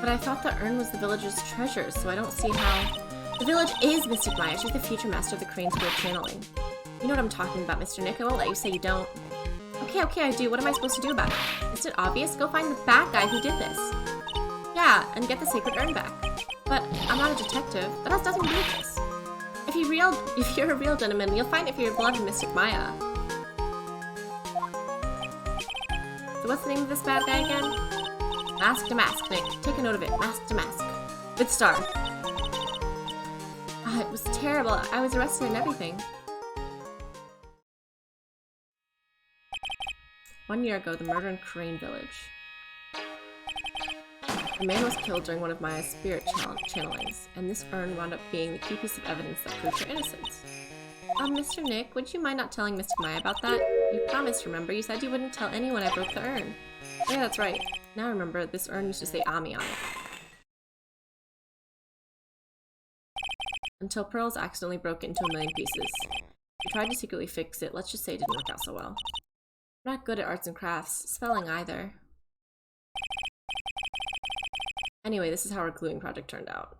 But I thought the urn was the village's treasure, so I don't see how... The village is Mystic Maya. She's the future master of the Crane School of Channeling. You know what I'm talking about, Mr. Nick. I won't let you say you don't. Okay, I do. What am I supposed to do about it? Isn't it obvious? Go find the bad guy who did this. Yeah, and get the sacred urn back. But I'm not a detective. That has nothing to do with this. If you're a real gentleman, you'll find it for your beloved Mystic Maya. So what's the name of this bad guy again? Mask to mask, Nick. Take a note of it. Mask to mask. With star. It was terrible. I was arrested and everything. 1 year ago, the murder in Crane Village. The man was killed during one of Maya's spirit channelings, and this urn wound up being the key piece of evidence that proved her innocence. Mr. Nick, would you mind not telling Mystic Maya about that? You promised, remember? You said you wouldn't tell anyone I broke the urn. Yeah, that's right. Now remember, this urn used to say Ami on it. Until Pearls accidentally broke it into a million pieces. We tried to secretly fix it. Let's just say it didn't work out so well. I'm not good at arts and crafts. Spelling either. Anyway, this is how our gluing project turned out.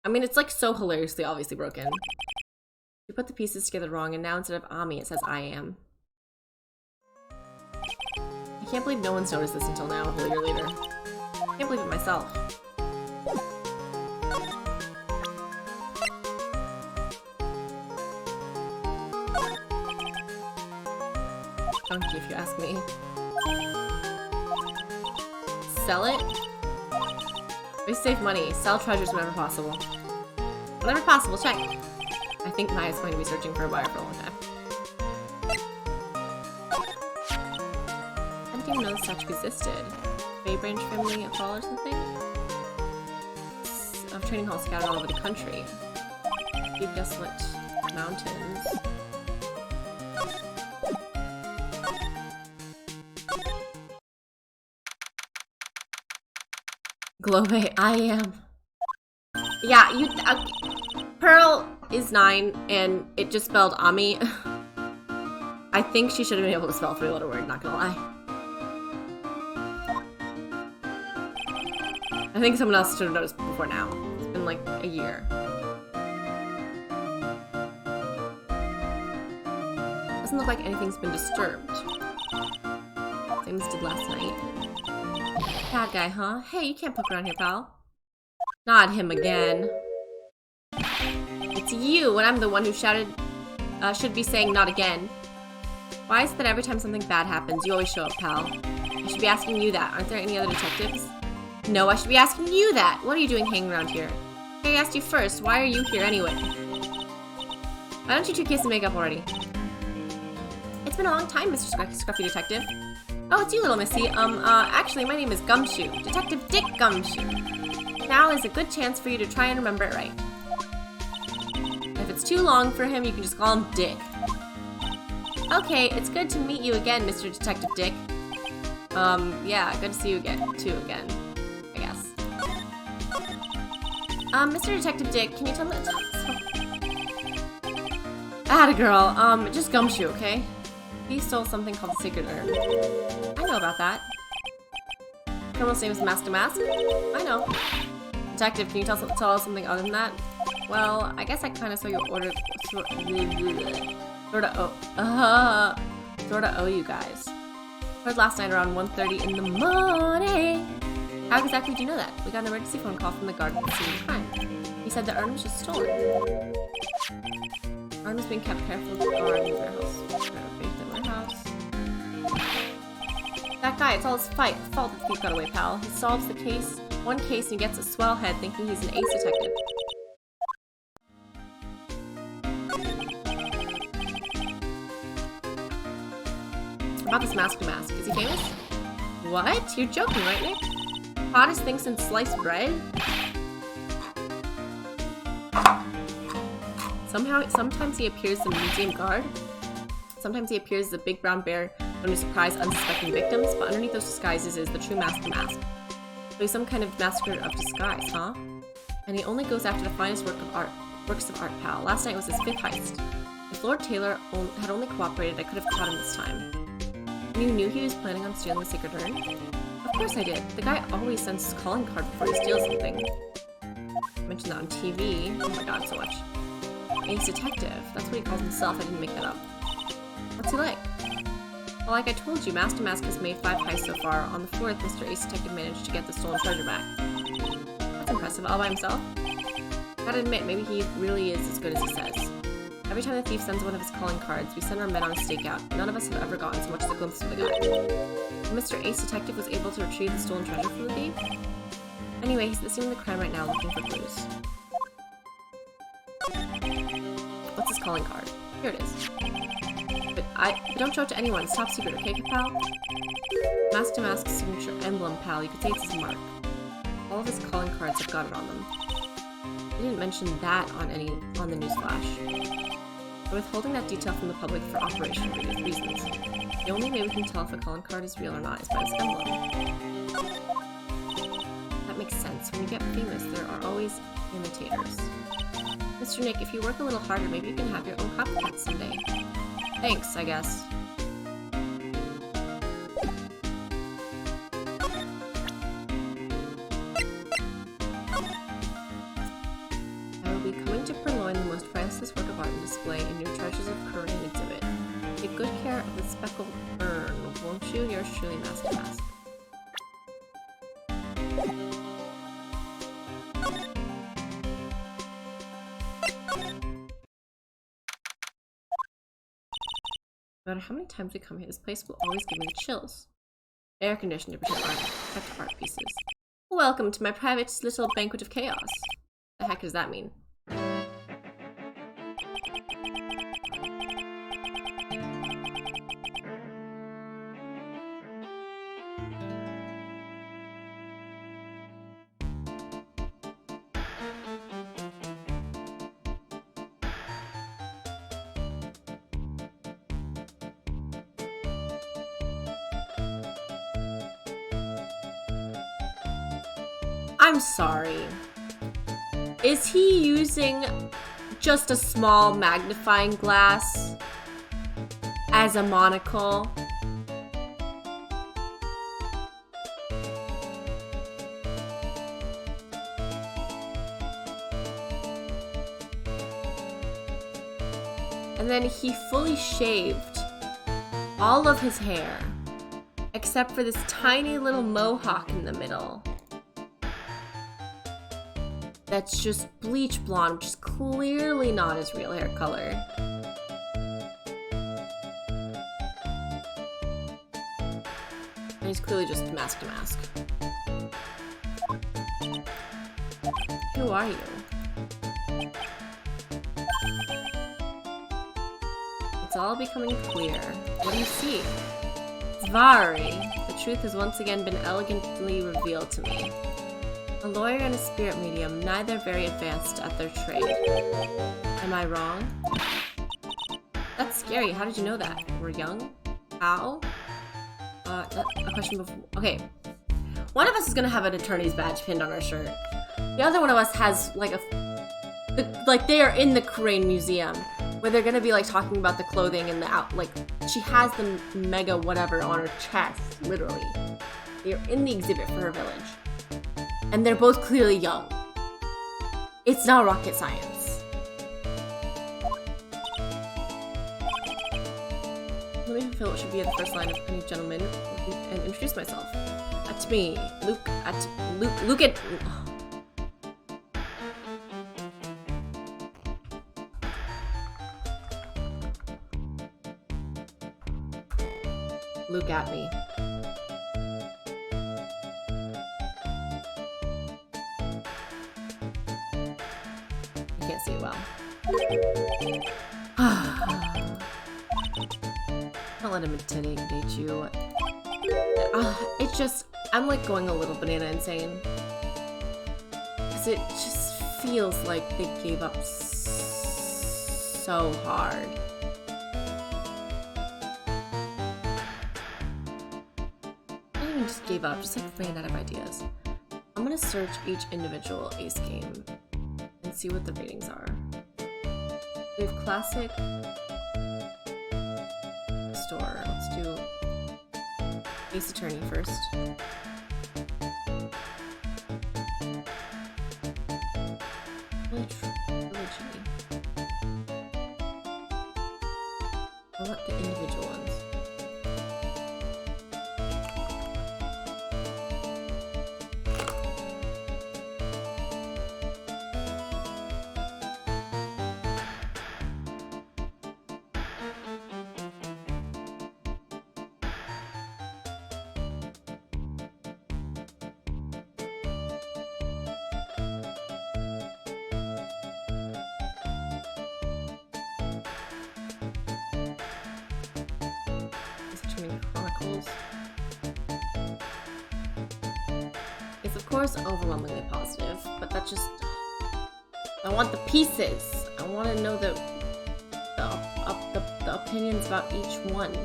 I mean, it's like so hilariously obviously broken. We put the pieces together wrong, and now instead of Ami, it says I am. I can't believe no one's noticed this until now, a whole year later. I can't believe it myself. Funky, if you ask me. Sell it? We save money. Sell treasures whenever possible. Whenever possible, check. I think Maya's going to be searching for a buyer for a long time. I didn't even know this statue existed. Bay Branch family at Fall or something? Of training halls scattered all over the country. Deep, desolate mountains. Globe, I am. Yeah, you. Pearl is 9, and it just spelled Ami. I think she should have been able to spell a 3-letter word, not gonna lie. I think someone else should have noticed before now. It's been like a year. Doesn't look like anything's been disturbed. Same as did last night. Bad guy, huh? Hey, you can't poke around here, pal. Not him again. It's you, and I'm the one who shouted, should be saying not again. Why is it that every time something bad happens, you always show up, pal? I should be asking you that. Aren't there any other detectives? No, I should be asking you that. What are you doing hanging around here? I asked you first. Why are you here anyway? Why don't you two kiss and make up already? It's been a long time, Mr. Scruffy Detective. Oh, it's you, little missy. Actually, my name is Gumshoe. Detective Dick Gumshoe. Now is a good chance for you to try and remember it right. If it's too long for him, you can just call him Dick. Okay, it's good to meet you again, Mr. Detective Dick. Yeah, good to see you again, too, again. I guess. Mr. Detective Dick, can you tell me... Atta girl, just Gumshoe, okay? He stole something called the Sacred Urn. I know about that. Criminal's name is Master Mask? I know. Detective, can you tell us something other than that? Well, I guess I kind of saw your order... Sorta owe you guys. Heard last night around 1:30 in the morning. How exactly do you know that? We got an emergency phone call from the guard at the scene of crime. He said the urn was just stolen. Urn was being kept carefully with the guard in the warehouse. That guy, it's all his fault that the thief got away, pal. He solves the case, one case, and he gets a swell head thinking he's an ace detective. About this Master Mask. Is he famous? What? You're joking, right, Nick? Hottest thing since sliced bread? Sometimes he appears as a museum guard. Sometimes he appears as a big brown bear known to surprise unsuspecting victims, but underneath those disguises is the true Master Mask. So he's some kind of master of disguise, huh? And he only goes after the finest works of art, pal. Last night was his 5th heist. If Lord Taylor had only cooperated, I could have caught him this time. And you knew he was planning on stealing the Sacred Urn? Of course I did. The guy always sends his calling card before he steals something. I mentioned that on TV. Oh my god, so much. Ace Detective. That's what he calls himself. I didn't make that up. What's he like? Well, like I told you, Master Mask has made 5 heists so far. On the 4th, Mr. Ace Detective managed to get the stolen treasure back. That's impressive. All by himself? Gotta admit, maybe he really is as good as he says. Every time the thief sends one of his calling cards, we send our men on a stakeout. None of us have ever gotten so much as a glimpse of the guy. And Mr. Ace Detective was able to retrieve the stolen treasure from the thief? Anyway, he's at the scene of the crime right now looking for clues. What's his calling card? Here it is. But don't show it to anyone. It's top secret, okay, pal? Master Mask's signature emblem, pal. You could say it's his mark. All of his calling cards have got it on them. He didn't mention that on the news flash. We're withholding that detail from the public for operational reasons. The only way we can tell if a calling card is real or not is by its emblem. That makes sense. When you get famous, there are always imitators. Mr. Nick, if you work a little harder, maybe you can have your own copycat someday. Thanks, I guess. I will be coming to purloin the most priceless work of art and display in your Treasures of Korean exhibit. Take good care of the speckled urn, won't you? Yours truly, Master Mask. No matter how many times we come here, this place will always give me the chills. Air conditioned to protect art pieces. Welcome to my private little banquet of chaos. The heck does that mean? I'm sorry. Is he using just a small magnifying glass as a monocle? And then he fully shaved all of his hair, except for this tiny little mohawk in the middle. That's just bleach blonde, which is clearly not his real hair color. And he's clearly just mask to mask. Who are you? It's all becoming clear. What do you see? Zvari. The truth has once again been elegantly revealed to me. A lawyer and a spirit medium, neither very advanced at their trade. Am I wrong? That's scary. How did you know that? We're young? How? A question before. Okay. One of us is gonna have an attorney's badge pinned on our shirt. The other one of us has like like they are in the Crane Museum, where they're gonna be like talking about the clothing and the like she has the mega whatever on her chest, literally. They're in the exhibit for her village. And they're both clearly young. It's not rocket science. Let me fulfill what should be the first line of any gentleman and introduce myself. At me, Luke at Luke at me. I can't see it well. Don't let him intimidate you. It's just, I'm like going a little banana insane. Because it just feels like they gave up so hard. Just gave up, just like ran out of ideas. I'm gonna search each individual Ace game and see what the ratings are. We have classic store. Let's do Ace Attorney first. Trilogy. I want the individual ones. Chronicles. It's of course overwhelmingly positive, but that's just... I want the pieces. I want to know the opinions about each one.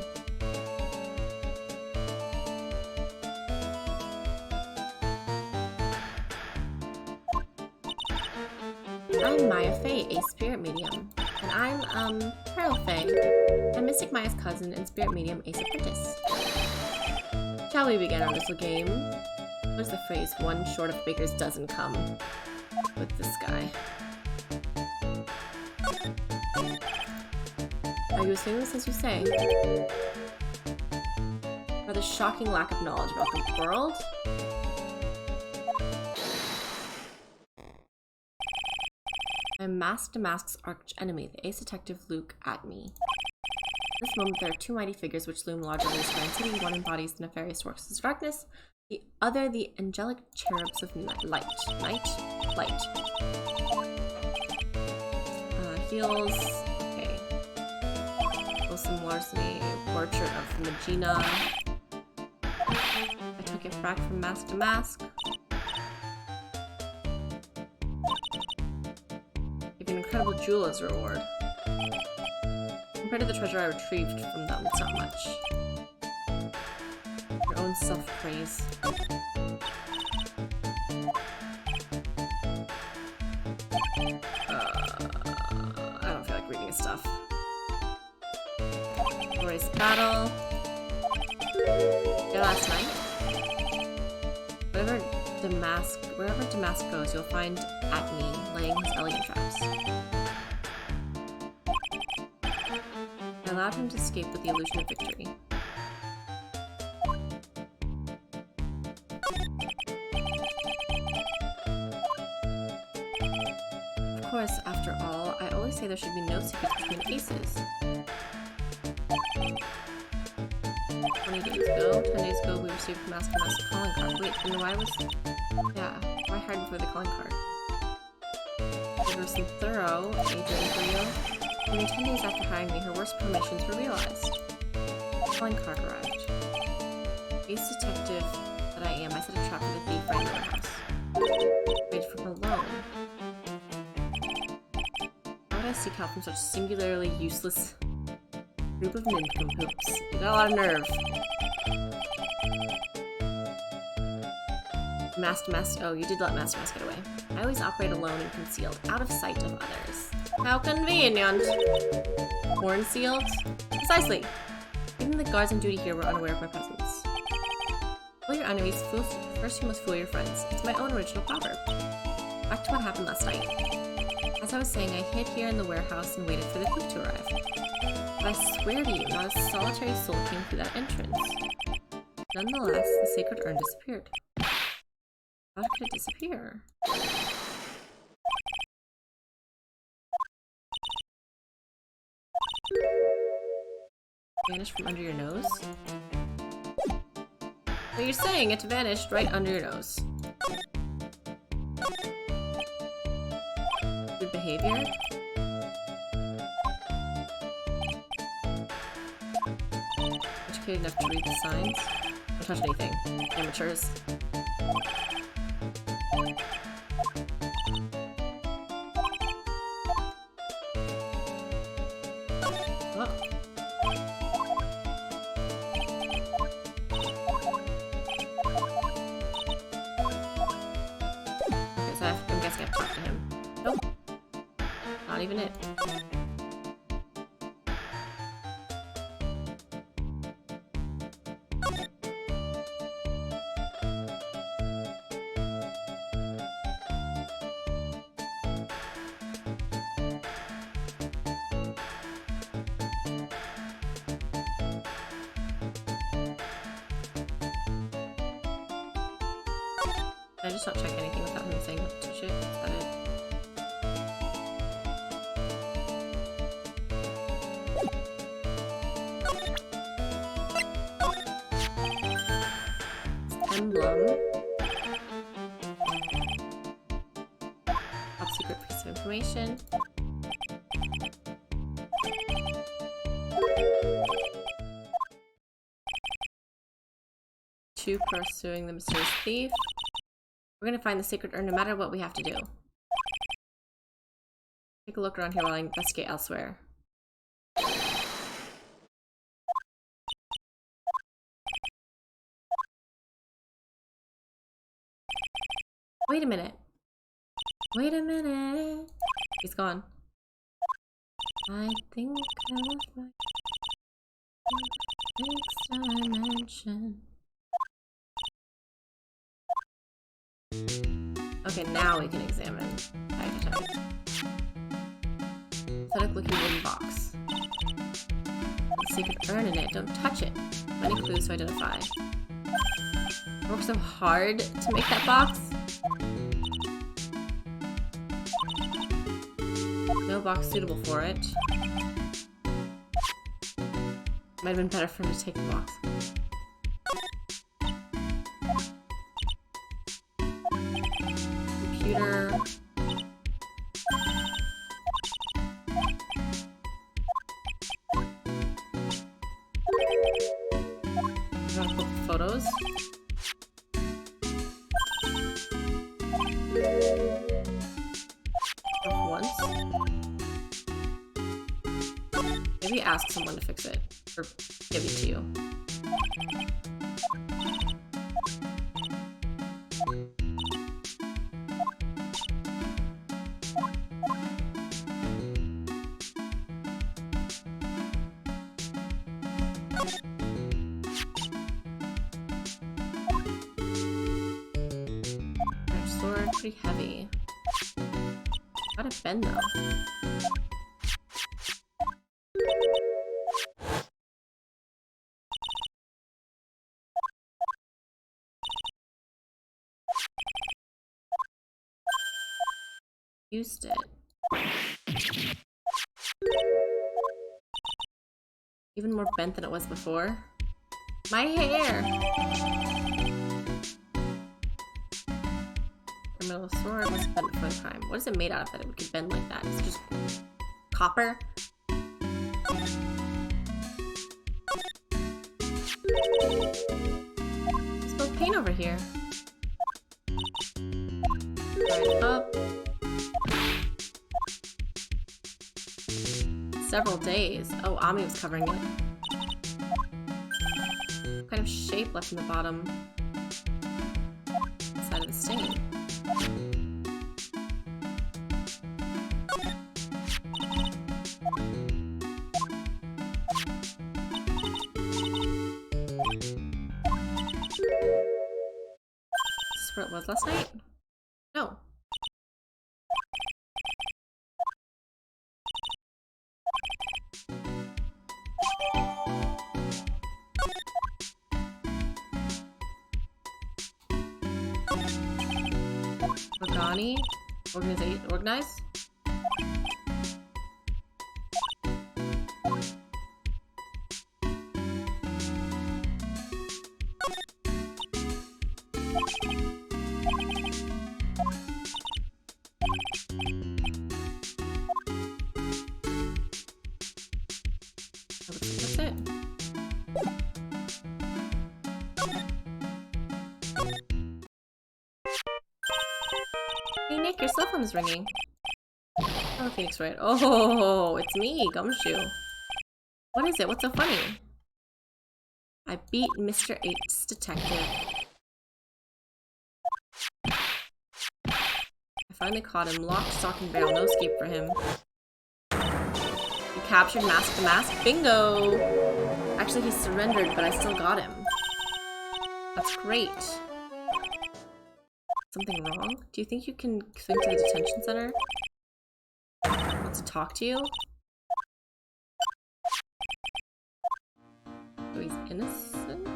I'm Maya Faye, a spirit medium. And I'm, Pearl Faye. I'm Mystic Maya's cousin and spirit medium Ace Apprentice. Shall we begin our little game? What is the phrase, one short of baker's dozen come with this guy? Are you as famous as you say? Or the shocking lack of knowledge about the world? I'm Mask to Mask's arch enemy, the ace detective Luke at me. At this moment, there are two mighty figures which loom larger than the Grand City. One embodies the nefarious works of darkness, the other the angelic cherubs of light. Heels. Okay. Wilson Larceny, portrait of Magina. I took it back from Mask to Mask. Give an incredible jewel as a reward. Compared to the treasure I retrieved from them, it's not much. Your own self-praise. I don't feel like reading his stuff. Glorious battle. Yeah, last night. Wherever Damask goes, you'll find at me laying his elegant traps. I allowed him to escape with the illusion of victory. Of course, after all, I always say there should be no secrets between aces. 20 days ago, 10 days ago, we received Master calling card. Wait, then why was... Yeah, why hide before the calling card? Vigorous and thorough, agent for you. Only 10 days after hiring me, her worst premonitions were realized. The calling card arrived. Ace detective that I am, I set a trap for the thief right in the house. Waited for him alone. Why would I seek help from such singularly useless group of nincompoops? You got a lot of nerve. Oh, you did let Master Mask get away. I always operate alone and concealed, out of sight of others. How convenient! Horn sealed? Precisely! Even the guards on duty here were unaware of my presence. Fool your enemies, first you must fool your friends. It's my own original proverb. Back to what happened last night. As I was saying, I hid here in the warehouse and waited for the cook to arrive. But I swear to you, not a solitary soul came through that entrance. Nonetheless, the sacred urn disappeared. How could it disappear? Vanished from under your nose? So you're saying it vanished right under your nose. Good behavior? Educated enough to read the signs? Don't touch anything. Amateurs. Not even it. Did I just not check anything without him saying not to touch it? Is that it? Emblem. Top secret piece of information. Two pursuing the mysterious thief. We're gonna find the sacred urn no matter what we have to do. Take a look around here while I investigate elsewhere. Wait a minute. Wait a minute. He's gone. I think I left my next dimension. Okay, now we can examine. Pathetic looking wooden box. The secret urn in it. Don't touch it. Many clues to identify. I worked so hard to make that box. No box suitable for it. Might have been better for him to take the box. Computer. Photos. Once. Maybe ask someone to fix it, or give it to you. Their sword, pretty heavy. Got it bend though. used it. Even more bent than it was before. My hair! The metal sword was bent for the time. What is it made out of that it could bend like that? Is it just copper? Smoke paint over here. Right up. Several days. Oh, Ami was covering it. What kind of shape left in the bottom side of the stain? Is this where it was last night? No. Organi? Organize? That's it. Hey Nick, your cell phone is ringing. Oh, Phoenix Wright. Oh, it's me, Gumshoe. What is it? What's so funny? I beat Mr. H's detective. I finally caught him. Lock, stock, and barrel. No escape for him. You captured Mask the Mask? Bingo! Actually, he surrendered, but I still got him. That's great. Something wrong? Do you think you can swing to the detention center? To talk to you? So he's innocent?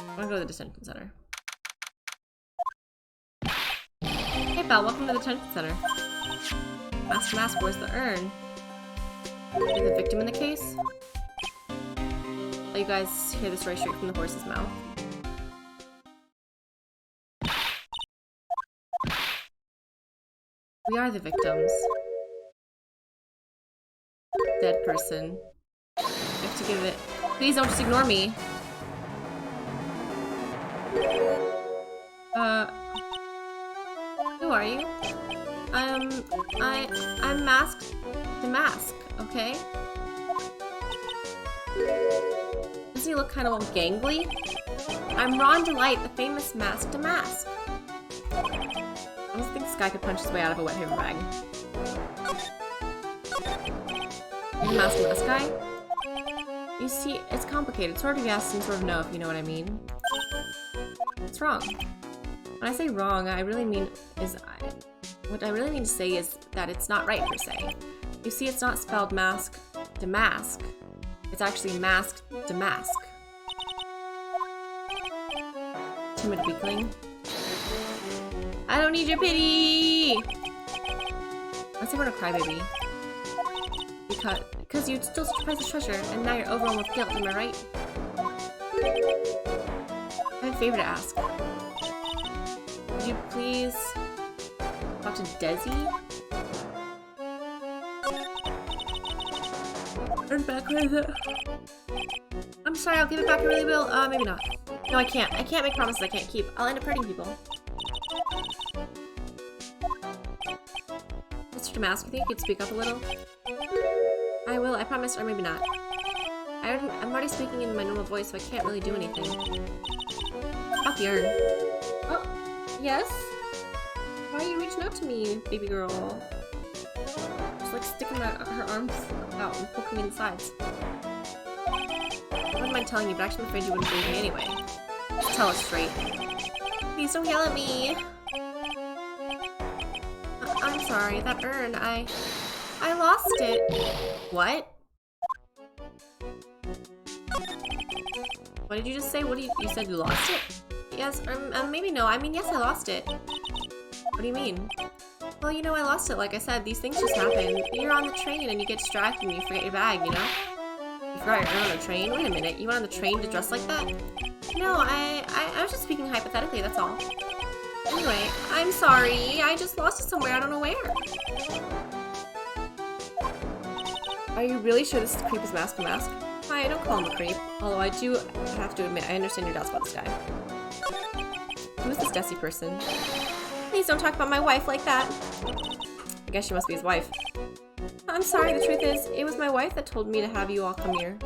I wanna go to the detention center. Hey pal, welcome to the detention center. Mask, where's the urn? You're the victim in the case? Let you guys hear the story straight from the horse's mouth. We are the victims. Dead person. You have to give it. Please don't just ignore me. Who are you? I'm Masked the Mask, okay? Doesn't he look kind of all gangly? I'm Ron Delight, the famous Masked the Mask. I don't think this guy could punch his way out of a wet paper bag. You're the Masked the Mask guy? You see, it's complicated. Sort of yes and sort of no, if you know what I mean. What's wrong? When I say wrong, what I really mean to say is that it's not right, per se. You see, it's not spelled Mask to Mask. It's actually Masked to Mask. Timid weakling. I don't need your pity! Let's say we're a crybaby. Because you stole such priceless treasure, and now you're overwhelmed with guilt, am I right? I have a favor to ask. Would you please talk to Desi? Turn back, where is it? I'm sorry, I'll give it back, I really will. Maybe not. No, I can't. I can't make promises I can't keep. I'll end up hurting people. Mr. Damask, you think you could speak up a little? I will, I promise, or maybe not. I'm already speaking in my normal voice, so I can't really do anything. About the urn. Oh, yes? Why are you reaching out to me, baby girl? Just like sticking her arms out and poking me in the sides. I wouldn't mind telling you, but actually I'm afraid you wouldn't believe me anyway. Just tell us straight. Please don't yell at me. I'm sorry, that urn, I lost it. What? What did you just say? What do you said you lost it? Yes, maybe no. I mean, yes, I lost it. What do you mean? Well, you know, I lost it. Like I said, these things just happen. You're on the train and you get distracted and you forget your bag, you know? You forgot you're on the train? Wait a minute, you went on the train to dress like that? No, I was just speaking hypothetically, that's all. Anyway, I'm sorry. I just lost it somewhere. I don't know where. Are you really sure this is the creep's mask? Hi, don't call him a creep. Although I do have to admit, I understand your doubts about this guy. Who is this Desi person? Please don't talk about my wife like that. I guess she must be his wife. I'm sorry, the truth is, it was my wife that told me to have you all come here.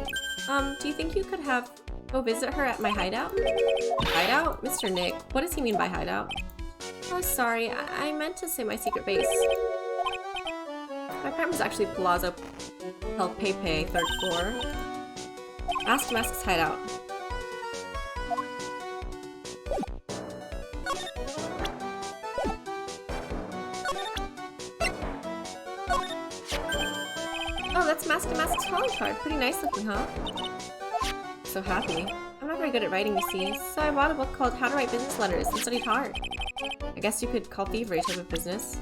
Do you think you could go visit her at my hideout? Hideout? Mr. Nick, what does he mean by hideout? Oh, sorry, I meant to say my secret base. My apartment's actually Palazzo El Pepe, 3rd floor. Ask Mask's hideout. Oh, that's Mask's calling card. Pretty nice looking, huh? So happy. I'm not very good at writing, you see, so I bought a book called How to Write Business Letters and studied hard. I guess you could call thievery type of business.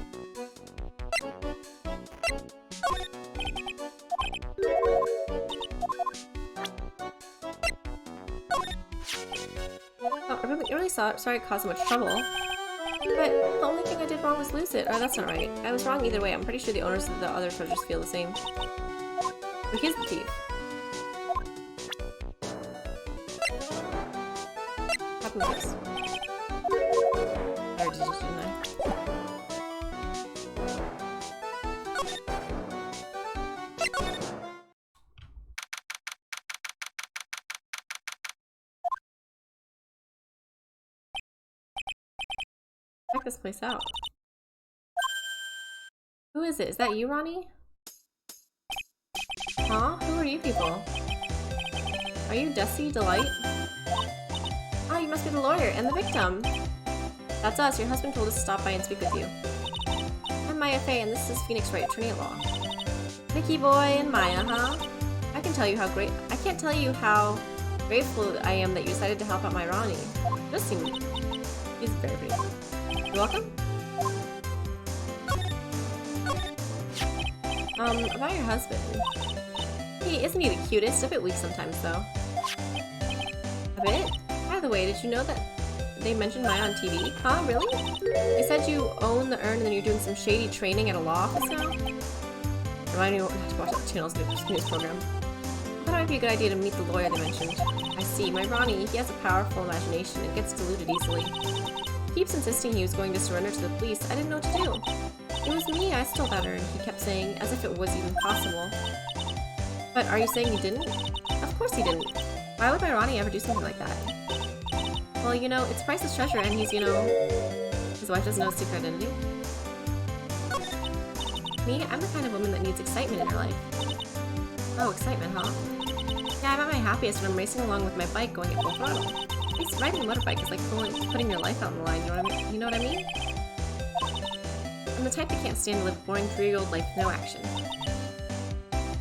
Oh, I'm really sorry it caused so much trouble. But the only thing I did wrong was lose it. Oh, that's not right. I was wrong either way. I'm pretty sure the owners of the other treasures feel the same. But he's the thief. What happened to this? I already did it, didn't I? Check this place out. Who is it? Is that you, Ronnie? Huh? Who are you people? Are you Desi Delight? Ah, you must be the lawyer and the victim. That's us. Your husband told us to stop by and speak with you. I'm Maya Faye, and this is Phoenix Wright, attorney at law. Vicky boy and Maya, huh? I can't tell you how grateful I am that you decided to help out my Ronnie. Just seem he's very pretty. You're welcome. About your husband. Isn't he the cutest? A bit weak sometimes, though. A bit? By the way, did you know that they mentioned Maya on TV? Huh? Really? They said you own the urn and then you're doing some shady training at a law office now? Remind me not to watch that channel's news program. I thought it might be a good idea to meet the lawyer they mentioned. I see. My Ronnie, he has a powerful imagination and gets deluded easily. He keeps insisting he was going to surrender to the police. I didn't know what to do. It was me, I stole that urn, he kept saying, as if it was even possible. But are you saying he didn't? Of course he didn't. Why would my Ronnie ever do something like that? Well, you know, it's priceless treasure and he's, you know... His wife doesn't know his secret identity. Me? I'm the kind of woman that needs excitement in her life. Oh, excitement, huh? Yeah, I'm at my happiest when I'm racing along with my bike going at full throttle. At least riding a motorbike is like putting your life out on the line, you know what I mean? I'm the type that can't stand to live a boring 3-year-old life with no action.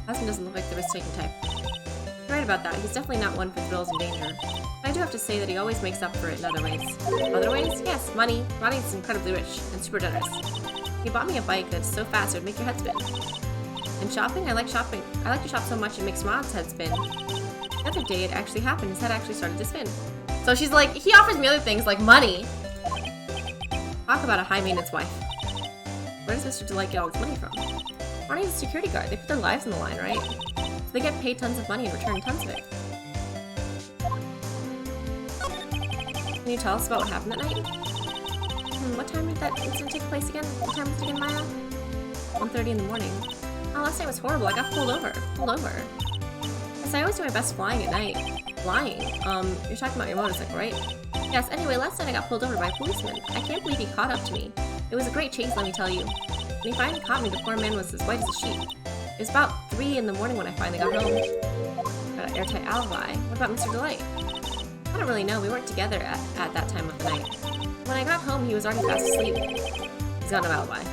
Husband doesn't look like the risk-taking type. You're right about that, he's definitely not one for thrills and danger. But I do have to say that he always makes up for it in other ways. Other ways? Yes, money. Ronnie's incredibly rich and super generous. He bought me a bike that's so fast it would make your head spin. And shopping? I like shopping. I like to shop so much it makes Ron's head spin. The other day it actually happened, his head actually started to spin. So she's like, he offers me other things like money. Talk about a high-maintenance wife. Where does Mr. Delight get all this money from? Ronnie's a security guard. They put their lives on the line, right? So they get paid tons of money and return tons of it. Can you tell us about what happened that night? What time did that incident take place again? What time was it again, Maya? 1:30 in the morning. Oh, last night was horrible. I got pulled over. Yes, I always do my best flying at night. Flying? You're talking about your motorcycle, right? Yes, anyway, last night I got pulled over by a policeman. I can't believe he caught up to me. It was a great chase, let me tell you. When he finally caught me, the poor man was as white as a sheet. It was about 3 in the morning when I finally got home. Got an airtight alibi. What about Mr. Delight? I don't really know. We weren't together at that time of the night. When I got home, he was already fast asleep. He's got no alibi.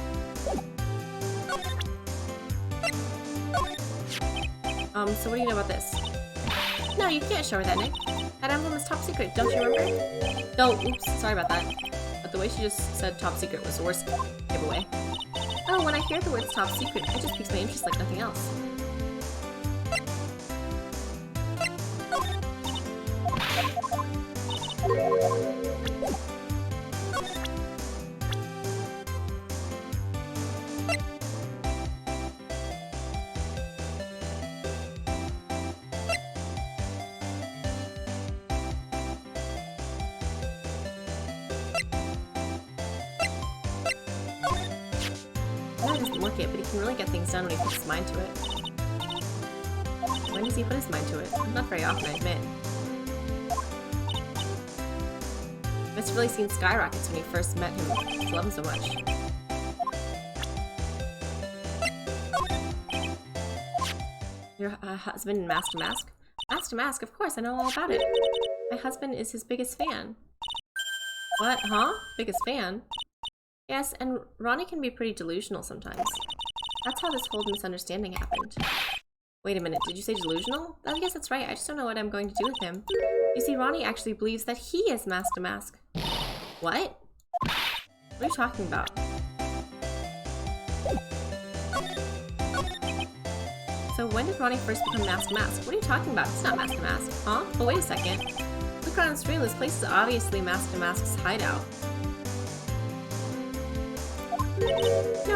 So what do you know about this? No, you can't show her that, Nick. That emblem is top secret, don't you remember? No, oops, sorry about that. But the way she just said top secret was the worst giveaway. Oh, when I hear the words top secret, it just piques my interest like nothing else. He doesn't look it, but he can really get things done when he puts his mind to it. When does he put his mind to it? Not very often, I admit. Must have really seen skyrockets when he first met him to love him so much. Your husband in Mask to Mask? Mask to Mask? Of course, I know all about it. My husband is his biggest fan. What? Huh? Biggest fan? Yes, and Ronnie can be pretty delusional sometimes. That's how this whole misunderstanding happened. Wait a minute, did you say delusional? I guess that's right, I just don't know what I'm going to do with him. You see, Ronnie actually believes that he is Mask to Mask. What? What are you talking about? So when did Ronnie first become Mask to Mask? What are you talking about? It's not Mask to Mask. Huh? But wait a second. Look around the stream, this place is obviously Mask to Mask's hideout.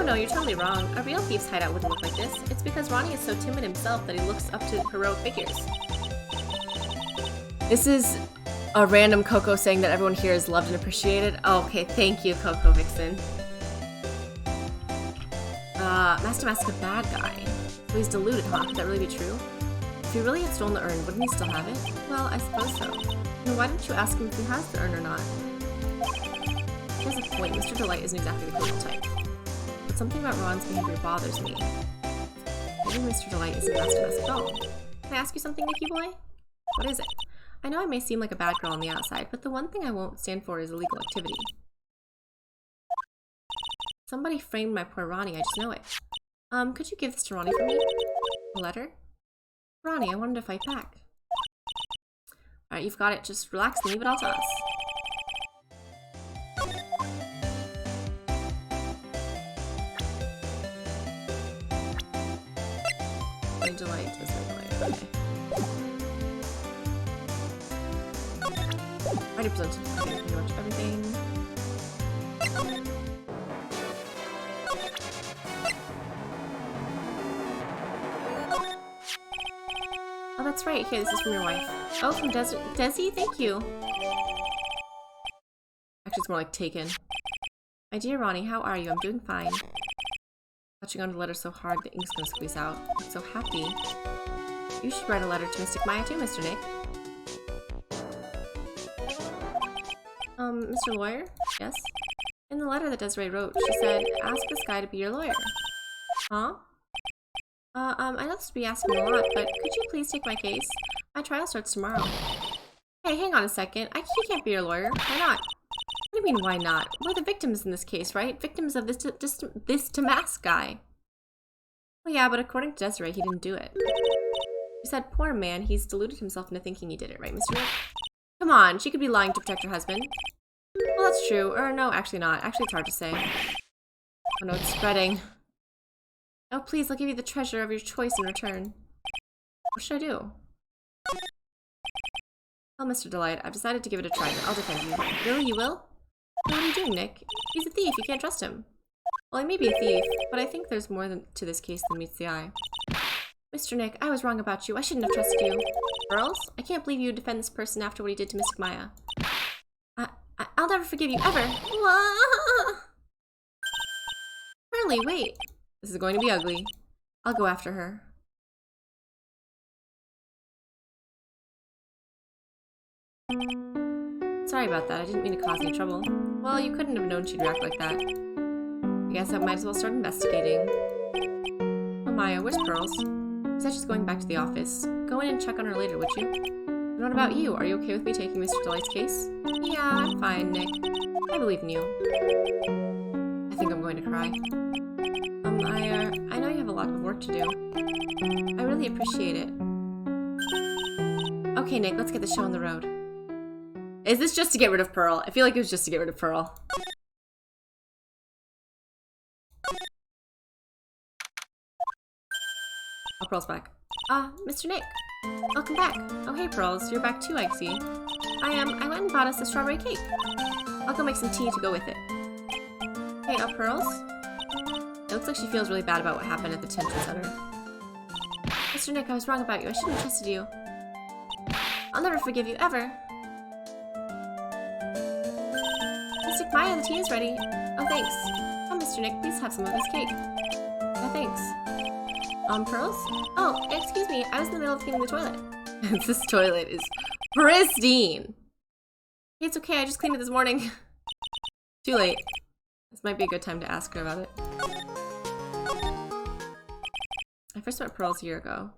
No, you're totally wrong. A real thief's hideout wouldn't look like this. It's because Ronnie is so timid himself that he looks up to heroic figures. This is a random Coco saying that everyone here is loved and appreciated. Oh, okay, thank you, Coco Vixen. Master Mask's a bad guy. So he's deluded, huh? Could that really be true? If he really had stolen the urn, wouldn't he still have it? Well, I suppose so. Then why didn't you ask him if he has the urn or not? He has a point. Mr. Delight isn't exactly the criminal type. But something about Ron's behavior bothers me. Maybe Mr. Delight isn't Master Mask at all. Can I ask you something, Nicky boy? What is it? I know I may seem like a bad girl on the outside, but the one thing I won't stand for is illegal activity. Somebody framed my poor Ronnie, I just know it. Could you give this to Ronnie for me? A letter? Ronnie, I wanted to fight back. Alright, you've got it. Just relax and leave it all to us. Delight, okay. 90%. Okay, pretty much everything. Oh, that's right. Here, this is from your wife. Oh, from Desi? Thank you. Actually, it's more like taken. My dear Ronnie, how are you? I'm doing fine. Touching on the letter so hard, the ink's gonna squeeze out. I'm so happy. You should write a letter to Mystic Maya too, Mr. Nick. Mr. Lawyer? Yes? In the letter that Desiree wrote, she said, ask this guy to be your lawyer. Huh? I know this would be asking a lot, but could you please take my case? My trial starts tomorrow. Hey, hang on a second. He can't be your lawyer. Why not? What do you mean, why not? We're the victims in this case, right? Victims of this to Mask guy. Well, yeah, but according to Desiree, he didn't do it. She said, poor man, he's deluded himself into thinking he did it, right, Mr. Nick? Come on, she could be lying to protect her husband. Well, that's true. Or no, actually not. Actually, it's hard to say. Oh no, it's spreading. Oh, please, I'll give you the treasure of your choice in return. What should I do? Oh, Mr. Delight, I've decided to give it a try, but I'll defend you. Really, you will? What are you doing, Nick? He's a thief, you can't trust him. Well, he may be a thief, but I think there's more to this case than meets the eye. Mr. Nick, I was wrong about you. I shouldn't have trusted you. Girls, I can't believe you would defend this person after what he did to Mystic Maya. I'll never forgive you, ever. Curly, wait. This is going to be ugly. I'll go after her. Sorry about that. I didn't mean to cause any trouble. Well, you couldn't have known she'd react like that. I guess I might as well start investigating. Oh, Maya, where's Pearls? She said she's going back to the office. Go in and check on her later, would you? And what about you? Are you okay with me taking Mr. Delight's case? Yeah, I'm fine, Nick. I believe in you. I think I'm going to cry. I know you have a lot of work to do. I really appreciate it. Okay, Nick, let's get the show on the road. Is this just to get rid of Pearl? I feel like it was just to get rid of Pearl. Oh, Pearl's back. Mr. Nick. Welcome back. Oh, hey, Pearls. You're back too, I see. I went and bought us a strawberry cake. I'll go make some tea to go with it. Hey, Pearls? It looks like she feels really bad about what happened at the detention center. Mr. Nick, I was wrong about you. I shouldn't have trusted you. I'll never forgive you, ever. Mystic Maya, the tea is ready. Oh, thanks. Oh, Mr. Nick, please have some of this cake. Yeah, thanks. Pearls? Oh, excuse me. I was in the middle of cleaning the toilet. This toilet is pristine. Hey, it's okay. I just cleaned it this morning. Too late. This might be a good time to ask her about it. I first met Pearls a year ago.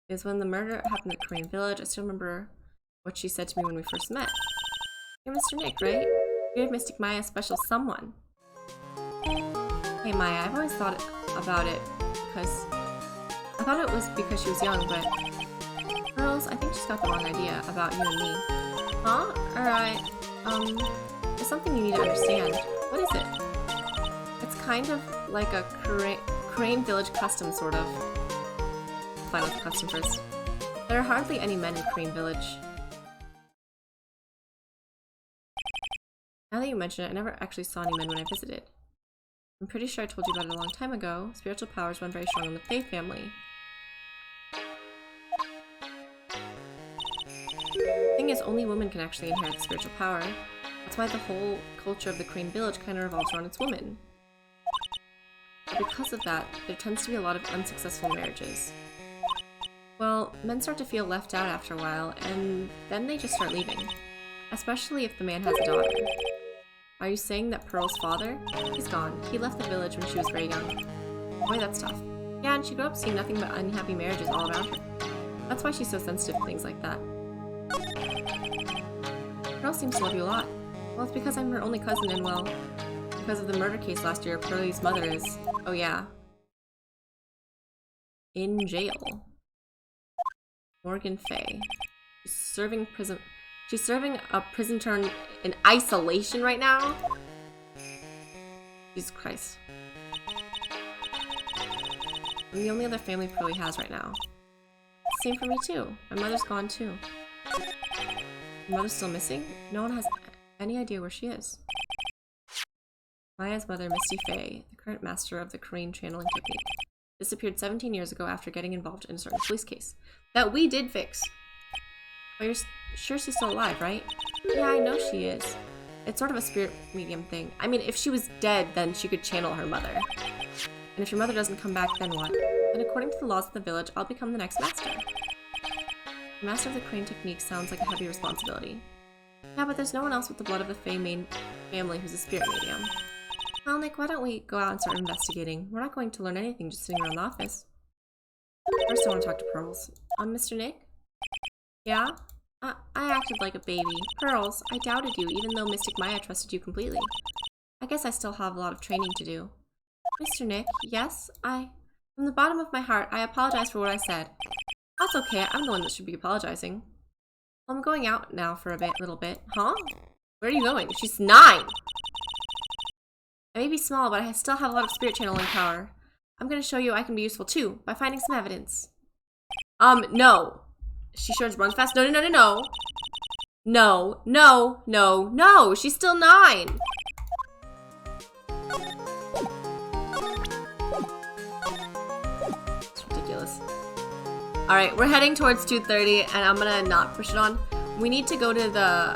It was when the murder happened at Korean Village. I still remember what she said to me when we first met. You're Mr. Nick, right? You gave Mystic Maya a special someone. Hey Maya, I've always thought about it because... I thought it was because she was young, but... Pearls, I think she's got the wrong idea about you and me. Huh? Alright. There's something you need to understand. What is it? It's kind of like a Korean Village custom, sort of. Find out the custom first. There are hardly any men in Korean Village. Now that you mention it, I never actually saw any men when I visited. I'm pretty sure I told you about it a long time ago. Spiritual powers run very strong in the Fae family. The thing is, only women can actually inherit spiritual power. That's why the whole culture of the Korean Village kind of revolves around its women. But because of that, there tends to be a lot of unsuccessful marriages. Well, men start to feel left out after a while, and then they just start leaving. Especially if the man has a daughter. Are you saying that Pearl's father? He's gone. He left the village when she was very young. Boy, that's tough. Yeah, and she grew up seeing nothing but unhappy marriages all around her. That's why she's so sensitive to things like that. Pearl seems to love you a lot. Well, it's because I'm her only cousin, and well, because of the murder case last year, Pearlie's mother is, oh yeah, in jail. Morgan Faye. She's serving a prison term in isolation right now? Jesus Christ. I'm the only other family Pearlie has right now. Same for me too. My mother's gone too. My mother's still missing? No one has any idea where she is. Maya's mother, Misty Faye, the current master of the Korean channeling technique, disappeared 17 years ago after getting involved in a certain police case. That we did fix. But you're sure she's still alive, right? Yeah, I know she is. It's sort of a spirit medium thing. I mean, if she was dead, then she could channel her mother. And if your mother doesn't come back, then what? Then according to the laws of the village, I'll become the next master. The master of the Korean technique sounds like a heavy responsibility. Yeah, but there's no one else with the blood of the Fae main family who's a spirit medium. Well, Nick, why don't we go out and start investigating? We're not going to learn anything just sitting around the office. First, I want to talk to Pearls. Mr. Nick? Yeah? I acted like a baby. Pearls, I doubted you, even though Mystic Maya trusted you completely. I guess I still have a lot of training to do. Mr. Nick, yes? From the bottom of my heart, I apologize for what I said. That's okay, I'm the one that should be apologizing. I'm going out now for a little bit. Huh? Where are you going? She's 9! I may be small, but I still have a lot of spirit channeling power. I'm gonna show you I can be useful too, by finding some evidence. No. She sure runs fast. No, no, no, no, no. No, no, no, no. She's still 9. It's ridiculous. Alright, we're heading towards 2:30, and I'm gonna not push it on. We need to go to the,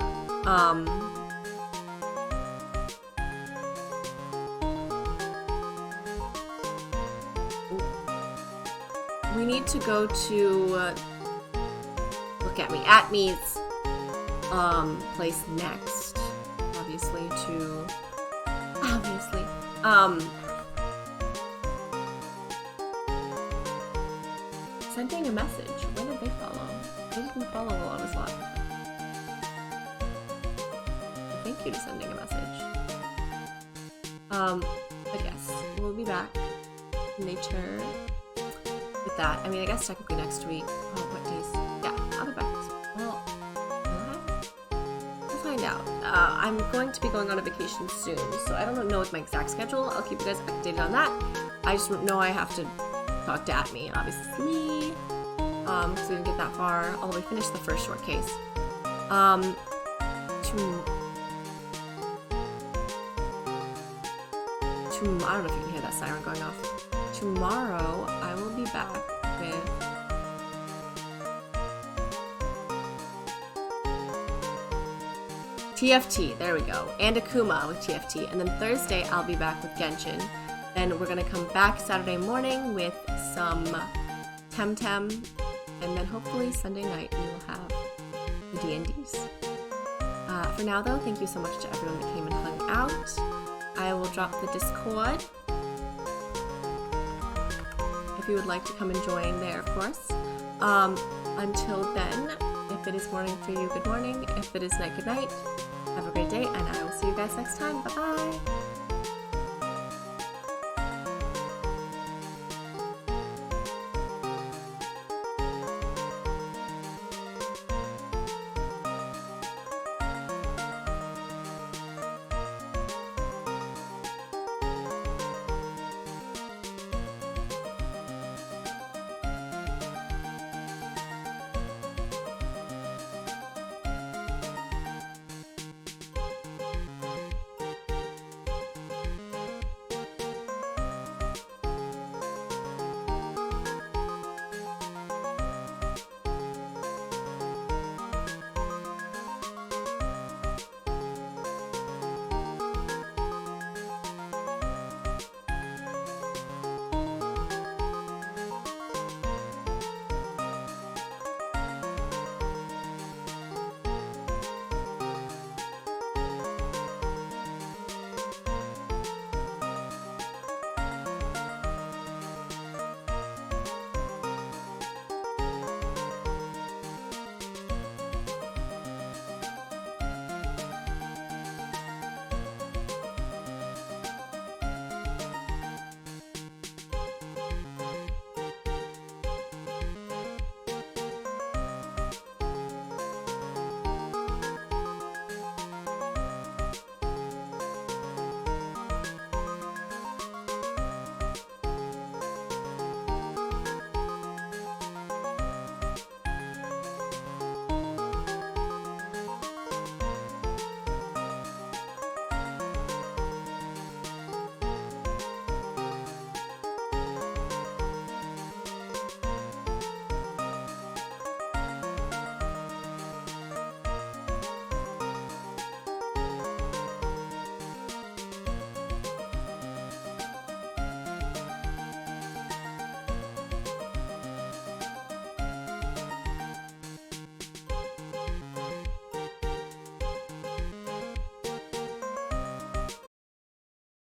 we need to go to, look at me, at me's, place next, obviously, sending a message. When did they follow? They didn't follow while I was live. Thank you to sending a message. I guess we'll be back later with that. I mean, I guess technically next week. Oh, what days? Yeah. find out. I'm going to be going on a vacation soon, so I don't know my exact schedule. I'll keep you guys updated on that. I just know I have to talk to Atme, obviously, because we didn't get that far. Although we finished the first short case. I don't know if you can hear that siren going off. Tomorrow, I will be back with TFT, there we go, and Akuma with TFT, and then Thursday I'll be back with Genshin. Then we're gonna come back Saturday morning with some Temtem, and then hopefully Sunday night we will have the D&Ds. For now though, thank you so much to everyone that came and hung out. I will drop the Discord if you would like to come and join there, of course. Until then, if it is morning for you, good morning. If it is night, good night. Have a great day, and I will see you guys next time. Bye-bye!